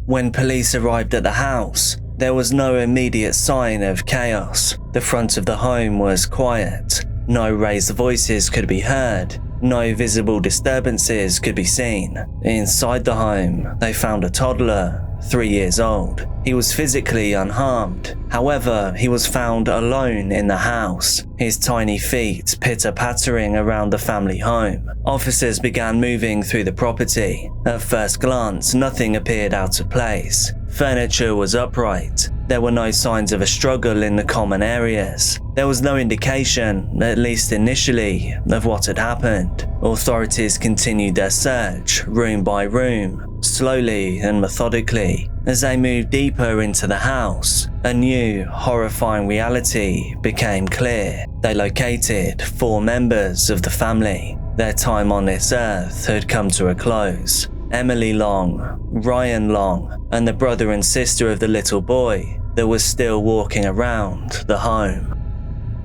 When police arrived at the house, there was no immediate sign of chaos. The front of the home was quiet. No raised voices could be heard. No visible disturbances could be seen. Inside the home, they found a toddler, 3 years old. He was physically unharmed. However, he was found alone in the house, his tiny feet pitter-pattering around the family home. Officers began moving through the property. At first glance, nothing appeared out of place. Furniture was upright. There were no signs of a struggle in the common areas. There was no indication, at least initially, of what had happened. Authorities continued their search, room by room, slowly and methodically. As they moved deeper into the house, a new, horrifying reality became clear. They located 4 members of the family. Their time on this earth had come to a close. Emily Long, Ryan Long, and the brother and sister of the little boy that was still walking around the home.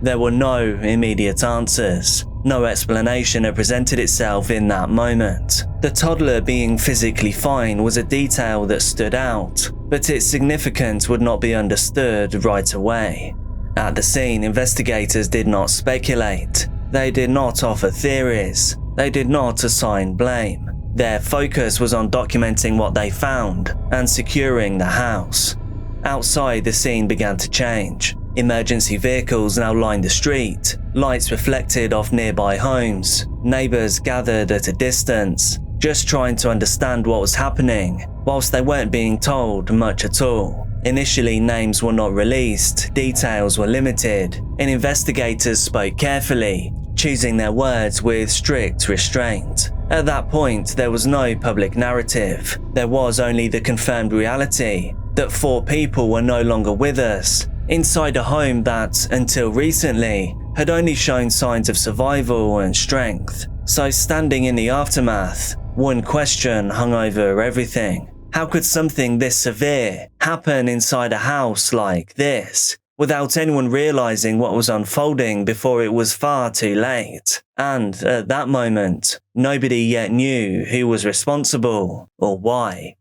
There were no immediate answers. No explanation had presented itself in that moment. The toddler being physically fine was a detail that stood out, but its significance would not be understood right away. At the scene, investigators did not speculate. They did not offer theories. They did not assign blame. Their focus was on documenting what they found and securing the house. Outside, the scene began to change. Emergency vehicles now lined the street. Lights reflected off nearby homes. Neighbors gathered at a distance, just trying to understand what was happening, whilst they weren't being told much at all. Initially, names were not released, details were limited, and investigators spoke carefully, choosing their words with strict restraint. At that point, there was no public narrative. There was only the confirmed reality that 4 people were no longer with us, inside a home that, until recently, had only shown signs of survival and strength. So standing in the aftermath, one question hung over everything. How could something this severe happen inside a house like this, without anyone realizing what was unfolding before it was far too late? And at that moment, nobody yet knew who was responsible or why.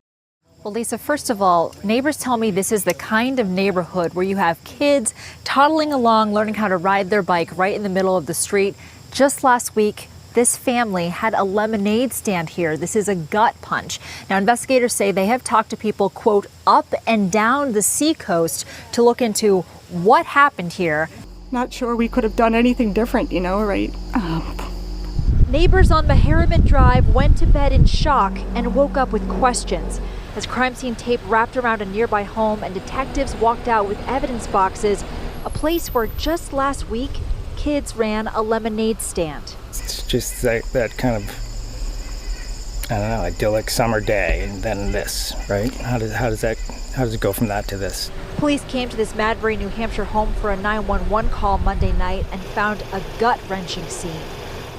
Well, Lisa, first of all, neighbors tell me this is the kind of neighborhood where you have kids toddling along, learning how to ride their bike right in the middle of the street. Just last week, this family had a lemonade stand here. This is a gut punch. Now, investigators say they have talked to people, quote, up and down the seacoast to look into what happened here. Not sure we could have done anything different, right? Neighbors on Meheriment Drive went to bed in shock and woke up with questions. As crime scene tape wrapped around a nearby home and detectives walked out with evidence boxes, a place where just last week, kids ran a lemonade stand. It's just that kind of, I don't know, idyllic summer day, and then this, right? How does it go from that to this? Police came to this Madbury, New Hampshire home for a 911 call Monday night and found a gut-wrenching scene.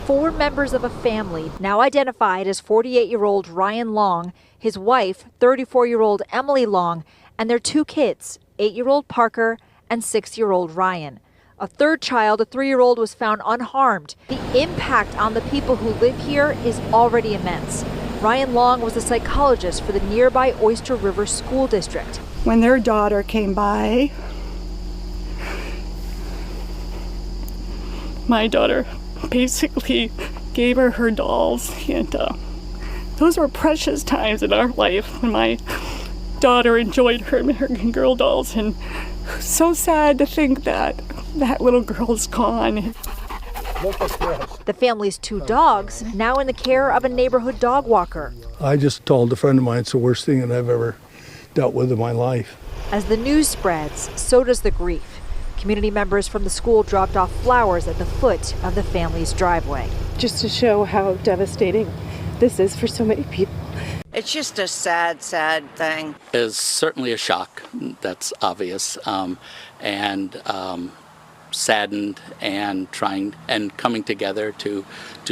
4 members of a family, now identified as 48-year-old Ryan Long, his wife, 34-year-old Emily Long, and their 2 kids, 8-year-old Parker and 6-year-old Ryan. A third child, a 3-year-old, was found unharmed. The impact on the people who live here is already immense. Ryan Long was a psychologist for the nearby Oyster River School District. When their daughter came by, my daughter basically gave her dolls, and those were precious times in our life when my daughter enjoyed her American Girl dolls, and so sad to think that little girl's gone. The family's 2 dogs, now in the care of a neighborhood dog walker. I just told a friend of mine it's the worst thing that I've ever dealt with in my life. As the news spreads, so does the grief. Community members from the school dropped off flowers at the foot of the family's driveway. Just to show how devastating this is for so many people. It's just a sad, sad thing. It's certainly a shock, that's obvious, and saddened and coming together to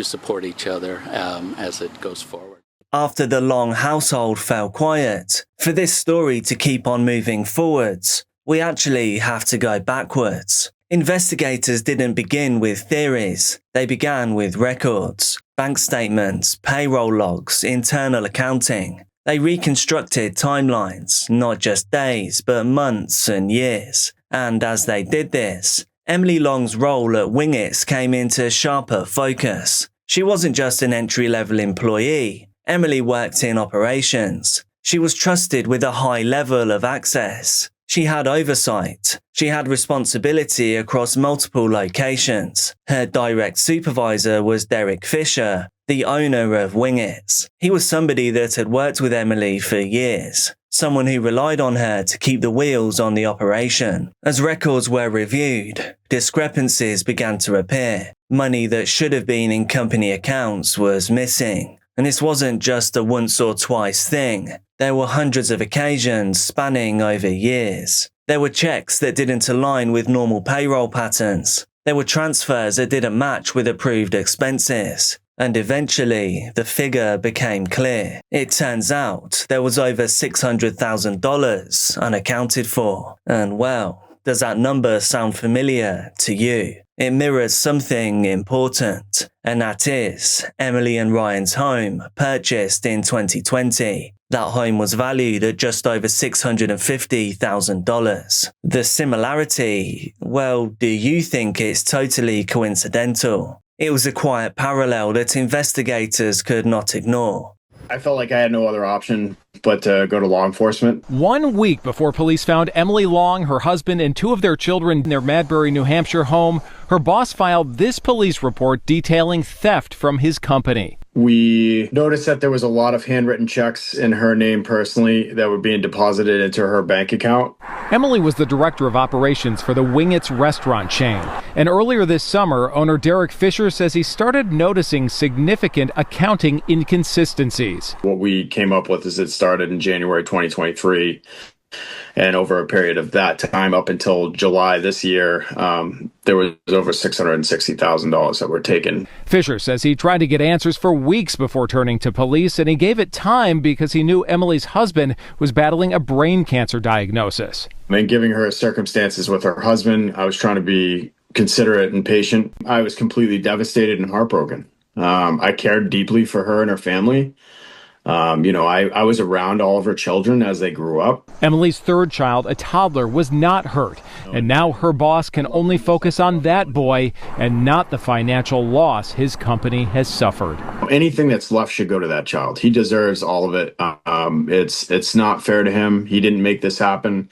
support each other as it goes forward. After the Long household fell quiet, for this story to keep on moving forwards, we actually have to go backwards. Investigators didn't begin with theories. They began with records, bank statements, payroll logs, internal accounting. They reconstructed timelines, not just days, but months and years. And as they did this, Emily Long's role at Wingits came into sharper focus. She wasn't just an entry-level employee. Emily worked in operations. She was trusted with a high level of access. She had oversight. She had responsibility across multiple locations. Her direct supervisor was Derek Fisher, the owner of Wingits. He was somebody that had worked with Emily for years, someone who relied on her to keep the wheels on the operation. As records were reviewed, discrepancies began to appear. Money that should have been in company accounts was missing. And this wasn't just a once or twice thing. There were hundreds of occasions spanning over years. There were checks that didn't align with normal payroll patterns. There were transfers that didn't match with approved expenses. And eventually, the figure became clear. It turns out there was over $600,000 unaccounted for. And well, does that number sound familiar to you? It mirrors something important, and that is Emily and Ryan's home, purchased in 2020. That home was valued at just over $650,000. The similarity, well, do you think it's totally coincidental? It was a quiet parallel that investigators could not ignore. I felt like I had no other option but to go to law enforcement. 1 week before police found Emily Long, her husband, and 2 of their children in their Madbury, New Hampshire home, her boss filed this police report detailing theft from his company. We noticed that there was a lot of handwritten checks in her name personally that were being deposited into her bank account. Emily was the director of operations for the Wingits restaurant chain. And earlier this summer, owner Derek Fisher says he started noticing significant accounting inconsistencies. What we came up with is it started in January 2023. And over a period of that time up until July this year, there was over $660,000 that were taken. Fisher says he tried to get answers for weeks before turning to police, and he gave it time because he knew Emily's husband was battling a brain cancer diagnosis. And giving her circumstances with her husband, I was trying to be considerate and patient. I was completely devastated and heartbroken. I cared deeply for her and her family. I was around all of her children as they grew up. Emily's third child, a toddler, was not hurt. And now her boss can only focus on that boy and not the financial loss his company has suffered. Anything that's left should go to that child. He deserves all of it. It's not fair to him. He didn't make this happen.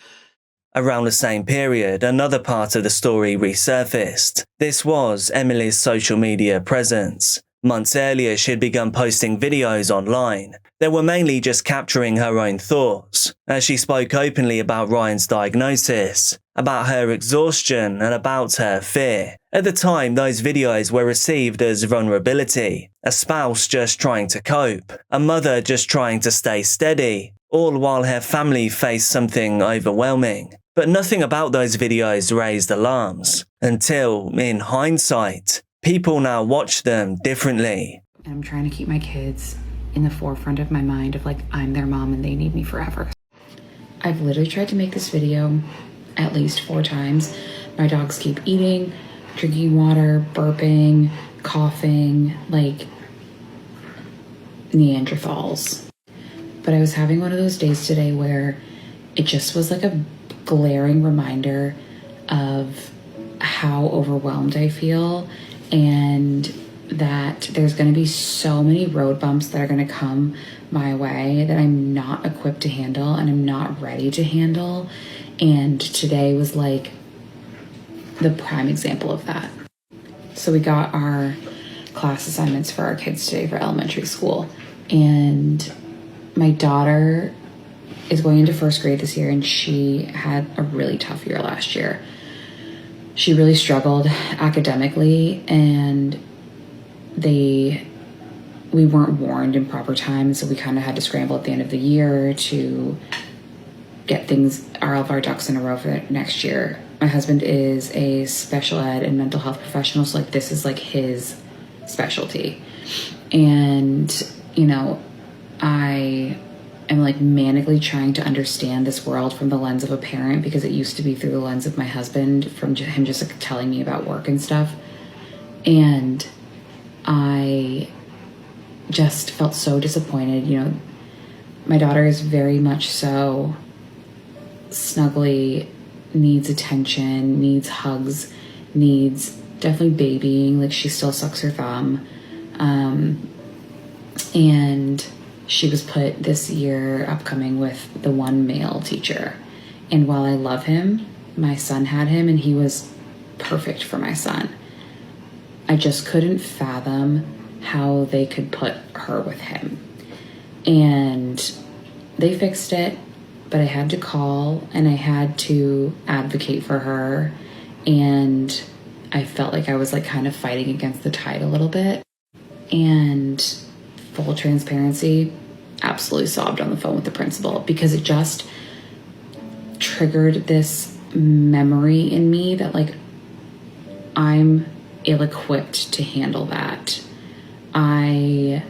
Around the same period, another part of the story resurfaced. This was Emily's social media presence. Months earlier, she'd begun posting videos online. They were mainly just capturing her own thoughts, as she spoke openly about Ryan's diagnosis, about her exhaustion, and about her fear. At the time, those videos were received as vulnerability, a spouse just trying to cope, a mother just trying to stay steady, all while her family faced something overwhelming. But nothing about those videos raised alarms, until, in hindsight, people now watch them differently. I'm trying to keep my kids in the forefront of my mind of like, I'm their mom and they need me forever. I've literally tried to make this video at least 4 times. My dogs keep eating, drinking water, burping, coughing, like Neanderthals. But I was having one of those days today where it just was like a glaring reminder of how overwhelmed I feel, and that there's going to be so many road bumps that are going to come my way that I'm not equipped to handle and I'm not ready to handle. And today was like the prime example of that. So we got our class assignments for our kids today for elementary school, and my daughter is going into 1st grade this year, and she had a really tough year last year. She really struggled academically, and we weren't warned in proper time, so we kind of had to scramble at the end of the year to get all of our ducks in a row for next year. My husband is a special ed and mental health professional, so like this is like his specialty. And, I am like manically trying to understand this world from the lens of a parent, because it used to be through the lens of my husband, from him just like telling me about work and stuff. And I just felt so disappointed. My daughter is very much so snuggly, needs attention, needs hugs, needs definitely babying. Like she still sucks her thumb. And she was put this year upcoming with the one male teacher. And while I love him, my son had him and he was perfect for my son. I just couldn't fathom how they could put her with him. And they fixed it, but I had to call and I had to advocate for her. And I felt like I was like kind of fighting against the tide a little bit. And full transparency, absolutely sobbed on the phone with the principal, because it just triggered this memory in me that like I'm ill-equipped to handle that. I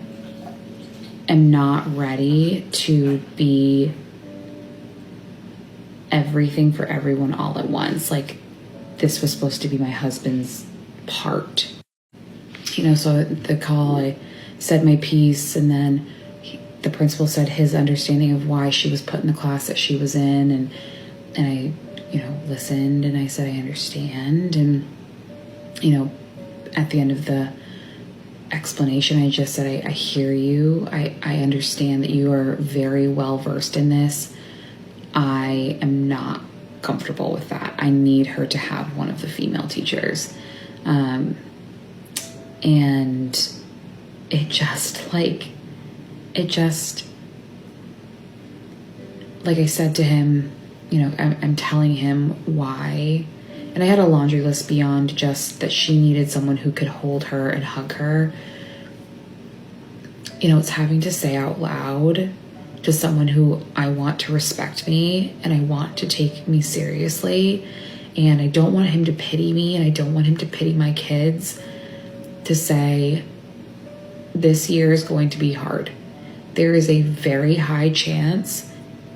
am not ready to be everything for everyone all at once. Like this was supposed to be my husband's part. So the call, I said my piece, and then the principal said his understanding of why she was put in the class that she was in, and I, listened, and I said I understand, and at the end of the explanation, I just said I hear you. I understand that you are very well versed in this. I am not comfortable with that. I need her to have one of the female teachers. And it just, like I said to him, I'm telling him why. And I had a laundry list beyond just that she needed someone who could hold her and hug her. It's having to say out loud to someone who I want to respect me and I want to take me seriously. And I don't want him to pity me, and I don't want him to pity my kids, to say, this year is going to be hard. There is a very high chance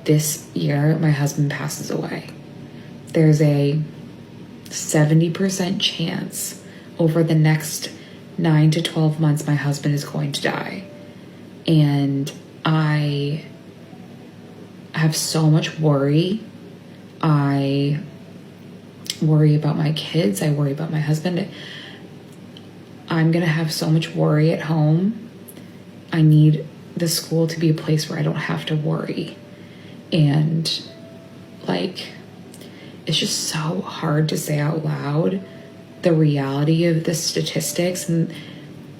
this year my husband passes away. There's a 70% chance over the next 9 to 12 months my husband is going to die. And I have so much worry. I worry about my kids. I worry about my husband. I'm going to have so much worry at home. I need the school to be a place where I don't have to worry. And like, it's just so hard to say out loud the reality of the statistics and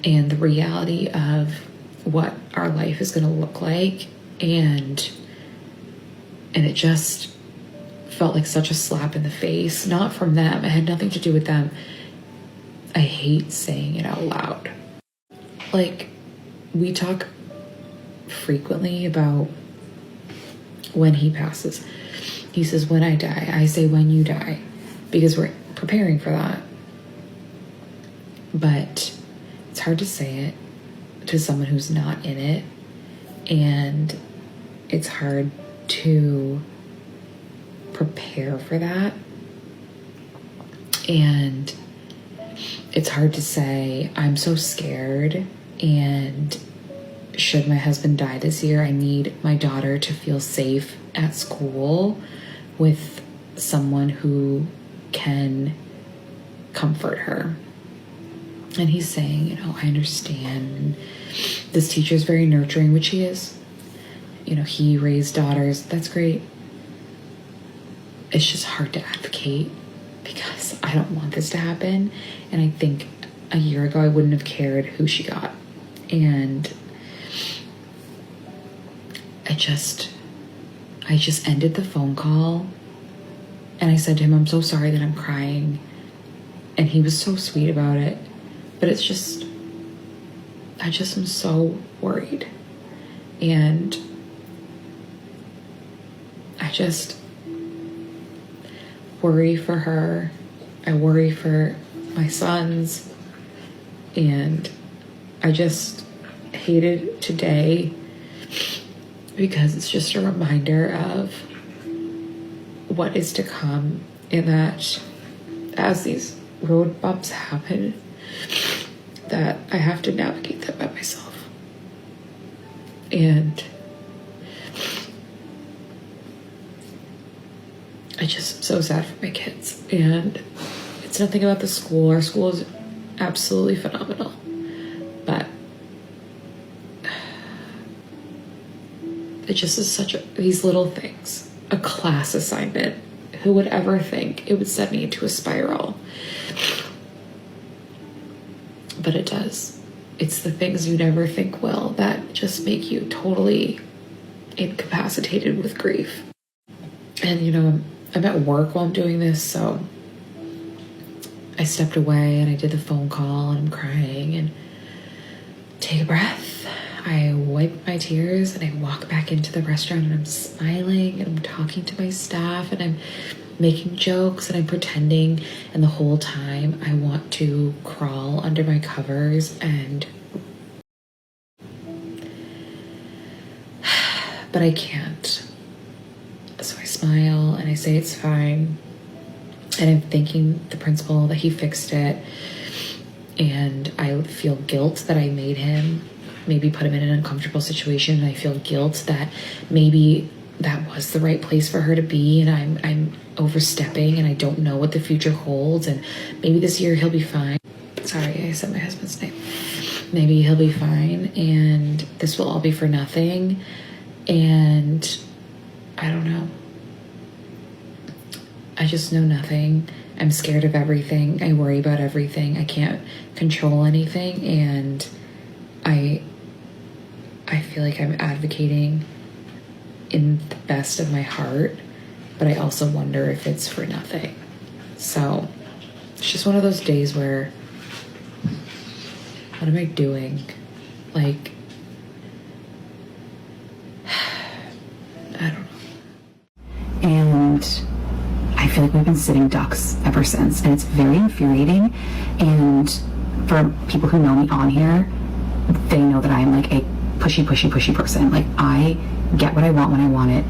the reality of what our life is going to look like. And it just felt like such a slap in the face, not from them. It had nothing to do with them. I hate saying it out loud. Like, we talk frequently about when he passes. He says, when I die. I say, when you die, because we're preparing for that. But it's hard to say it to someone who's not in it. And it's hard to prepare for that. And it's hard to say, I'm so scared, and should my husband die this year, I need my daughter to feel safe at school with someone who can comfort her. And he's saying, you know, I understand. This teacher is very nurturing, which he is. You know, he raised daughters. That's great. It's just hard to advocate because I don't want this to happen. And I think a year ago, I wouldn't have cared who she got. And I just ended the phone call and I said to him, I'm so sorry that I'm crying. And he was so sweet about it. But it's just, I just am so worried. And I just worry for her. I worry for my sons. And I just hated today because it's just a reminder of what is to come, and that as these road bumps happen, that I have to navigate them by myself. And I just am so sad for my kids. And it's nothing about the school. Our school is absolutely phenomenal. But it just is these little things. A class assignment. Who would ever think it would send me into a spiral? But it does. It's the things you never think will that just make you totally incapacitated with grief. And, you know, I'm at work while I'm doing this, so I stepped away and I did the phone call and I'm crying and take a breath. I wipe my tears and I walk back into the restaurant and I'm smiling and I'm talking to my staff and I'm making jokes and I'm pretending, and the whole time I want to crawl under my covers but I can't. So I smile and I say it's fine, and I'm thanking the principal that he fixed it, and I feel guilt that I made him maybe put him in an uncomfortable situation, and I feel guilt that maybe that was the right place for her to be, and I'm overstepping and I don't know what the future holds, and maybe this year he'll be fine. Sorry, I said my husband's name. Maybe he'll be fine and this will all be for nothing, and I don't know. I just know nothing. I'm scared of everything. I worry about everything. I can't control anything, and I feel like I'm advocating in the best of my heart, but I also wonder if it's for nothing. So it's just one of those days where, what am I doing? Like, I don't know. And I feel like we've been sitting ducks ever since, and it's very infuriating. And for people who know me on here, they know that I'm like a pushy person. Like, I get what I want when I want it,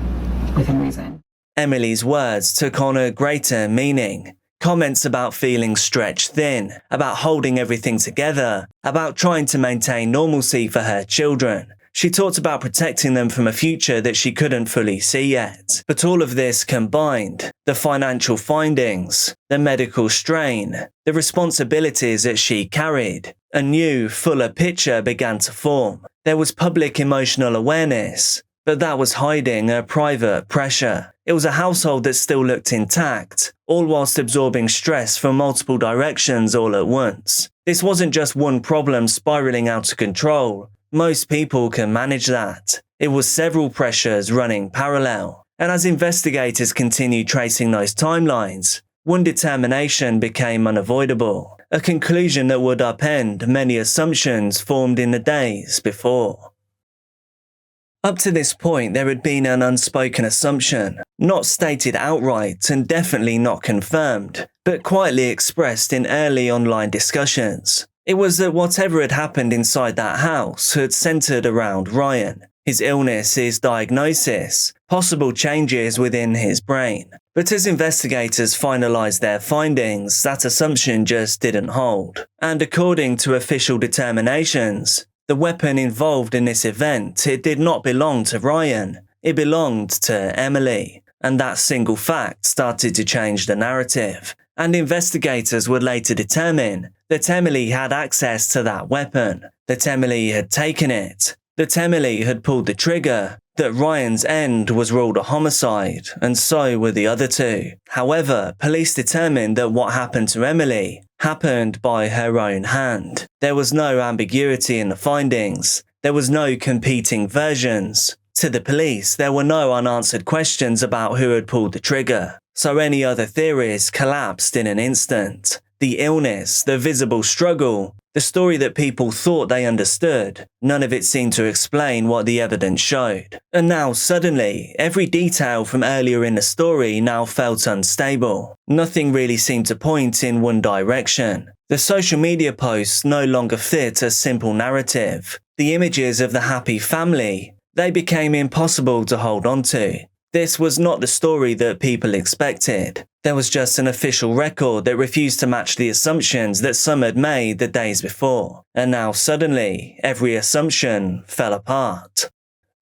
within reason. Emily's words took on a greater meaning. Comments about feeling stretched thin, about holding everything together, about trying to maintain normalcy for her children. She talked about protecting them from a future that she couldn't fully see yet. But all of this combined, the financial findings, the medical strain, the responsibilities that she carried, a new, fuller picture began to form. There was public emotional awareness, but that was hiding a private pressure. It was a household that still looked intact, all whilst absorbing stress from multiple directions all at once. This wasn't just one problem spiraling out of control. Most people can manage that. It was several pressures running parallel. And as investigators continued tracing those timelines, one determination became unavoidable, a conclusion that would upend many assumptions formed in the days before. Up to this point, there had been an unspoken assumption, not stated outright and definitely not confirmed, but quietly expressed in early online discussions. It was that whatever had happened inside that house had centered around Ryan, his illness, his diagnosis, possible changes within his brain. But as investigators finalized their findings, that assumption just didn't hold. And according to official determinations, the weapon involved in this event, it did not belong to Ryan. It belonged to Emily. And that single fact started to change the narrative. And investigators would later determine that Emily had access to that weapon, that Emily had taken it, that Emily had pulled the trigger, that Ryan's end was ruled a homicide, and so were the other two. However, police determined that what happened to Emily happened by her own hand. There was no ambiguity in the findings. There was no competing versions. To the police, there were no unanswered questions about who had pulled the trigger. So any other theories collapsed in an instant. The illness, the visible struggle, the story that people thought they understood, none of it seemed to explain what the evidence showed. And now suddenly, every detail from earlier in the story now felt unstable. Nothing really seemed to point in one direction. The social media posts no longer fit a simple narrative. The images of the happy family, they became impossible to hold on to. This was not the story that people expected. There was just an official record that refused to match the assumptions that some had made the days before. And now suddenly, every assumption fell apart.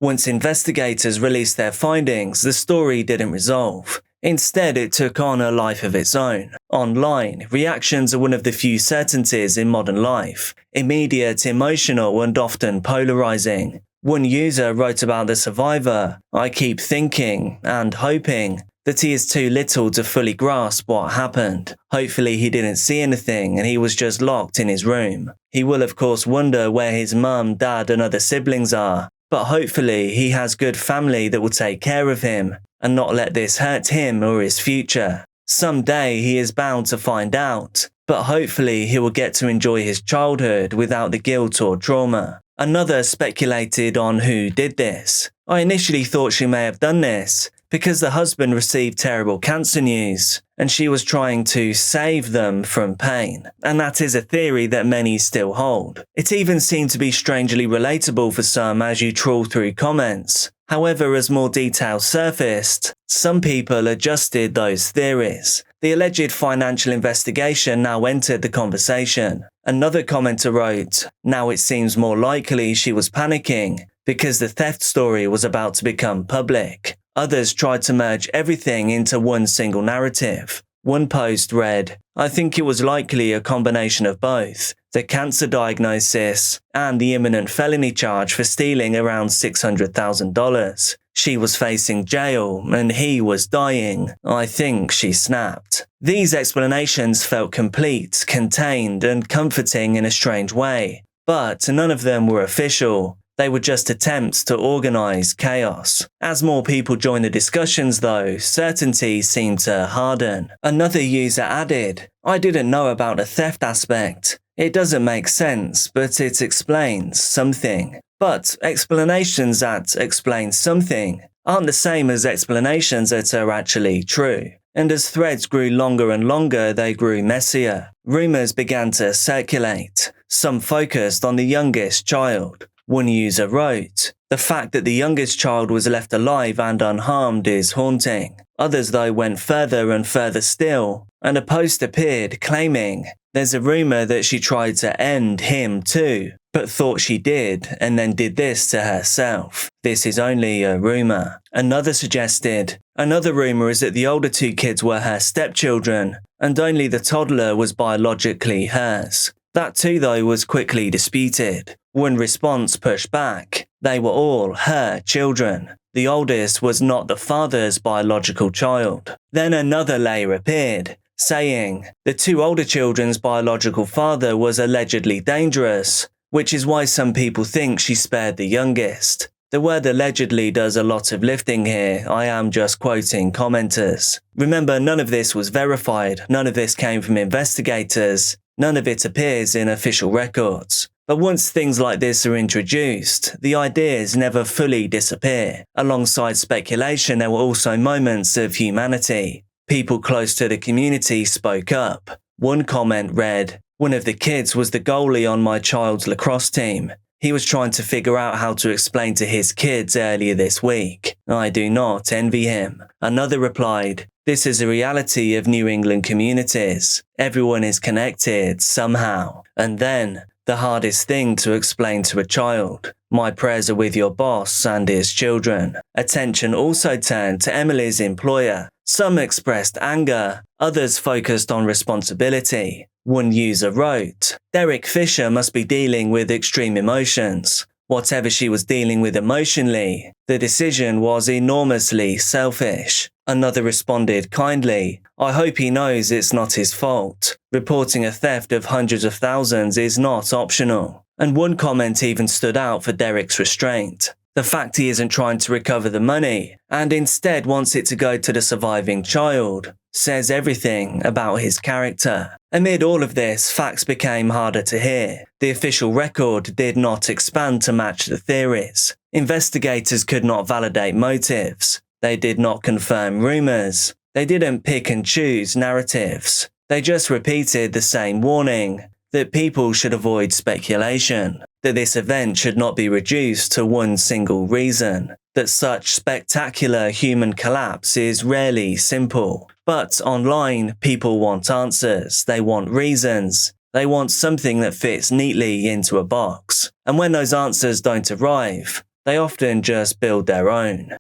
Once investigators released their findings, the story didn't resolve. Instead, it took on a life of its own. Online, reactions are one of the few certainties in modern life. Immediate, emotional, and often polarizing. One user wrote about the survivor, "I keep thinking and hoping that he is too little to fully grasp what happened. Hopefully he didn't see anything and he was just locked in his room. He will of course wonder where his mum, dad and other siblings are, but hopefully he has good family that will take care of him and not let this hurt him or his future. Someday he is bound to find out, but hopefully he will get to enjoy his childhood without the guilt or trauma." Another speculated on who did this. "I initially thought she may have done this because the husband received terrible cancer news and she was trying to save them from pain." And that is a theory that many still hold. It even seemed to be strangely relatable for some as you trawl through comments. However, as more details surfaced, some people adjusted those theories. The alleged financial investigation now entered the conversation. Another commenter wrote, "Now it seems more likely she was panicking because the theft story was about to become public." Others tried to merge everything into one single narrative. One post read, "I think it was likely a combination of both, the cancer diagnosis and the imminent felony charge for stealing around $600,000. She was facing jail and he was dying. I think she snapped." These explanations felt complete, contained, and comforting in a strange way, but none of them were official. They were just attempts to organize chaos. As more people joined the discussions though, certainty seemed to harden. Another user added, "I didn't know about the theft aspect. It doesn't make sense, but it explains something." But explanations that explain something aren't the same as explanations that are actually true. And as threads grew longer and longer, they grew messier. Rumors began to circulate. Some focused on the youngest child. One user wrote, "The fact that the youngest child was left alive and unharmed is haunting." Others though went further and further still, and a post appeared claiming, "There's a rumor that she tried to end him too, but thought she did and then did this to herself. This is only a rumour. Another suggested. Another rumour is that the older two kids were her stepchildren, and only the toddler was biologically hers. That too, though, was quickly disputed. One response pushed back. They were all her children. The oldest was not the father's biological child. Then another layer appeared, saying the two older children's biological father was allegedly dangerous, which is why some people think she spared the youngest. The word allegedly does a lot of lifting here. I am just quoting commenters. Remember, none of this was verified. None of this came from investigators. None of it appears in official records. But once things like this are introduced, the ideas never fully disappear. Alongside speculation, there were also moments of humanity. People close to the community spoke up. One comment read, "One of the kids was the goalie on my child's lacrosse team. He was trying to figure out how to explain to his kids earlier this week. I do not envy him." Another replied, "This is a reality of New England communities. Everyone is connected somehow." And then, the hardest thing to explain to a child. "My prayers are with your boss and his children." Attention also turned to Emily's employer. Some expressed anger, others focused on responsibility. One user wrote, "Derek Fisher must be dealing with extreme emotions. Whatever she was dealing with emotionally, the decision was enormously selfish." Another responded kindly, "I hope he knows it's not his fault. Reporting a theft of hundreds of thousands is not optional." And one comment even stood out for Derek's restraint. The fact he isn't trying to recover the money, and instead wants it to go to the surviving child, says everything about his character. Amid all of this, facts became harder to hear. The official record did not expand to match the theories. Investigators could not validate motives. They did not confirm rumours. They didn't pick and choose narratives. They just repeated the same warning, that people should avoid speculation, that this event should not be reduced to one single reason, that such spectacular human collapse is rarely simple. But online, people want answers, they want reasons, they want something that fits neatly into a box. And when those answers don't arrive, they often just build their own.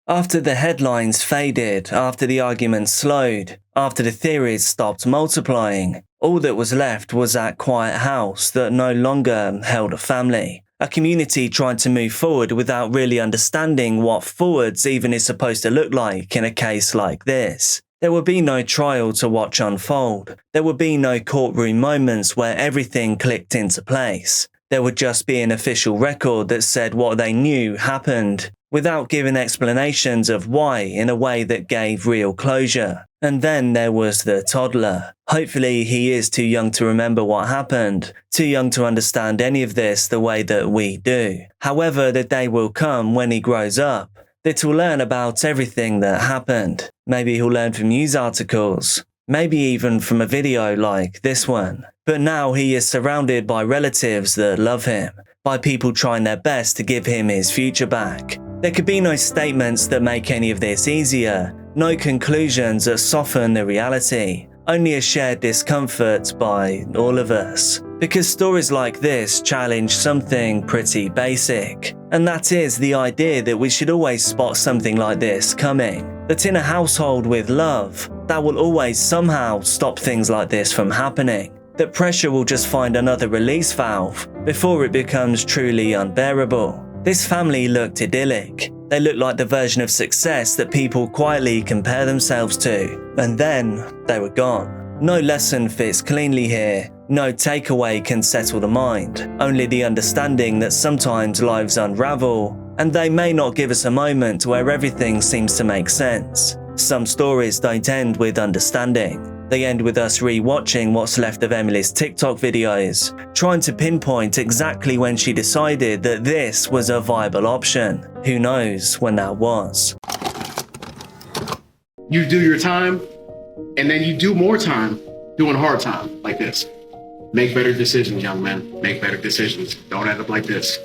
After the headlines faded, after the arguments slowed, after the theories stopped multiplying, all that was left was that quiet house that no longer held a family. A community trying to move forward without really understanding what forwards even is supposed to look like in a case like this. There would be no trial to watch unfold. There would be no courtroom moments where everything clicked into place. There would just be an official record that said what they knew happened, without giving explanations of why in a way that gave real closure. And then there was the toddler. Hopefully he is too young to remember what happened, too young to understand any of this the way that we do. However, the day will come when he grows up that he'll learn about everything that happened. Maybe he'll learn from news articles, maybe even from a video like this one. But now he is surrounded by relatives that love him, by people trying their best to give him his future back. There could be no statements that make any of this easier, no conclusions that soften the reality, only a shared discomfort by all of us. Because stories like this challenge something pretty basic, and that is the idea that we should always spot something like this coming. That in a household with love, that will always somehow stop things like this from happening. That pressure will just find another release valve before it becomes truly unbearable. This family looked idyllic. They looked like the version of success that people quietly compare themselves to. And then they were gone. No lesson fits cleanly here. No takeaway can settle the mind. Only the understanding that sometimes lives unravel, and they may not give us a moment where everything seems to make sense. Some stories don't end with understanding. They end with us re-watching what's left of Emily's TikTok videos, trying to pinpoint exactly when she decided that this was a viable option. Who knows when that was. You do your time, and then you do more time doing hard time like this. Make better decisions, young man. Make better decisions. Don't end up like this.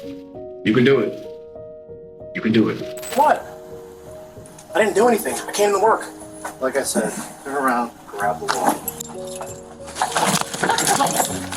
You can do it. You can do it. What? I didn't do anything. I came to work. Like I said, turn around, grab the wall.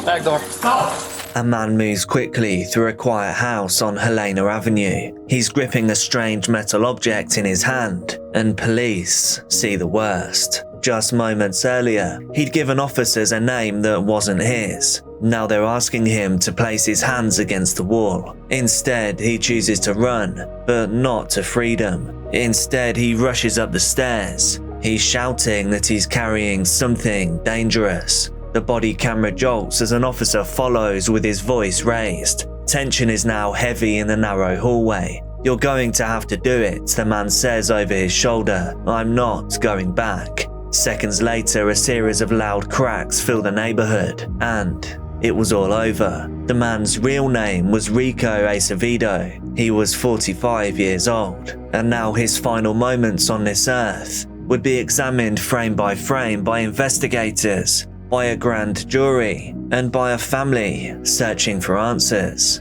Back door. Stop! A man moves quickly through a quiet house on Helena Avenue. He's gripping a strange metal object in his hand, and police see the worst. Just moments earlier, he'd given officers a name that wasn't his. Now they're asking him to place his hands against the wall. Instead, he chooses to run, but not to freedom. Instead, he rushes up the stairs. He's shouting that he's carrying something dangerous. The body camera jolts as an officer follows with his voice raised. Tension is now heavy in the narrow hallway. "You're going to have to do it," the man says over his shoulder. "I'm not going back." Seconds later, a series of loud cracks fill the neighborhood, and it was all over. The man's real name was Rico Acevedo. He was 45 years old, and now his final moments on this earth would be examined frame by frame by investigators, by a grand jury, and by a family searching for answers.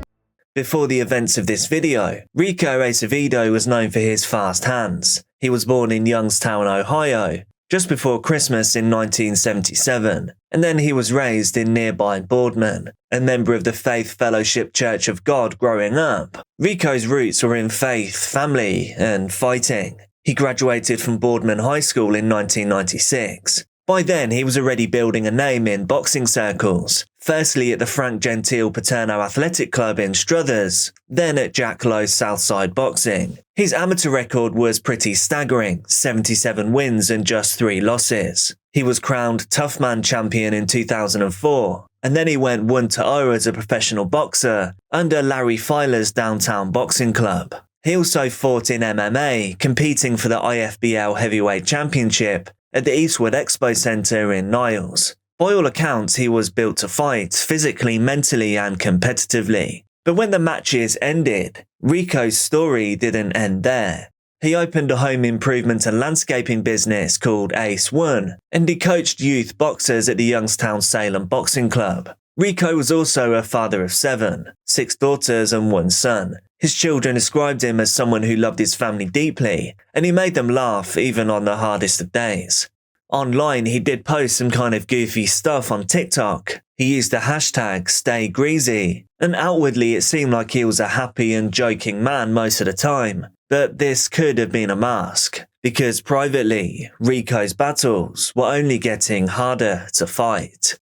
Before the events of this video, Rico Acevedo was known for his fast hands. He was born in Youngstown, Ohio, just before Christmas in 1977, and then he was raised in nearby Boardman, a member of the Faith Fellowship Church of God growing up. Rico's roots were in faith, family, and fighting. He graduated from Boardman High School in 1996. By then, he was already building a name in boxing circles, firstly at the Frank Gentile Paterno Athletic Club in Struthers, then at Jack Lowe's Southside Boxing. His amateur record was pretty staggering, 77 wins and just 3 losses. He was crowned Tough Man champion in 2004, and then he went 1-0 as a professional boxer under Larry Filer's Downtown Boxing Club. He also fought in MMA, competing for the IFBL Heavyweight Championship at the Eastwood Expo Center in Niles. By all accounts, he was built to fight, physically, mentally, and competitively. But when the matches ended, Rico's story didn't end there. He opened a home improvement and landscaping business called Ace One, and he coached youth boxers at the Youngstown Salem Boxing Club. Rico was also a father of 7, 6 daughters and 1 son. His children described him as someone who loved his family deeply, and he made them laugh even on the hardest of days. Online, he did post some kind of goofy stuff on TikTok. He used the hashtag #StayGreasy, and outwardly it seemed like he was a happy and joking man most of the time. But this could have been a mask, because privately, Rico's battles were only getting harder to fight.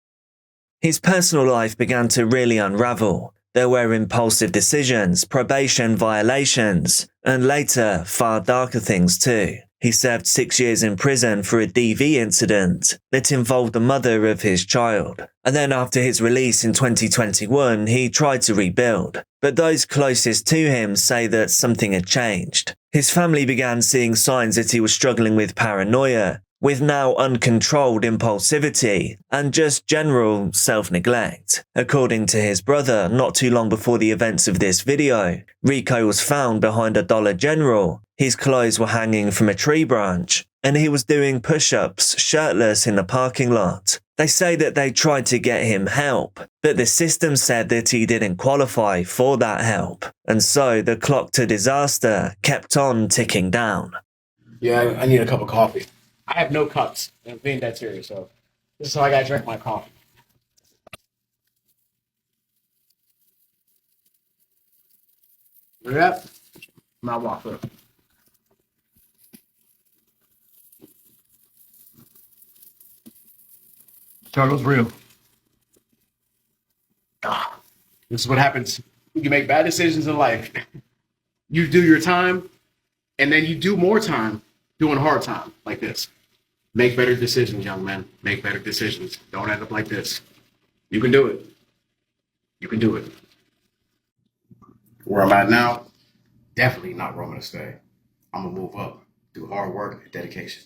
His personal life began to really unravel. There were impulsive decisions, probation violations, and later, far darker things too. He served 6 years in prison for a DV incident that involved the mother of his child. And then after his release in 2021, he tried to rebuild. But those closest to him say that something had changed. His family began seeing signs that he was struggling with paranoia, with now uncontrolled impulsivity and just general self-neglect. According to his brother, not too long before the events of this video, Rico was found behind a Dollar General. His clothes were hanging from a tree branch, and he was doing push-ups shirtless in the parking lot. They say that they tried to get him help, but the system said that he didn't qualify for that help, and so the clock to disaster kept on ticking down. Yeah, I need a cup of coffee. I have no cups. I'm being dead serious, so this is how I gotta drink my coffee. Yep. Now walk up. Struggle's real. This is what happens when you make bad decisions in life. You do your time, and then you do more time doing hard time like this. Make better decisions, young man. Make better decisions. Don't end up like this. You can do it. You can do it. Where I'm at now, definitely not where I'm gonna stay. I'm gonna move up, do hard work and dedication.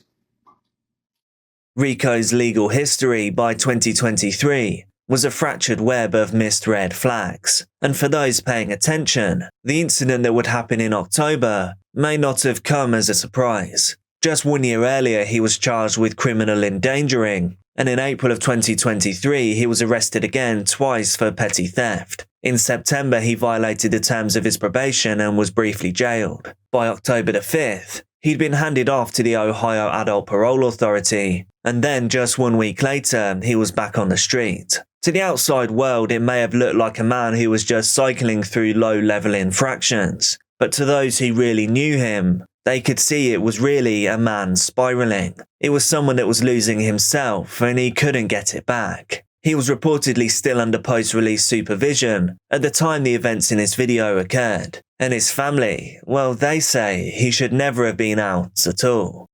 Rico's legal history by 2023 was a fractured web of missed red flags. And for those paying attention, the incident that would happen in October may not have come as a surprise. Just 1 year earlier, he was charged with criminal endangering, and in April of 2023, he was arrested again twice for petty theft. In September, he violated the terms of his probation and was briefly jailed. By October the 5th, he'd been handed off to the Ohio Adult Parole Authority, and then just 1 week later, he was back on the street. To the outside world, it may have looked like a man who was just cycling through low-level infractions, but to those who really knew him, they could see it was really a man spiraling. It was someone that was losing himself and he couldn't get it back. He was reportedly still under post-release supervision at the time the events in this video occurred, and his family, well, they say he should never have been out at all.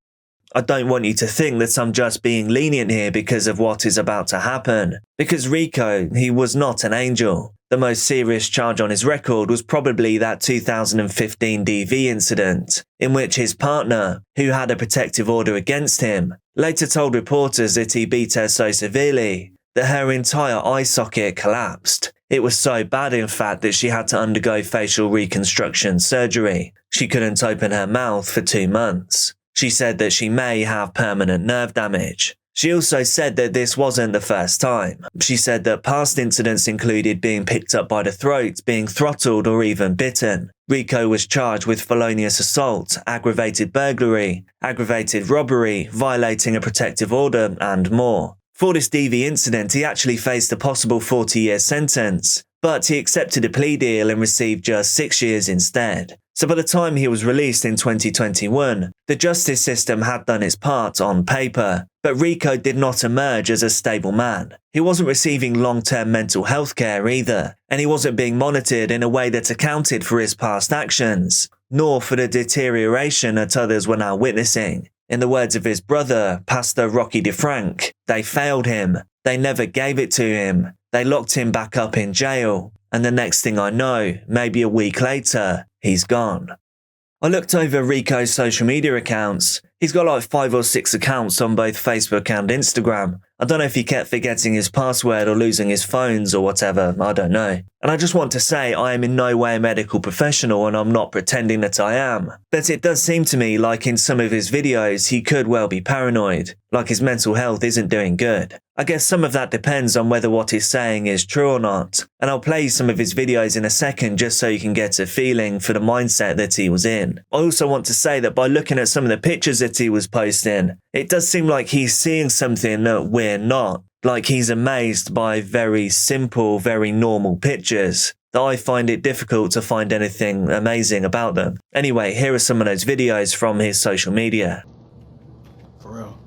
I don't want you to think that I'm just being lenient here because of what is about to happen, because Rico, he was not an angel. The most serious charge on his record was probably that 2015 DV incident, in which his partner, who had a protective order against him, later told reporters that he beat her so severely that her entire eye socket collapsed. It was so bad, in fact, that she had to undergo facial reconstruction surgery. She couldn't open her mouth for 2 months. She said that she may have permanent nerve damage. She also said that this wasn't the first time. She said that past incidents included being picked up by the throat, being throttled, or even bitten. Rico was charged with felonious assault, aggravated burglary, aggravated robbery, violating a protective order, and more. For this DV incident, he actually faced a possible 40-year sentence, but he accepted a plea deal and received just 6 years instead. So by the time he was released in 2021, the justice system had done its part on paper, but Rico did not emerge as a stable man. He wasn't receiving long-term mental health care either, and he wasn't being monitored in a way that accounted for his past actions, nor for the deterioration that others were now witnessing. In the words of his brother, Pastor Rocky DeFrank, they failed him. They never gave it to him. They locked him back up in jail. And the next thing I know, maybe a week later, he's gone. I looked over Rico's social media accounts. He's got like 5 or 6 accounts on both Facebook and Instagram. I don't know if he kept forgetting his password or losing his phones or whatever, I don't know. And I just want to say I am in no way a medical professional and I'm not pretending that I am. But it does seem to me like in some of his videos he could well be paranoid, like his mental health isn't doing good. I guess some of that depends on whether what he's saying is true or not, and I'll play some of his videos in a second just so you can get a feeling for the mindset that he was in. I also want to say that by looking at some of the pictures that he was posting, it does seem like he's seeing something that we're not, like he's amazed by very simple, very normal pictures. That I find it difficult to find anything amazing about them. Anyway, here are some of those videos from his social media. For real.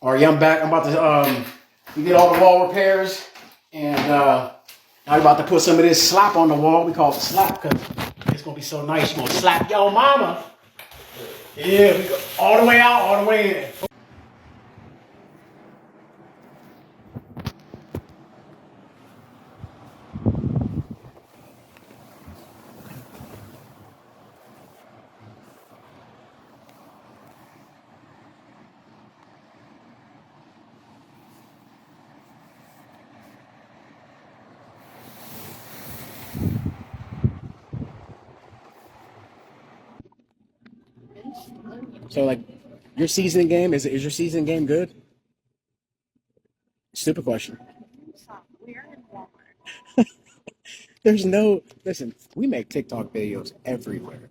All right, I'm back. I'm about to we did all the wall repairs, and now we're about to put some of this slap on the wall. We call it slap because it's gonna be so nice. You're gonna slap your mama. Yeah, we go all the way out, all the way in. So, like, your season game, is your season game good? Stupid question. There's no, listen, we make TikTok videos everywhere.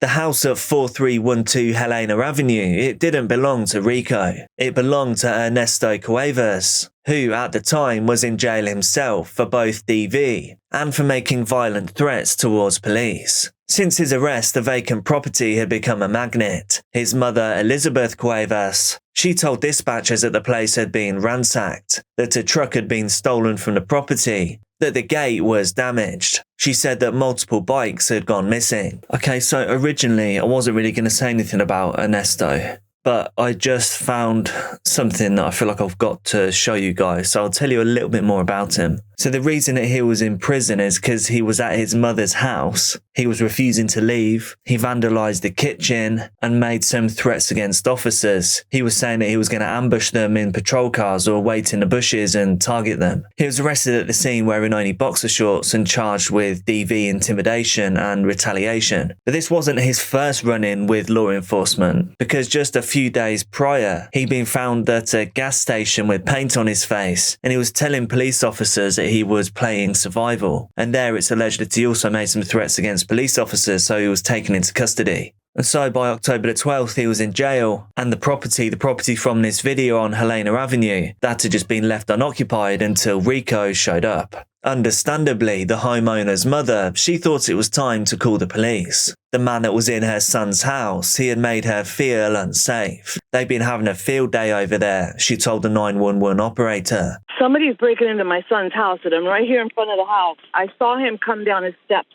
The house at 4312 Helena Avenue, it didn't belong to Rico. It belonged to Ernesto Cuevas, who at the time was in jail himself for both DV and for making violent threats towards police. Since his arrest, the vacant property had become a magnet. His mother, Elizabeth Cuevas, she told dispatchers that the place had been ransacked, that a truck had been stolen from the property, that the gate was damaged. She said that multiple bikes had gone missing. Okay, so originally I wasn't really going to say anything about Ernesto, but I just found something that I feel like I've got to show you guys, so I'll tell you a little bit more about him. So the reason that he was in prison is because he was at his mother's house. He was refusing to leave. He vandalized the kitchen and made some threats against officers. He was saying that he was going to ambush them in patrol cars or wait in the bushes and target them. He was arrested at the scene wearing only boxer shorts and charged with DV intimidation and retaliation. But this wasn't his first run-in with law enforcement, because just a few days prior, he'd been found at a gas station with paint on his face, and he was telling police officers that he was playing survival. And there it's alleged that he also made some threats against police officers, so he was taken into custody. And so by October the 12th, he was in jail, and the property from this video on Helena Avenue, that had just been left unoccupied until Rico showed up. Understandably, the homeowner's mother, she thought it was time to call the police. The man that was in her son's house, he had made her feel unsafe. They'd been having a field day over there, she told the 911 operator. Somebody's breaking into my son's house, and I'm right here in front of the house. I saw him come down his steps,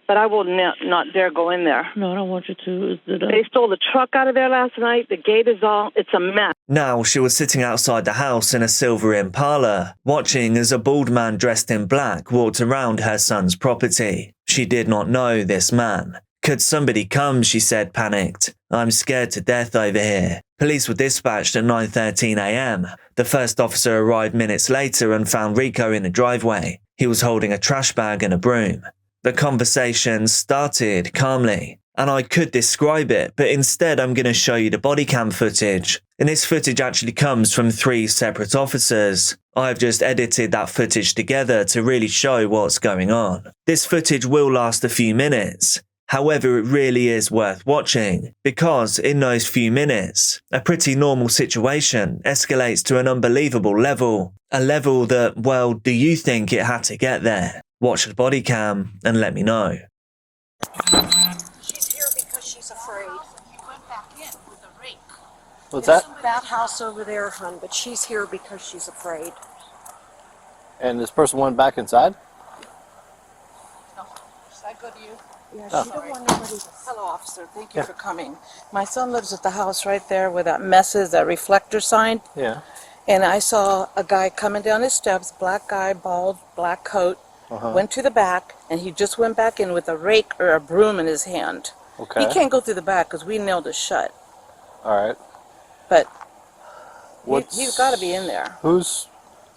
but I will not dare go in there. No, I don't want you to. They stole the truck out of there last night. The gate is it's a mess. Now she was sitting outside the house in a silver Impala, watching as a bald man dressed in black walked around her son's property. She did not know this man. Could somebody come, she said, panicked. I'm scared to death over here. Police were dispatched at 9:13 a.m. The first officer arrived minutes later and found Rico in the driveway. He was holding a trash bag and a broom. The conversation started calmly, and I could describe it, but instead I'm going to show you the body cam footage. And this footage actually comes from 3 separate officers. I've just edited that footage together to really show what's going on. This footage will last a few minutes. However, it really is worth watching, because in those few minutes, a pretty normal situation escalates to an unbelievable level. A level that, well, do you think it had to get there? Watch the body cam and let me know. She's here because she's afraid. He went back in with a rake. What's There's that? a bad house over there, hon, but she's here because she's afraid. And this person went back inside? No. Is that good to you? Yeah, Oh. she don't want anybody. Hello, officer. Thank you Yeah. for coming. My son lives at the house right there where that mess is, that reflector sign. Yeah. And I saw a guy coming down his steps, black guy, bald, black coat, went to the back, and he just went back in with a rake or a broom in his hand. Okay. He can't go through the back because we nailed it shut. All right. But What's- he's got to be in there.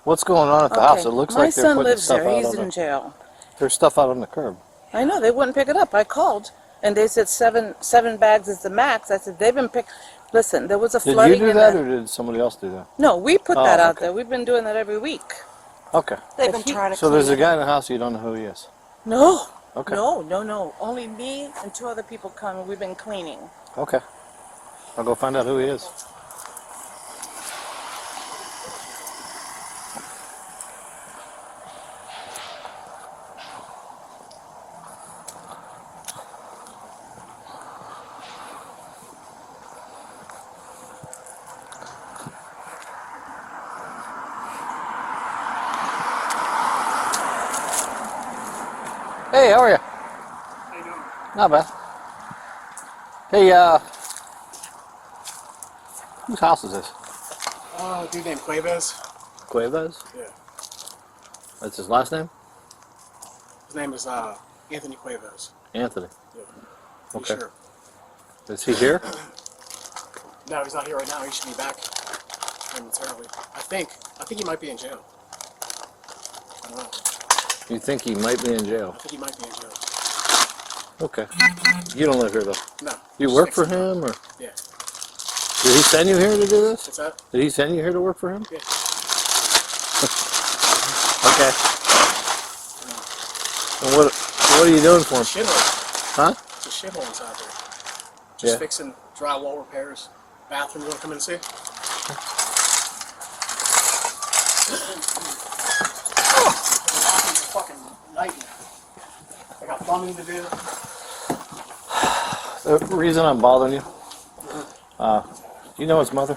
What's going on at the house? It looks My like they're son putting lives stuff there. out He's on in the, jail. there's stuff out on the curb. I know, they wouldn't pick it up. I called, and they said seven bags is the max. I said, they've been picked. Listen, there was a Did flooding you do in that, the... or did somebody else do that? No, we put Oh, that out okay. there. We've been doing that every week. Okay. They've been trying to So there's a clean it. guy in the house, you don't know who he is? No. Okay. No. Only me and 2 other people come, and we've been cleaning. Okay. I'll go find out who he is. Hey, how are you? How you doing? Not bad. Hey, whose house is this? A dude named Cuevas. Cuevas? Yeah. That's his last name? His name is Anthony Cuevas. Anthony. Yeah. Okay. Sure. Is he here? No, he's not here right now. He should be back momentarily. I think he might be in jail. I don't know. You think he might be in jail? I think he might be in jail. Okay. You don't live here though? No. You work for him, or? Yeah. Did he send you here to do this? What's that? Did he send you here to work for him? Yeah. Okay. And what are you doing for him? Shithole. Huh? It's a shithole inside there. Just Yeah. fixing drywall repairs. Bathroom, you want to come in and see? It's a fucking nightmare. I got plumbing to do. The reason I'm bothering you, you know his mother?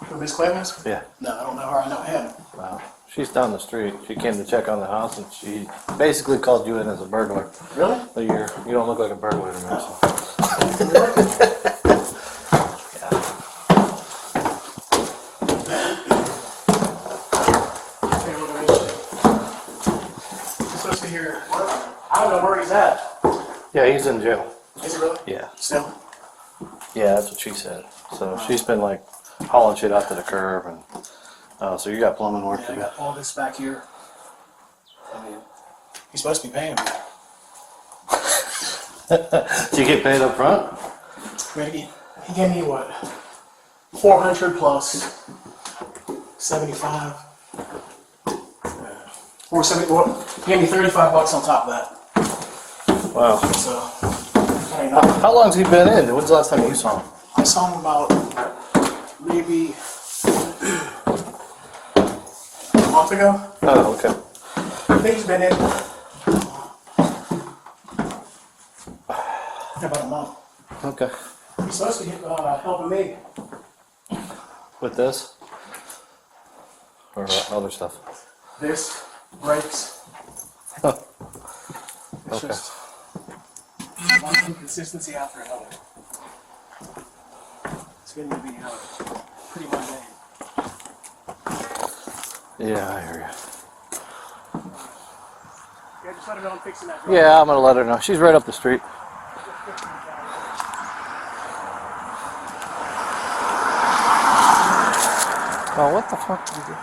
Who, Miss Clemens? Yeah. No, I don't know her. I know him. Wow. She's down the street. She came to check on the house, and she basically called you in as a burglar. Really? Oh, But you don't look like a burglar to me. So. Supposed to hear. I don't know where he's at. Yeah, he's in jail. Is he really? Yeah. Still? Yeah, that's what she said. So she's been like hauling shit out to the curb, and so you got plumbing work Yeah, to I do. got all this back here. I mean, he's supposed to be paying me. Do you get paid up front? He gave me what? 400 plus 75. 470. Well, he gave me $35 on top of that. Wow. So, kind of probably not. How long's he been in? When's the last time you saw him? I saw him about maybe a month ago. Oh, okay. I think he's been in about a month. Okay. He's supposed to get helping me. With this? Or other stuff? This breaks. Huh. It's Okay. just one inconsistency after another. It's getting to be pretty mundane. Yeah, I hear you. Yeah, just let her know I'm fixing that. Yeah, I'm gonna let her know. She's right up the street. Oh, what the fuck did you do?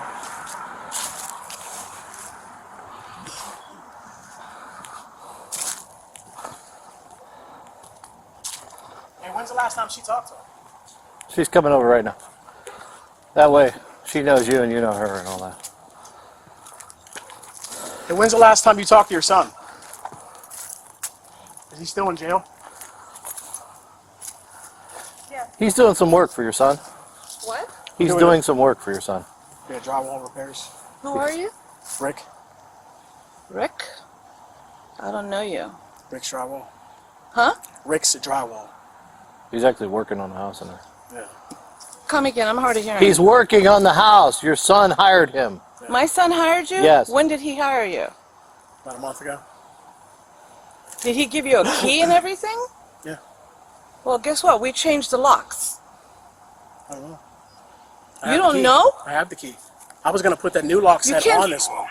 Hey, when's the last time she talked to her? She's coming over right now. That way, she knows you and you know her and all that. Hey, when's the last time you talked to your son? Is he still in jail? He's doing some work for your son. What? He's doing some work for your son. Yeah, drywall repairs. Who are you? Rick. Rick? I don't know you. Rick's drywall. Huh? Rick's drywall. He's actually working on the house in there. Yeah. Come again, I'm hard of hearing. He's working on the house. Your son hired him. My son hired you? Yes. When did he hire you? About a month ago. Did he give you a key and everything? Yeah. Well, guess what? We changed the locks. I don't know. You don't know? I have the key. I was going to put that new lock You set can't- on this one.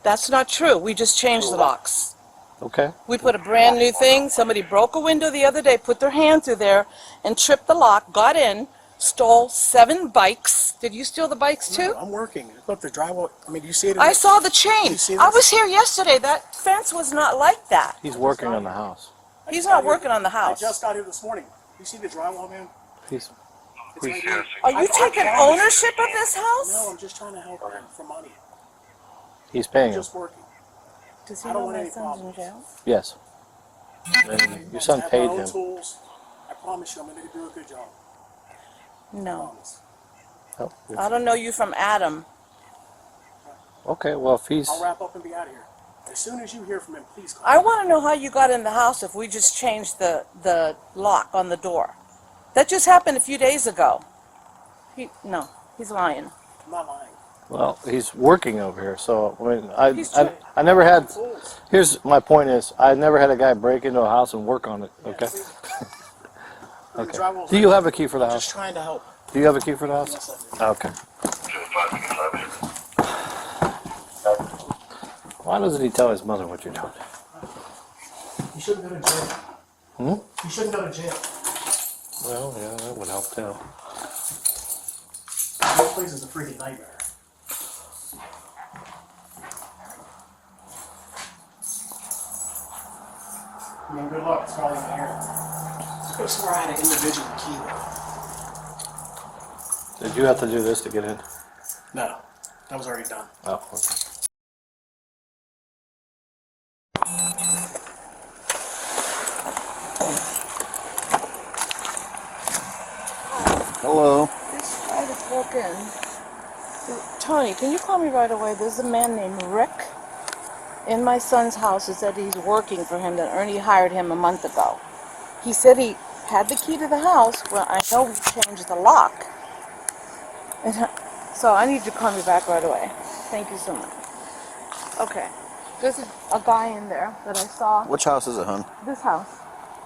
That's not true. We just changed the locks. Okay. We put a brand new thing. Somebody broke a window the other day, put their hand through there, and tripped the lock, got in, stole 7 bikes. Did you steal the bikes too? No, I'm working. Look, the drywall. I mean, you see it? I saw the chain. You see I this? was here yesterday. That fence was not like that. He's working on the house. He's not working on the I house. just got here this morning. You see the drywall, man? He's It's right here. Are you taking ownership of this house? No, I'm just trying to help him for money. He's paying I'm him. just working. Does he I don't know want my any son's in problems. jail? Yes. And your son I have paid my own him. tools. I promise you, I'm going to do a good job. No. Oh, I don't know you from Adam. okay, well, if he's... I'll wrap up and be out of here. As soon as you hear from him, please call. I want to know how you got in the house if we just changed the lock on the door. That just happened a few days ago. No, he's lying. I'm not lying. Well, he's working over here, so I mean, He's I trying- I never had. Here's my point: is I never had a guy break into a house and work on it. Okay. Okay. Do you have a key for the I'm house? just trying to help. Do you have a key for the house? Yes, I do. Okay. Why doesn't he tell his mother what you're doing? You shouldn't go to jail. Hmm? You shouldn't go to jail. Well, yeah, that would help too. This place is a freaking nightmare. I mean, good luck. It's probably in here. I could have swore I had an individual key though. Did you have to do this to get in? No, that was already done. Oh, okay. Hello. This guy just broke in. Tony, can you call me right away? There's a man named Rick in my son's house who said he's working for him, that Ernie hired him a month ago. He said he had the key to the house. Well, I know we changed the lock. And, so I need you to call me back right away. Thank you so much. Okay. There's a guy in there that I saw. Which house is it, hon? This house.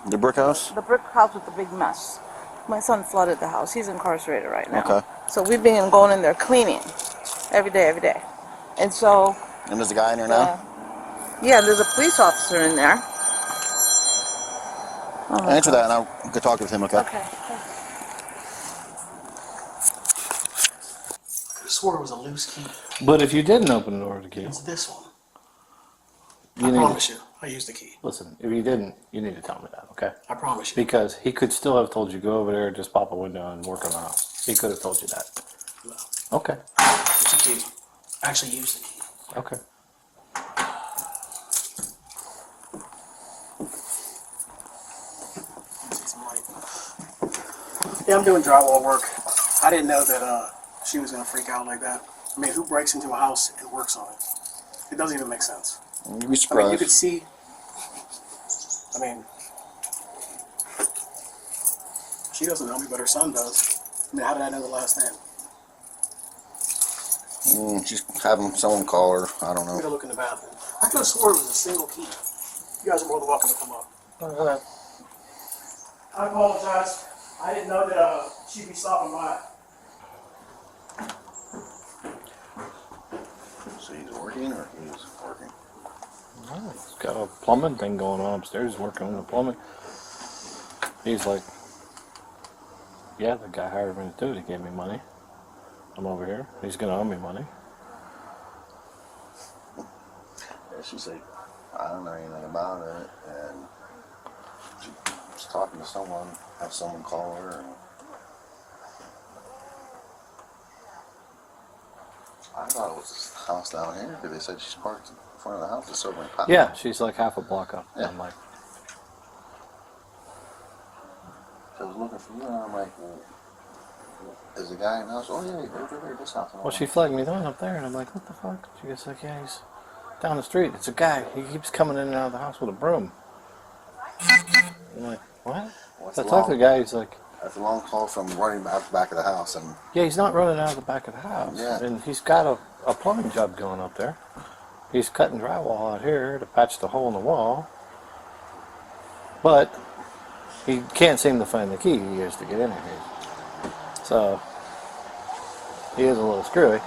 The brick house? The brick house with the big mess. My son flooded the house. He's incarcerated right now. Okay. So we've been going in there cleaning every day. And so, And there's a guy in there now? yeah, there's a police officer in there. Oh my Answer God. that and I'll go talk with him, okay? Okay. I swore it was a loose key. But if you didn't open the door to key, It's this one. you I need. promise you, I used the key. Listen, if you didn't, you need to tell me that, okay? I promise you. Because he could still have told you go over there and just pop a window and work on the house. He could have told you that. No, Okay. it's a key. I actually used the key. Okay. like, yeah, I'm doing drywall work. I didn't know that she was gonna freak out like that. I mean, who breaks into a house and works on it? It doesn't even make sense. You'd be surprised. I mean, you could see. I mean, she doesn't know me, but her son does. I mean, how did I know the last name? Just having someone call her. I don't I'm know. gonna look in the bathroom. I could have swore it was a single key. You guys are more than welcome to come up. I apologize. I didn't know that she'd be stopping by. So he's working or he's working? No, he's got a plumbing thing going on upstairs. He's working on the plumbing. He's like, yeah, the guy hired me to do it. He gave me money. I'm over here. He's going to owe me money. Yeah, she's like, I don't know anything about it. And she's talking to someone, have someone call her. And I thought it was this house down here because they said she's parked in front of the house. It's over in Powell. Yeah, she's like half a block up. Yeah. I'm like, So I was looking for you, and I'm like, well, is the guy in the house? Oh, yeah, he's over there, this house. well, she flagged me down up there, and I'm like, what the fuck? She gets like, yeah, he's down the street. It's a guy. He keeps coming in and out of the house with a broom. I'm like, what? So I talked to the guy. He's like, that's a long call from running out the back of the house. And yeah, he's not running out of the back of the house. Yeah. And he's got a plumbing job going up there. He's cutting drywall out here to patch the hole in the wall. But he can't seem to find the key he used to get in here. So he is a little screwy.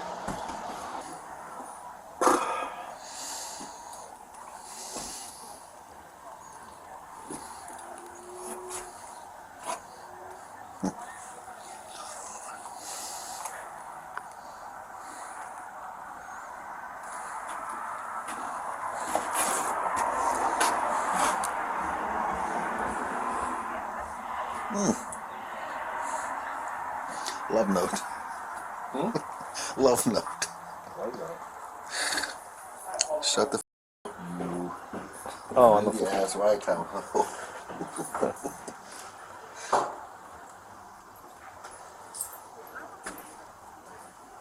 Love note. Love note. Shut the f you. Oh, on the yeah, that's right, Tom.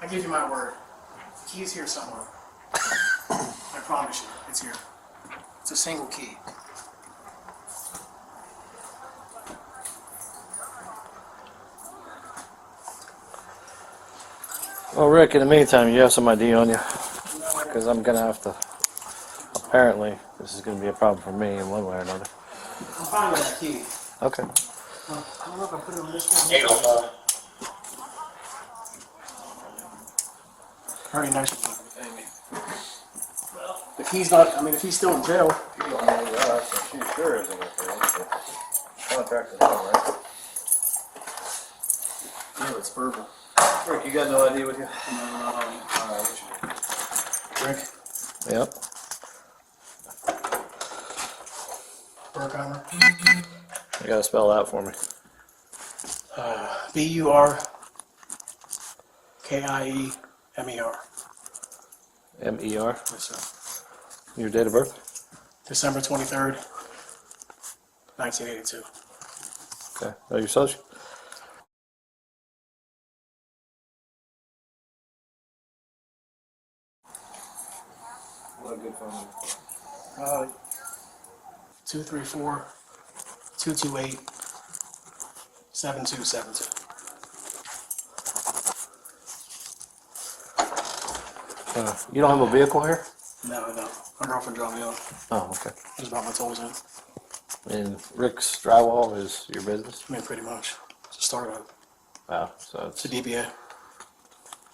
I give you my word. The key's here somewhere. I promise you, it's here. It's a single key. Well, Rick, in the meantime, you have some ID on you? Because I'm going to have to, apparently, this is going to be a problem for me in one way or another. I'm fine with that key. Okay. I don't know if I put it on this one. Very nice of you, Amy. Well, if he's not, I mean, if he's still in jail. You don't know who you are, so she sure isn't with her. Contract is on, right? No, it's verbal. Rick, you got no ID with you? Rick? Yep. Burkheimer? You gotta spell that for me. B-U-R-K-I-E-M-E-R. M-E-R? Yes, sir. Your date of birth? December 23rd, 1982. Okay. Oh, your social? What a good phone number. 234-228-7272. You don't have a vehicle here? No, I don't. My girlfriend dropped me off. Oh, okay. Just brought my tools in. And Rick's Drywall is your business? I mean, pretty much. It's a startup. Wow, so it's a DBA.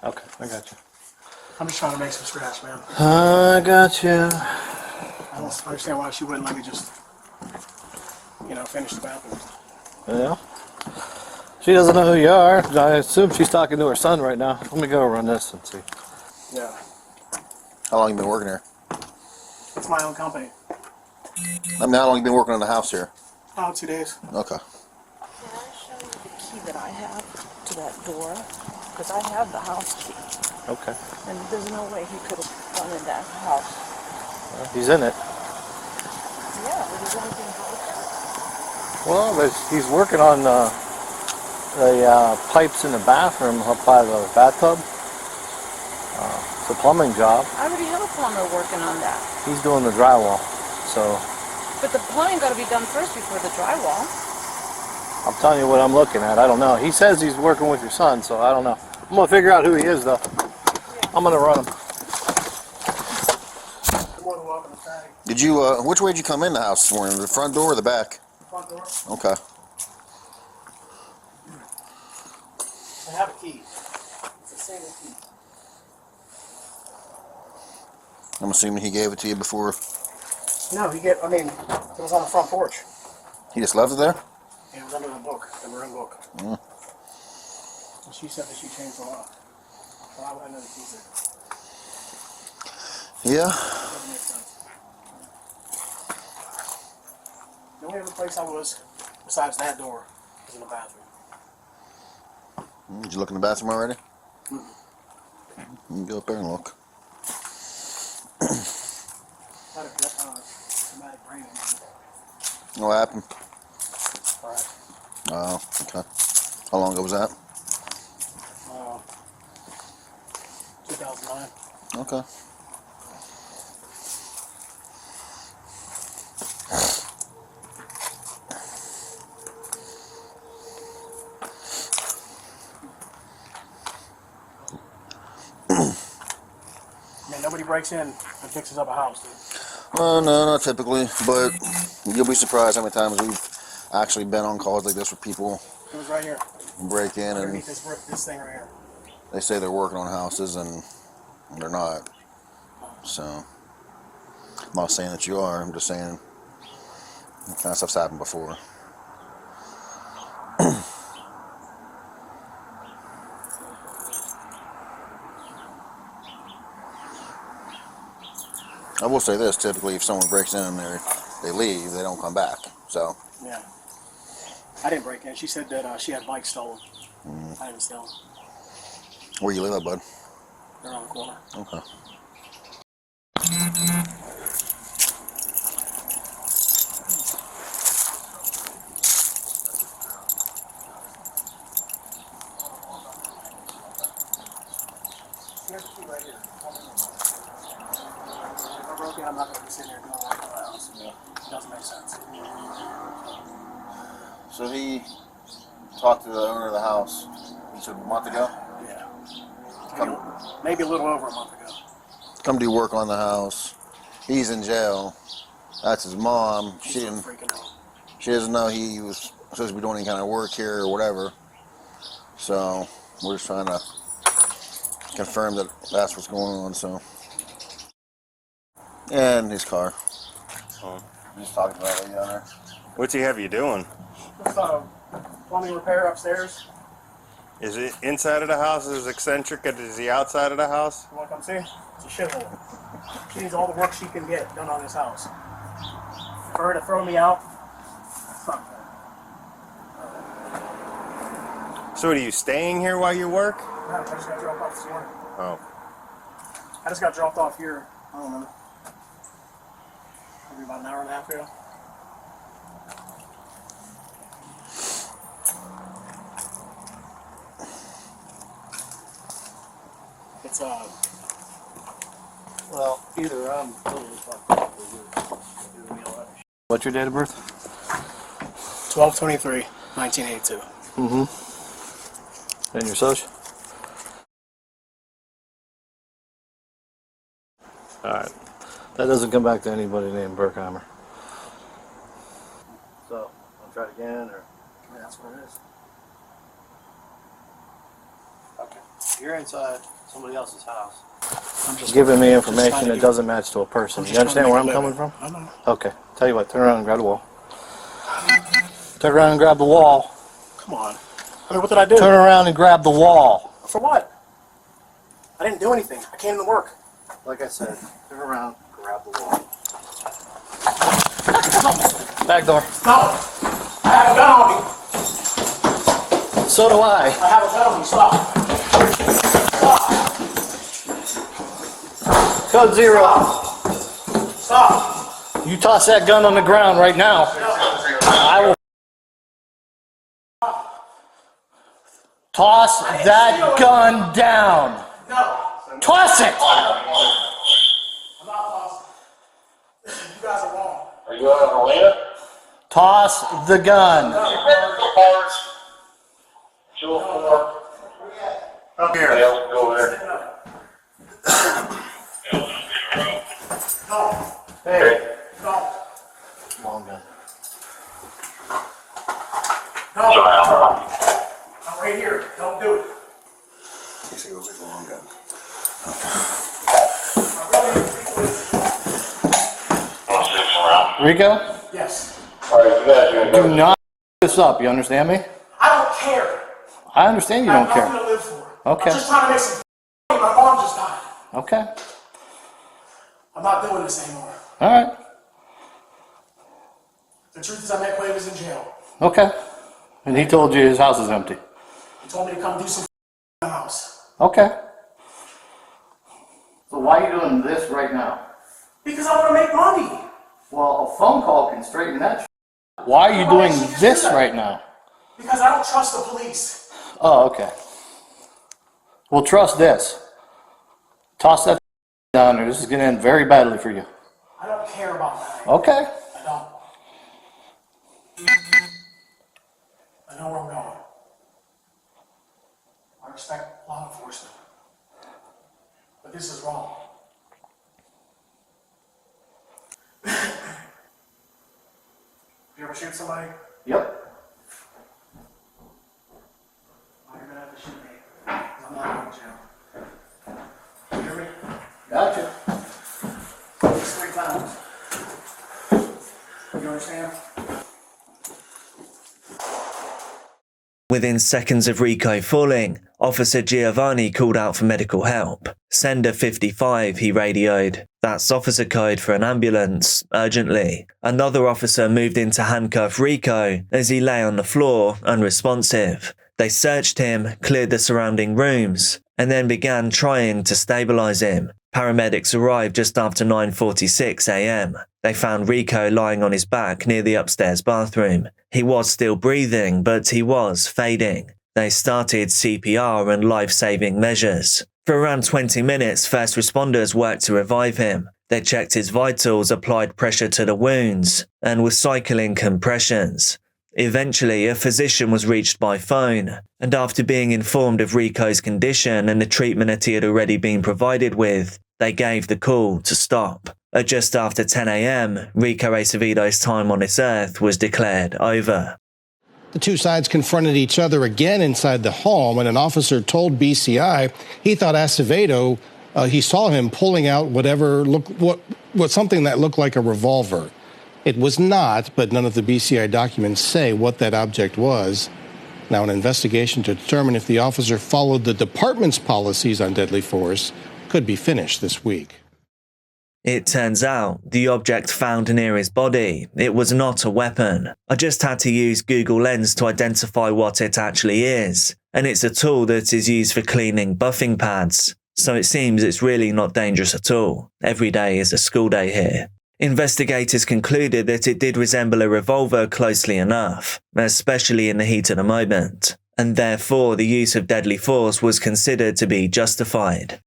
Okay, I got you. I'm just trying to make some scratch, man. I got you. I don't understand why she wouldn't let me just, finish the bathroom. Yeah. She doesn't know who you are. I assume she's talking to her son right now. Let me go run this and see. Yeah. How long you been working here? It's my own company. I mean, how long you been working on the house here? 2 days. Okay. Can I show you the key that I have to that door? Because I have the house key. Okay. And there's no way he could have gone in that house. Well, he's in it. Yeah, but he's anything house. Well, he's working on the pipes in the bathroom up by the bathtub. It's a plumbing job. I already have a plumber working on that. He's doing the drywall, so But the plumbing got to be done first before the drywall. I'm telling you what I'm looking at. I don't know. He says he's working with your son, so I don't know. I'm gonna figure out who he is, though. I'm gonna run him. Did you, which way did you come in the house this morning? The front door or the back? Front door. Okay. I have a key. It's a single key. I'm assuming he gave it to you before. No, it was on the front porch. He just left it there? It was under the book, the maroon book. Mm. And she said that she changed the lock. So I went into the key there. Yeah. Doesn't make sense. The only other place I was, besides that door, was in the bathroom. Did you look in the bathroom already? Mm-hmm. You can go up there and look. Had a traumatic brain injury. What happened? Alright. Oh, okay. How long ago was that? 2009. Okay. Nobody breaks in and fixes up a house, dude. No, not typically, but you'll be surprised how many times we've actually been on calls like this with people It was right here. break in and Underneath this thing right here. they say they're working on houses and they're not. So, I'm not saying that you are, I'm just saying that kind of stuff's happened before. I will say this, typically if someone breaks in and they leave, they don't come back, so. Yeah. I didn't break in. She said that she had bikes stolen. I didn't steal them. Where you live at, bud? They're on the corner. Okay. Here's the key right here. If I broke in, I'm not going to be sitting here doing work in the house. Yeah. It doesn't make sense. So he talked to the owner of the house, you said a month ago? Yeah. Maybe a little over a month ago. Come do work on the house. He's in jail. That's his mom. She doesn't know he was supposed to be doing any kind of work here or whatever. So we're just trying to confirm that that's what's going on. So, and his car. Just talking about it down there. What's he have you doing? Just plumbing repair upstairs. Is it inside of the house as eccentric as the outside of the house? You want to come see? It's a shithole. She needs all the work she can get done on this house. For her to throw me out, it's not fair. So are you staying here while you work? No, I just got dropped off this morning. Oh. I just got dropped off here, I don't know, maybe about an hour and a half ago. It's, well, either I'm totally fucked up or you're doing me all right. What's your date of birth? 12/23/1982. Mm-hmm. And your social? Alright. That doesn't come back to anybody named Berkheimer. So, I'll try it again, or? Yeah, that's what it is. Okay. You're inside somebody else's house. Giving me information that doesn't match to a person. You understand where I'm coming from? I know. Okay. Tell you what, turn around and grab the wall. Turn around and grab the wall. Come on. I mean, what did I do? Turn around and grab the wall. For what? I didn't do anything. I came to work. Like I said, turn around, grab the wall. Back door. No! I have a gun on me! So do I. I have a gun on me. Stop! Stop! Code 0. Stop! You toss that gun on the ground right now. I will Toss that gun down. No. Toss it. I'm not tossing. You guys are wrong. Are you on Helena? Toss the gun. Up here. Go there. No. Hey. No. Long gun. No. I'm right here. Don't do it. He goes with the long gun. Rico? Yes. Do not this up. You understand me? I don't care. I understand you I don't have care. nothing to live for. Okay. I'm just trying to make some money. My mom just died. Okay. I'm not doing this anymore. All right. The truth is I met Quay was in jail. Okay. And he told you his house is empty. He told me to come do some in the house. Okay. So why are you doing this right now? Because I want to make money. Well, a phone call can straighten that. Why are you doing this right now? Because I don't trust the police. Oh, okay. Well, trust this. Toss that down there. This is going to end very badly for you. I don't care about that. Okay. I don't. I know where I'm going. I respect law enforcement. But this is wrong. You ever shoot somebody? Yep. Well, you're gonna have to shoot me. 'Cause I'm not going to jail. You hear me? Gotcha. Just 3 times. You understand? Within seconds of Rico falling, Officer Giovanni called out for medical help. Sender 55, he radioed. That's officer code for an ambulance, urgently. Another officer moved in to handcuff Rico as he lay on the floor, unresponsive. They searched him, cleared the surrounding rooms, and then began trying to stabilize him. Paramedics arrived just after 9:46 a.m. They found Rico lying on his back near the upstairs bathroom. He was still breathing, but he was fading. They started CPR and life-saving measures. For around 20 minutes, first responders worked to revive him. They checked his vitals, applied pressure to the wounds, and were cycling compressions. Eventually, a physician was reached by phone, and after being informed of Rico's condition and the treatment that he had already been provided with, they gave the call to stop. At just after 10 a.m., Rico Acevedo's time on this earth was declared over. The two sides confronted each other again inside the home, and an officer told BCI he thought Acevedo, he saw him pulling out something that looked like a revolver. It was not, but none of the BCI documents say what that object was. Now, an investigation to determine if the officer followed the department's policies on deadly force could be finished this week. It turns out the object found near his body, it was not a weapon. I just had to use Google Lens to identify what it actually is, and it's a tool that is used for cleaning buffing pads. So it seems it's really not dangerous at all. Every day is a school day here. Investigators concluded that it did resemble a revolver closely enough, especially in the heat of the moment, and therefore the use of deadly force was considered to be justified.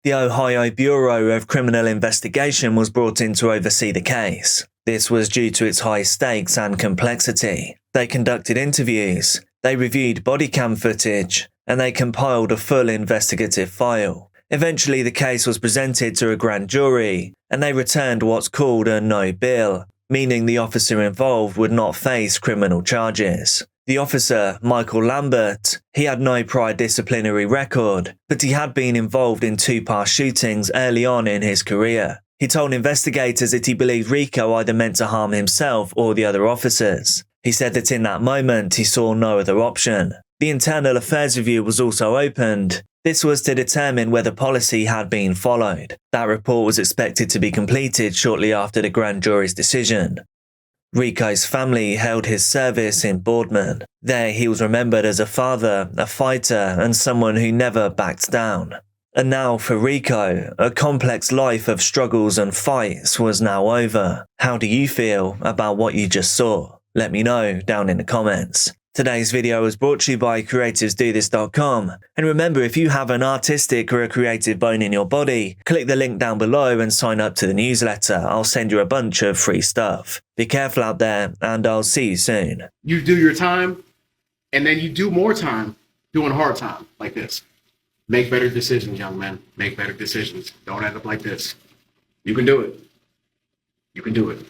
The Ohio Bureau of Criminal Investigation was brought in to oversee the case. This was due to its high stakes and complexity. They conducted interviews, they reviewed body cam footage, and they compiled a full investigative file. Eventually, the case was presented to a grand jury, and they returned what's called a no bill, meaning the officer involved would not face criminal charges. The officer, Michael Lambert, he had no prior disciplinary record, but he had been involved in 2 past shootings early on in his career. He told investigators that he believed Rico either meant to harm himself or the other officers. He said that in that moment he saw no other option. The Internal Affairs Review was also opened. This was to determine whether policy had been followed. That report was expected to be completed shortly after the grand jury's decision. Rico's family held his service in Boardman. There he was remembered as a father, a fighter, and someone who never backed down. And now for Rico, a complex life of struggles and fights was now over. How do you feel about what you just saw? Let me know down in the comments. Today's video was brought to you by creatives.dothis.com. And remember, if you have an artistic or a creative bone in your body, click the link down below and sign up to the newsletter. I'll send you a bunch of free stuff. Be careful out there, and I'll see you soon. You do your time, and then you do more time doing hard time like this. Make better decisions, young men. Make better decisions. Don't end up like this. You can do it. You can do it.